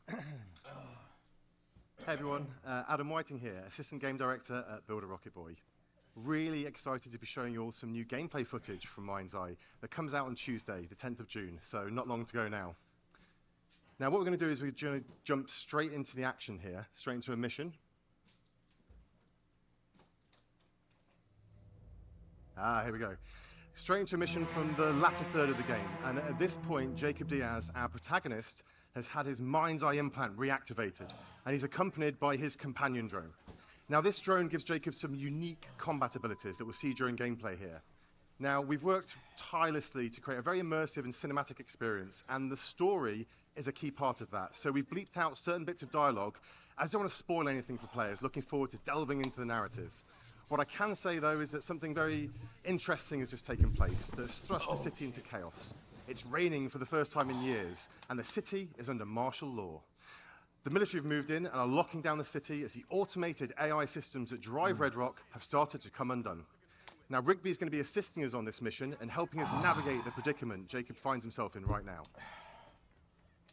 Hey everyone, Adam Whiting here, Assistant Game Director at Builder Rocket Boy. Really excited to be showing you all some new gameplay footage from Mind's Eye that comes out on Tuesday, the 10th of June, so not long to go now. Now what we're going to do is we're going to jump straight into the action here, straight into a mission. Here we go. Straight into a mission from the latter third of the game, and at this point Jacob Diaz, our protagonist, has had his Mind's Eye implant reactivated, and he's accompanied by his companion drone. Now this drone gives Jacob some unique combat abilities that we'll see during gameplay here. Now we've worked tirelessly to create a very immersive and cinematic experience, and the story is a key part of that. So we've bleeped out certain bits of dialogue, as I don't want to spoil anything for players, looking forward to delving into the narrative. What I can say though is that something very interesting has just taken place that has thrust the city into chaos. It's raining for the first time in years, and the city is under martial law. The military have moved in and are locking down the city as the automated AI systems that drive Red Rock have started to come undone. Now Rigby is going to be assisting us on this mission and helping us navigate the predicament Jacob finds himself in right now.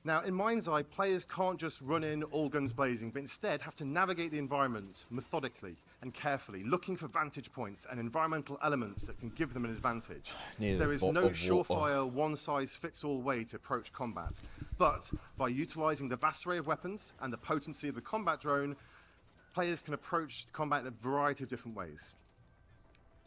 Now in Mind's Eye, players can't just run in all guns blazing, but instead have to navigate the environment methodically and carefully, looking for vantage points and environmental elements that can give them an advantage. There is no surefire, one-size-fits-all way to approach combat, but by utilizing the vast array of weapons and the potency of the combat drone, players can approach combat in a variety of different ways.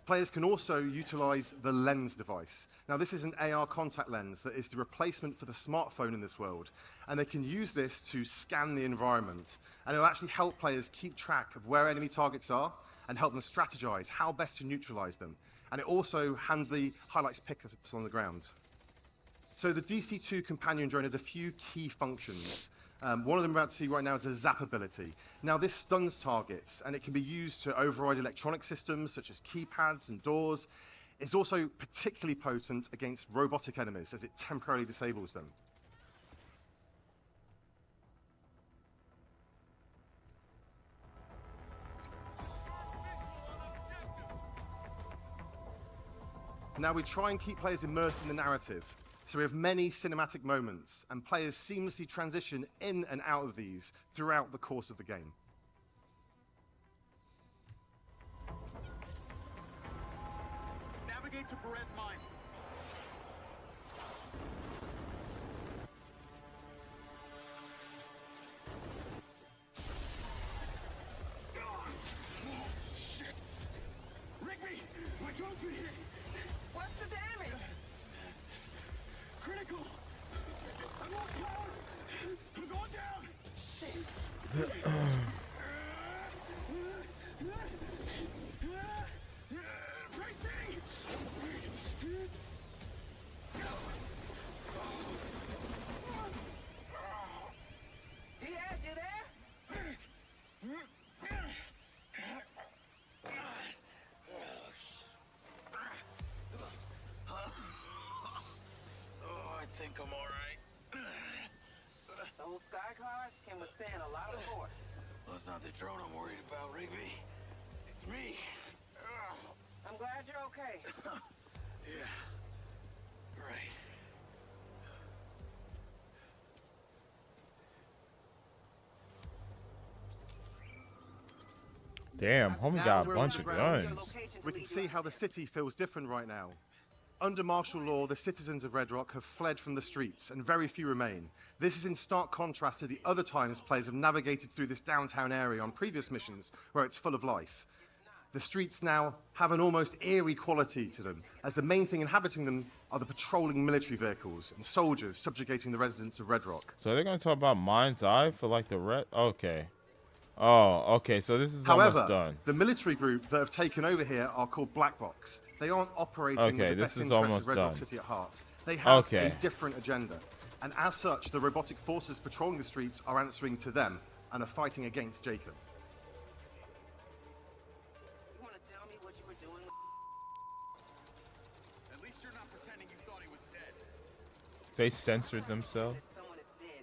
Players can also utilize the lens device. Now this is an AR contact lens that is the replacement for the smartphone in this world, and they can use this to scan the environment, and it'll actually help players keep track of where enemy targets are and help them strategize how best to neutralize them. And it also handily highlights pickups on the ground. So the DC-2 companion drone has a few key functions. One of them we're about to see right now is a zap ability. Now this stuns targets, and it can be used to override electronic systems such as keypads and doors. It's also particularly potent against robotic enemies as it temporarily disables them. Now we try and keep players immersed in the narrative. So we have many cinematic moments, and players seamlessly transition in and out of these throughout the course of the game. Navigate to Perez Mines. Shit! Rigby! My drone's been hit! What's the damage? Critical! I'm on fire! I'm going down! Shit! Racing! Diaz, you there? think I'm alright. Those sky cars can withstand a lot of force. Well, it's not the drone I'm worried about, Rigby. It's me. I'm glad you're okay. Yeah. Right. Damn, homie Now got a we're bunch of underground. guns. We can see how the city feels different right now. Under martial law, the citizens of Red Rock have fled from the streets, and very few remain. This is in stark contrast to the other times players have navigated through this downtown area on previous missions, where it's full of life. The streets now have an almost eerie quality to them, as the main thing inhabiting them are the patrolling military vehicles and soldiers subjugating the residents of Red Rock. So they're gonna talk about Mind's Eye for like the red. Okay. Oh, okay. So this is However, almost done. the military group that have taken over here are called Black Box. They aren't operating Okay, with the this best is interests almost of Red Rock done. City at heart. They have Okay. a different agenda. And as such, the robotic forces patrolling the streets are answering to them and are fighting against Jacob. You want to tell me what you were doing? At least you're not pretending you thought he was dead. They censored themselves.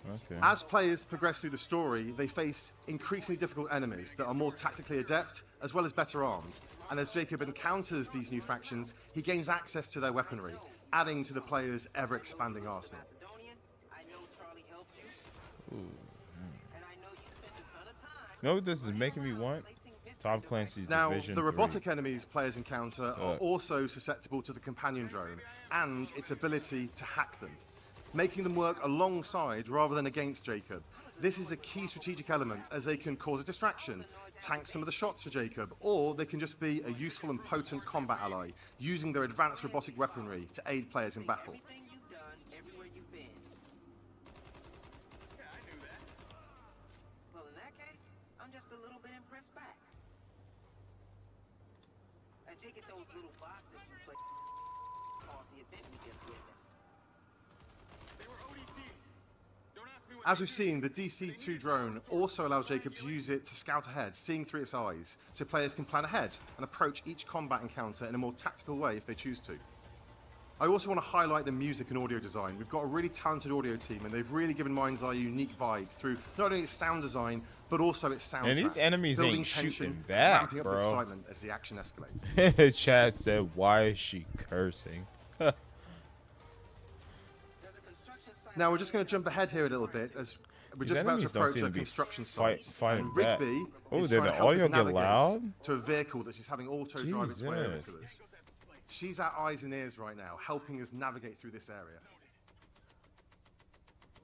Okay. As players progress through the story, they face increasingly difficult enemies that are more tactically adept, as well as better armed. And as Jacob encounters these new factions, he gains access to their weaponry, adding to the player's ever-expanding arsenal. Ooh. You know what this is making me want? Tom Clancy's Now, Division the 3. robotic enemies players encounter are also susceptible to the companion drone and its ability to hack them, making them work alongside rather than against Jacob. This is a key strategic element, as they can cause a distraction, tank some of the shots for Jacob, or they can just be a useful and potent combat ally, using their advanced robotic weaponry to aid players in battle. Well, in that case, I'm just a little bit impressed back. I take it those little boxes you play caused the event we just witnessed. They were ODTs. Don't ask me what As we've seen, the DC-2 drone also allows Jacob to use it to scout ahead, seeing through its eyes, so players can plan ahead and approach each combat encounter in a more tactical way if they choose to. I also want to highlight the music and audio design. We've got a really talented audio team, and they've really given Mind's Eye a unique vibe through not only its sound design, but also its soundtrack. And these enemies building ain't tension, shooting back, ramping up bro. excitement as the action escalates. Chad said, "Why is she cursing?" Now we're just going to jump ahead here a little bit as we're These just about to enemies don't approach seem a to be construction site. fighting And back. Rigby Oh, is did trying the to help audio us get navigate loud? to a vehicle that she's having auto-drive its way over Jesus. to us. She's our eyes and ears right now, helping us navigate through this area.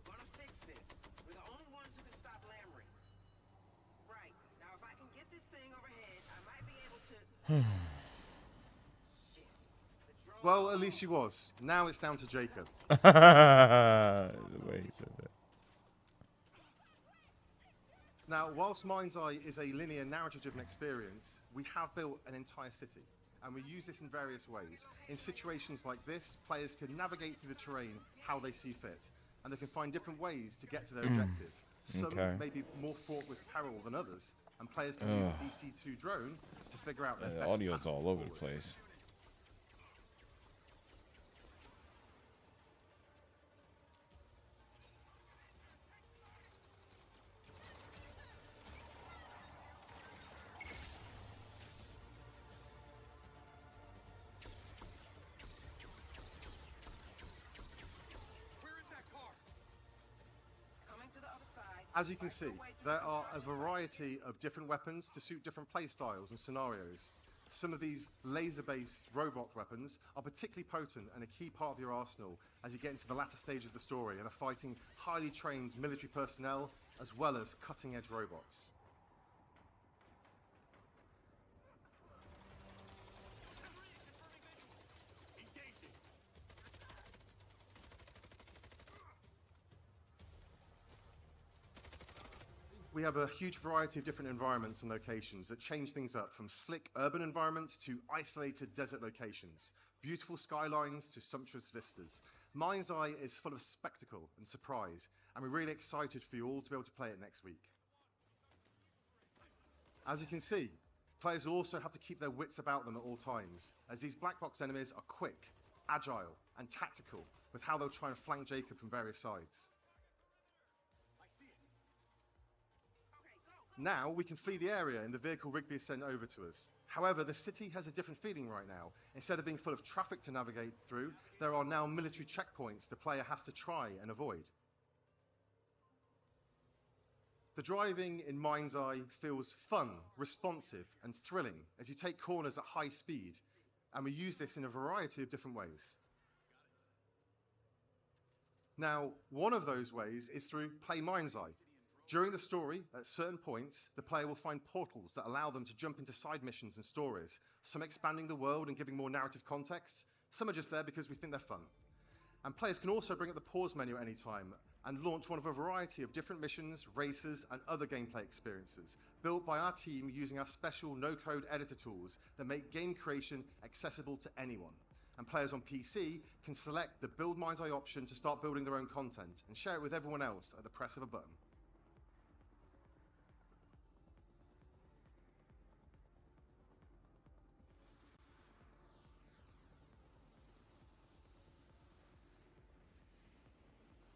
We're gonna fix this. We're the only ones who can stop Lamry. Right. Now, if I can get this thing overhead, I might be able to... Well, at least she was. Now it's down to Jacob. The way he said that. Now, whilst Mind's Eye is a linear narrative-driven experience, we have built an entire city, and we use this in various ways. In situations like this, players can navigate through the terrain how they see fit, and they can find different ways to get to their objective. Some Okay. may be more fraught with peril than others, and players can use Ugh. the DC-2 drone to figure out their The best audio's path all over the forward. place. As you can see, there are a variety of different weapons to suit different play styles and scenarios. Some of these laser-based robot weapons are particularly potent and a key part of your arsenal as you get into the latter stage of the story and are fighting highly trained military personnel as well as cutting-edge robots. We have a huge variety of different environments and locations that change things up, from slick urban environments to isolated desert locations, beautiful skylines to sumptuous vistas. Mind's Eye is full of spectacle and surprise, and we're really excited for you all to be able to play it next week. As you can see, players also have to keep their wits about them at all times, as these black box enemies are quick, agile, and tactical, with how they'll try and flank Jacob from various sides. Now we can flee the area in the vehicle Rigby has sent over to us. However, the city has a different feeling right now. Instead of being full of traffic to navigate through, there are now military checkpoints the player has to try and avoid. The driving in Mind's Eye feels fun, responsive, and thrilling as you take corners at high speed, and we use this in a variety of different ways. Now, one of those ways is through Play Mind's Eye. During the story, at certain points, the player will find portals that allow them to jump into side missions and stories, some expanding the world and giving more narrative context, some are just there because we think they're fun. And players can also bring up the pause menu at any time and launch one of a variety of different missions, races, and other gameplay experiences, built by our team using our special no-code editor tools that make game creation accessible to anyone. And players on PC can select the Build Mind's Eye option to start building their own content and share it with everyone else at the press of a button.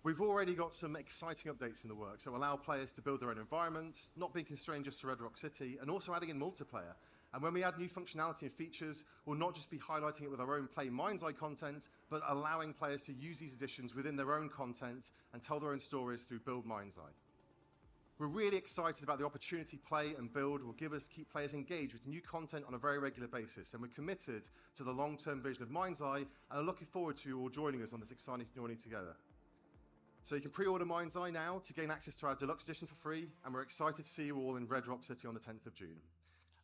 We've already got some exciting updates in the works that will allow players to build their own environments, not being constrained just to Red Rock City, and also adding in multiplayer. And when we add new functionality and features, we'll not just be highlighting it with our own Play Mind's Eye content, but allowing players to use these additions within their own content and tell their own stories through Build Mind's Eye. We're really excited about the opportunity Play and Build will give us to keep players engaged with new content on a very regular basis, and we're committed to the long-term vision of Mind's Eye and are looking forward to you all joining us on this exciting journey together. So you can pre-order Mind's Eye now to gain access to our deluxe edition for free, and we're excited to see you all in Red Rock City on the 10th of June.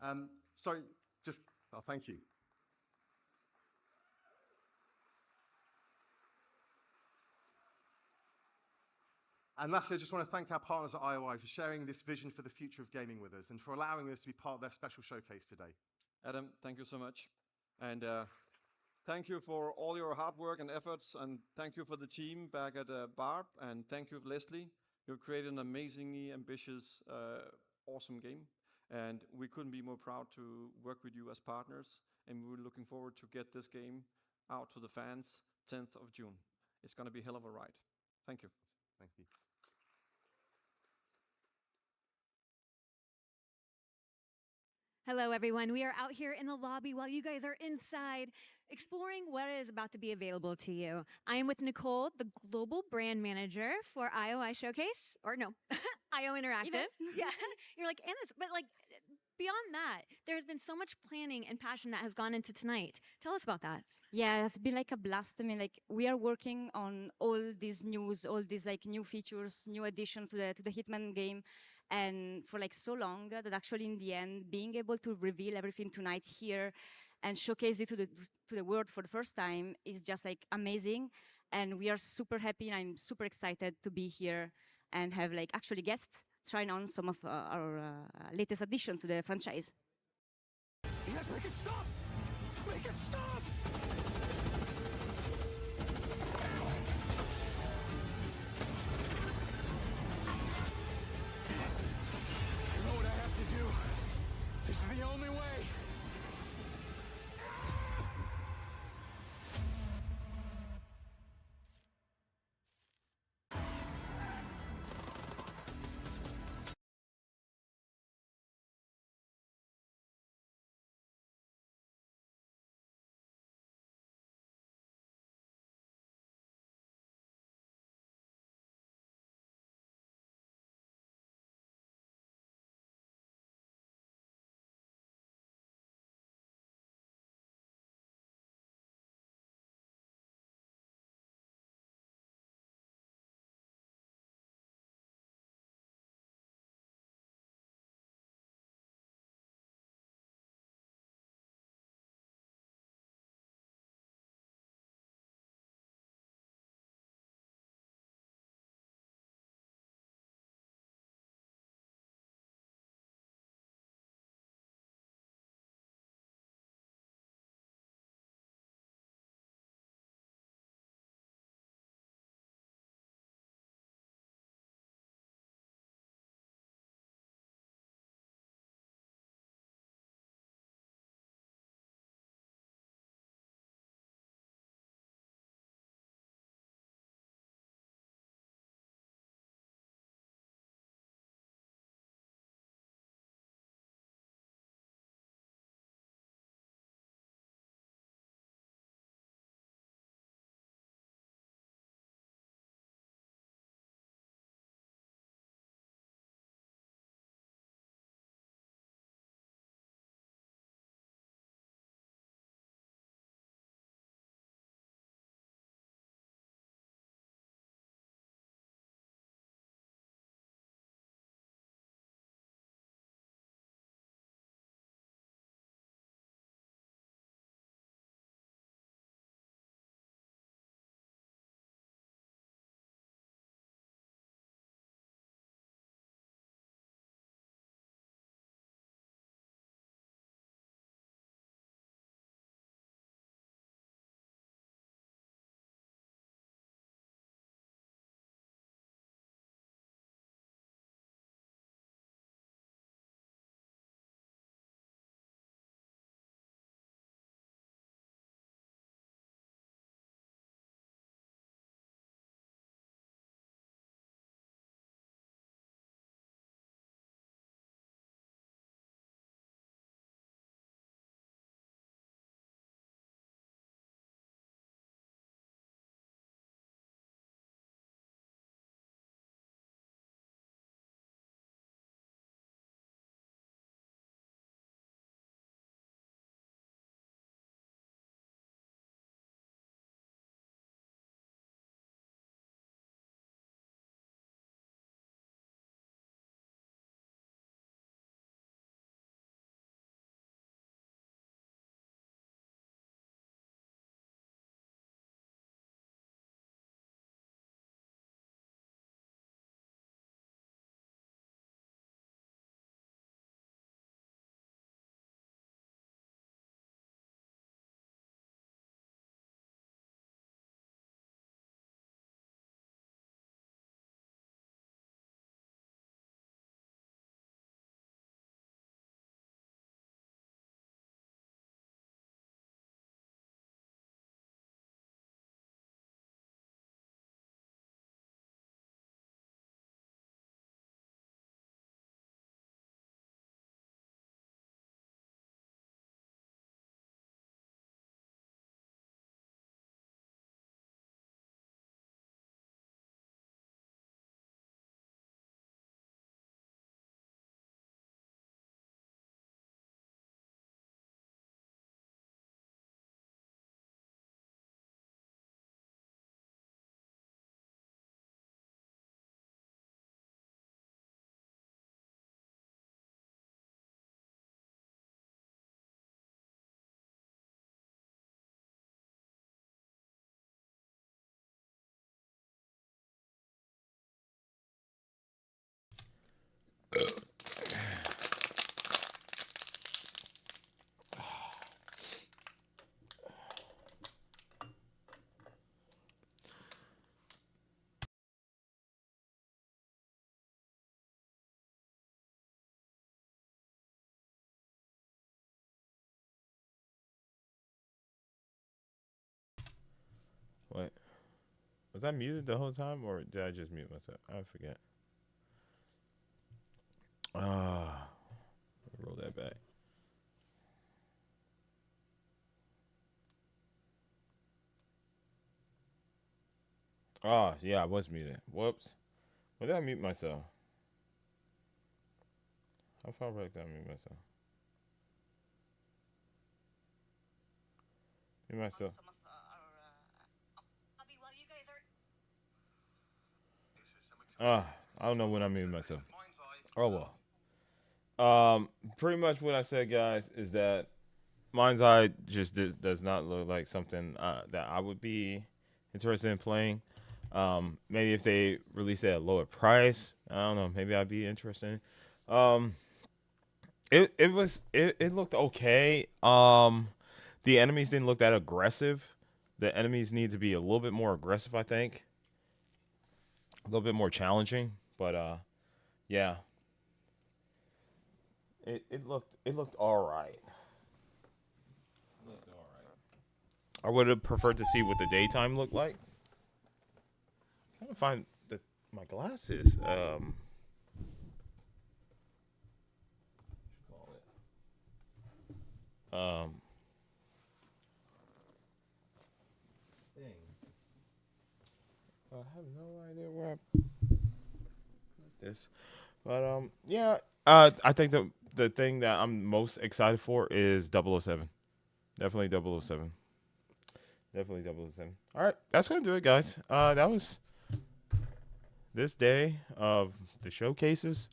Thank you. And lastly, I just want to thank our partners at IOI for sharing this vision for the future of gaming with us and for allowing us to be part of their special showcase today. Adam, thank you so much. And thank you for all your hard work and efforts, and thank you for the team back at Barb, and thank you, Leslie. You've created an amazingly ambitious, awesome game, and we couldn't be more proud to work with you as partners, and we're looking forward to get this game out to the fans 10th of June. It's going to be a hell of a ride. Thank you. Thank you. Hello, everyone. We are out here in the lobby while you guys are inside exploring what is about to be available to you. I am with Nicole, the global brand manager for IOI Showcase, or no, IO Interactive. Yeah, you're like, but like beyond that, there's been so much planning and passion that has gone into tonight. Tell us about that. Yeah, it's been like a blast. I mean, like we are working on all these news, all these like new features, new addition to the Hitman game, and for like so long that actually in the end, being able to reveal everything tonight here and showcase it to the world for the first time is just like amazing. And we are super happy, and I'm super excited to be here and have like actually guests trying on some of our latest addition to the franchise. Yes, make it stop! Make it stop! You know what I have to do? This is the only way. What? Was I muted the whole time, or did I just mute myself? I forget. Roll that back. Oh, yeah, I was muted. Whoops. When did I mute myself? How far back did I mute myself? Mute myself. I don't know when I muted myself. Oh well. Pretty much what I said, guys, is that Mind's Eye just does not look like something that I would be interested in playing. Maybe if they release it at a lower price, I don't know. Maybe I'd be interested. It looked okay. The enemies didn't look that aggressive. The enemies need to be a little bit more aggressive, I think. A little bit more challenging, but yeah. It looked all right. I would have preferred to see what the daytime looked like. I'm trying to find my glasses. Dang. I have no idea where I put this. But yeah. I think the thing that I'm most excited for is 007. Definitely 007. Definitely 007. All right, that's gonna do it, guys. That was this day of the showcases.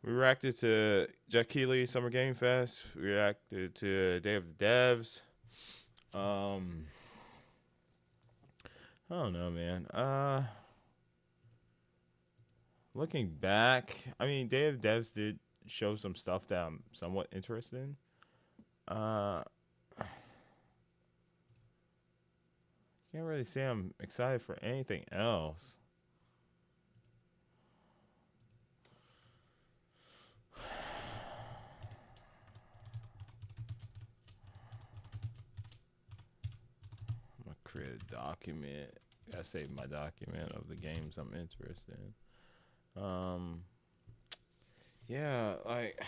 We reacted to Jeff Keighley Summer Game Fest. We reacted to Day of the Devs. I don't know, man. Looking back, I mean, Day of the Devs did show some stuff that I'm somewhat interested in. Can't really say I'm excited for anything else. I'm gonna create a document. Gotta save my document of the games I'm interested in. Yeah, like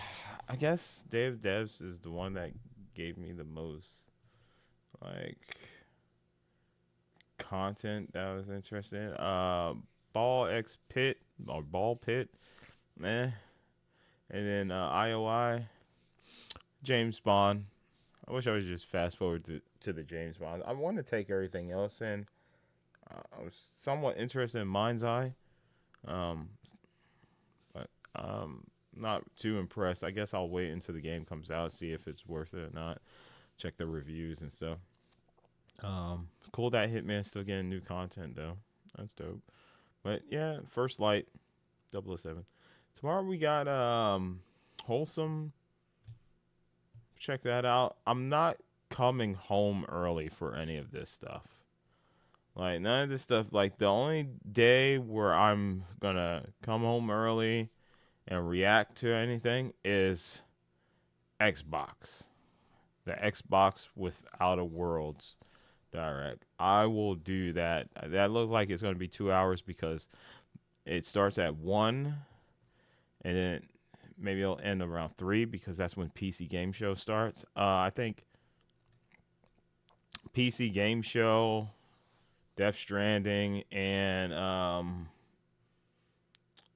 I guess Day of Devs is the one that gave me the most like content that I was interested in. Ball X Pit or Ball Pit, man. And then IOI, James Bond. I wish I was just fast forward to the James Bond. I want to take everything else in. I was somewhat interested in Mind's Eye, but not too impressed. I guess I'll wait until the game comes out, see if it's worth it or not. Check the reviews and stuff. Cool that Hitman's still getting new content though. That's dope. But yeah, First Light, 007. Tomorrow we got Wholesome. Check that out. I'm not coming home early for any of this stuff. Like none of this stuff. Like the only day where I'm gonna come home early and react to anything is Xbox. The Xbox with Outer Worlds Direct. I will do that. That looks like it's gonna be 2 hours because it starts at 1 and then maybe it'll end around 3 because that's when PC Game Show starts. I think PC Game Show, Death Stranding, and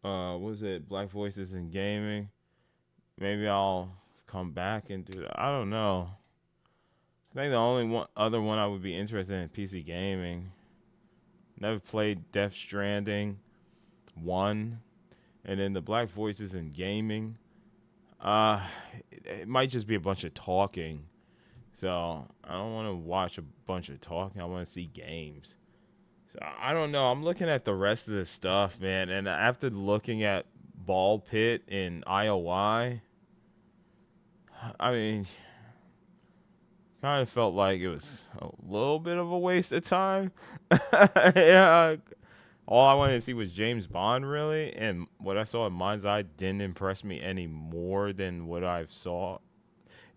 what was it? Black Voices in Gaming. Maybe I'll come back and do that. I don't know. I think the only other one I would be interested in PC Gaming. Never played Death Stranding 1. And then the Black Voices in Gaming. It might just be a bunch of talking. So I don't want to watch a bunch of talking. I want to see games. So I don't know. I'm looking at the rest of the stuff, man. And after looking at ball pit in IOI. I mean, kind of felt like it was a little bit of a waste of time. Yeah, all I wanted to see was James Bond, really, and what I saw in Mind's Eye didn't impress me any more than what I saw.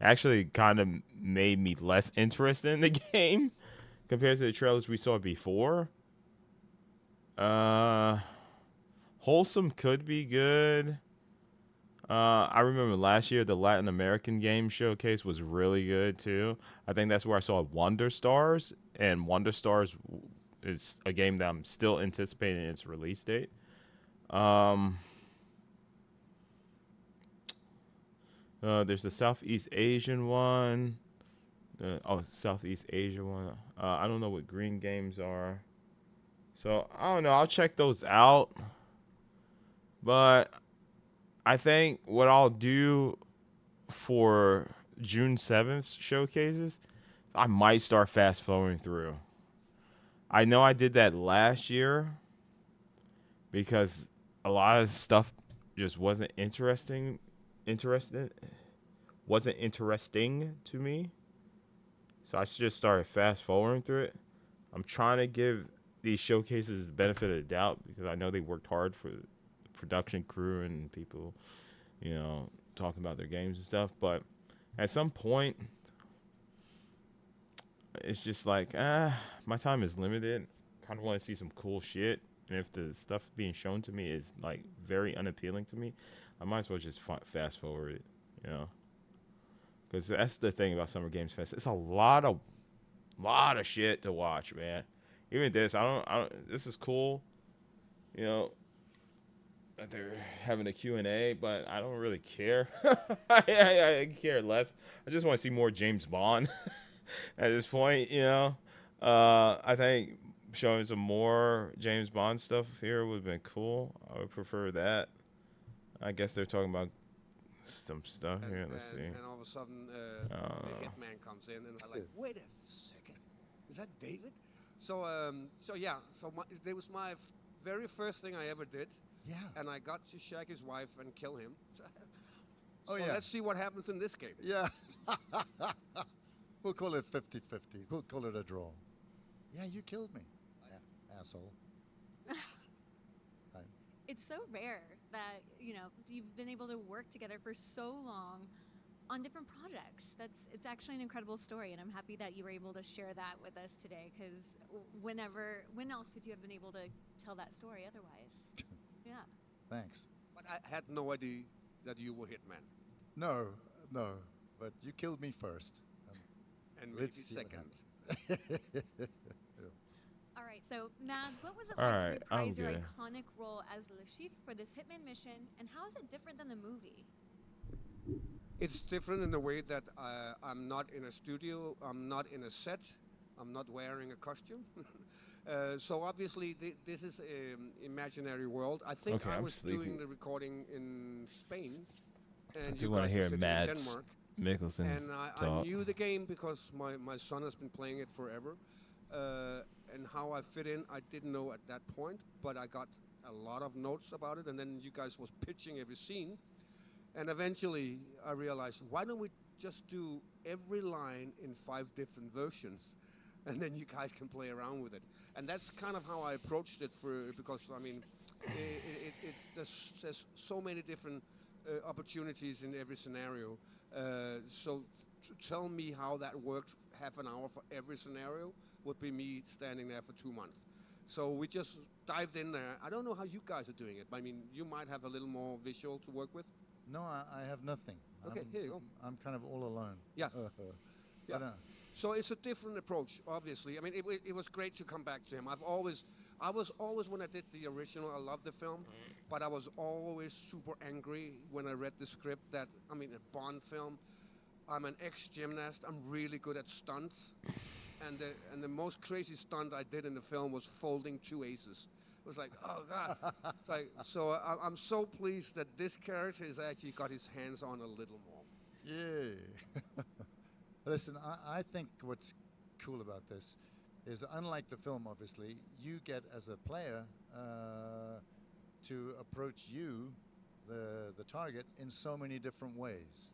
Actually, kind of made me less interested in the game compared to the trailers we saw before. Wholesome could be good. I remember last year the Latin American game showcase was really good too. I think that's where I saw Wonder Stars, and Wonder Stars is a game that I'm still anticipating its release date. There's the Southeast Asian one. Southeast Asia one. I don't know what green games are. So, I don't know. I'll check those out. But I think what I'll do for June 7th showcases, I might start fast forwarding through. I know I did that last year because a lot of stuff just wasn't interesting to me. So I just started fast forwarding through it. I'm trying to give these showcases the benefit of the doubt because I know they worked hard for the production crew and people, you know, talking about their games and stuff. But at some point, it's just like, my time is limited. Kind of want to see some cool shit. And if the stuff being shown to me is like very unappealing to me, I might as well just fast forward it, you know. Because that's the thing about Summer Games Fest. It's a lot of shit to watch, man. Even this, I don't. This is cool, you know, that they're having a Q&A, but I don't really care. I care less. I just want to see more James Bond at this point, you know. I think showing some more James Bond stuff here would have been cool. I would prefer that. I guess they're talking about some stuff here. Let's see. And all of a sudden, the hitman comes in, and I'm like, wait a second, is that David? So, yeah. So it was my very first thing I ever did. Yeah. And I got to shag his wife and kill him. Oh, so yeah. let's see what happens in this game. Yeah. We'll call it 50-50. We'll call it a draw. Yeah, you killed me. Yeah, asshole. It's so rare that, you know, you've been able to work together for so long on different projects. It's actually an incredible story, and I'm happy that you were able to share that with us today, because when else would you have been able to tell that story otherwise? Yeah. Thanks. But I had no idea that you were Hitman. No, but you killed me first. And maybe second. All right, so Mads, what was it All like to right, reprise your I'm good. iconic role as Le Chiffre for this Hitman mission, and how is it different than the movie? It's different in the way that I'm not in a studio, I'm not in a set, I'm not wearing a costume. So obviously this is an imaginary world. I think Okay, I I'm was sleepy. doing the recording in Spain, and I do you want to guys hear were sitting in Mads Denmark. Mikkelsen And I talk. knew the game because my son has been playing it forever. And how I fit in, I didn't know at that point, but I got a lot of notes about it, and then you guys was pitching every scene. And eventually I realized, why don't we just do every line in 5 different versions, and then you guys can play around with it. And that's kind of how I approached it, because I mean, there's so many different opportunities in every scenario. So to tell me how that worked half an hour for every scenario would be me standing there for 2 months. So we just dived in there. I don't know how you guys are doing it. I mean, you might have a little more visual to work with. No, I have nothing. Okay, here you go. I'm kind of all alone. Yeah. Yeah. But, so it's a different approach, obviously. I mean, it was great to come back to him. I was always, when I did the original, I loved the film, but I was always super angry when I read the script that, I mean, a Bond film, I'm an ex-gymnast, I'm really good at stunts, and the most crazy stunt I did in the film was folding 2 aces. It was like, oh God. So I'm so pleased that this character has actually got his hands on a little more. Yeah. Listen, I think what's cool about this is, unlike the film, obviously, you get as a player to approach you, the target in so many different ways.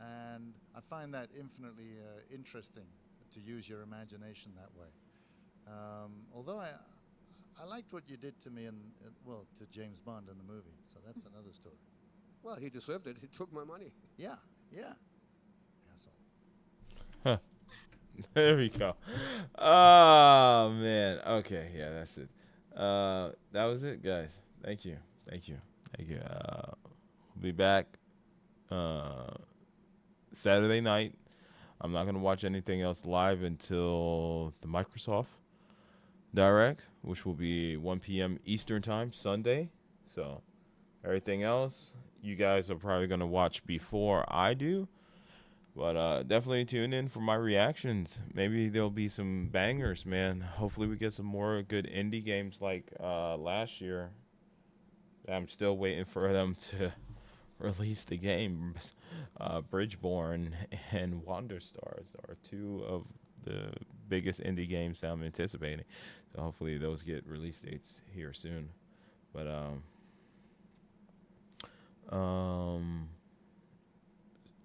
And I find that infinitely interesting to use your imagination that way. Although I liked what you did to me well, to James Bond in the movie, so that's another story. Well, he deserved it. He took my money. Yeah, yeah. Asshole. Huh. There we go. Oh man. Okay, yeah, that's it. That was it, guys. Thank you. Thank you. Thank you. We'll be back Saturday night. I'm not gonna watch anything else live until the Microsoft Direct, which will be 1 p.m. Eastern time Sunday. So everything else you guys are probably gonna watch before I do. But definitely tune in for my reactions. Maybe there'll be some bangers, man. Hopefully we get some more good indie games like last year. I'm still waiting for them to release the games. Bridgeborn and Wander Stars are two of the biggest indie games that I'm anticipating. So hopefully those get release dates here soon. But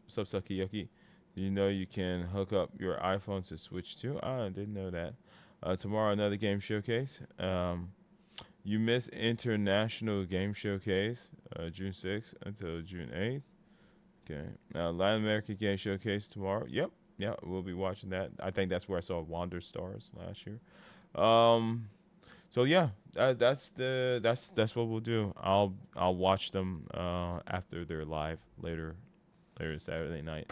what's up, Sukiyoki? You know you can hook up your iPhone to Switch too. I didn't know that. Tomorrow another game showcase. You miss International Game Showcase, June 6th until June 8th. Okay. Latin American Game Showcase tomorrow. Yep. Yeah, we'll be watching that. I think that's where I saw Wander Stars last year. So yeah, that's what we'll do. I'll watch them after they're live later Saturday night.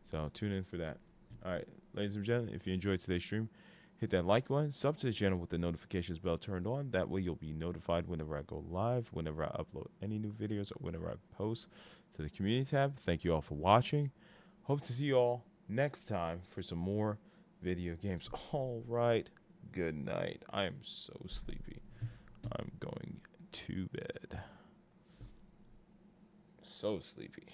So tune in for that. All right, ladies and gentlemen, if you enjoyed today's stream, hit that like button, sub to the channel with the notifications bell turned on. That way you'll be notified whenever I go live, whenever I upload any new videos, or whenever I post to the community tab. Thank you all for watching. Hope to see you all next time for some more video games. All right, good night. I am so sleepy. I'm going to bed. So sleepy.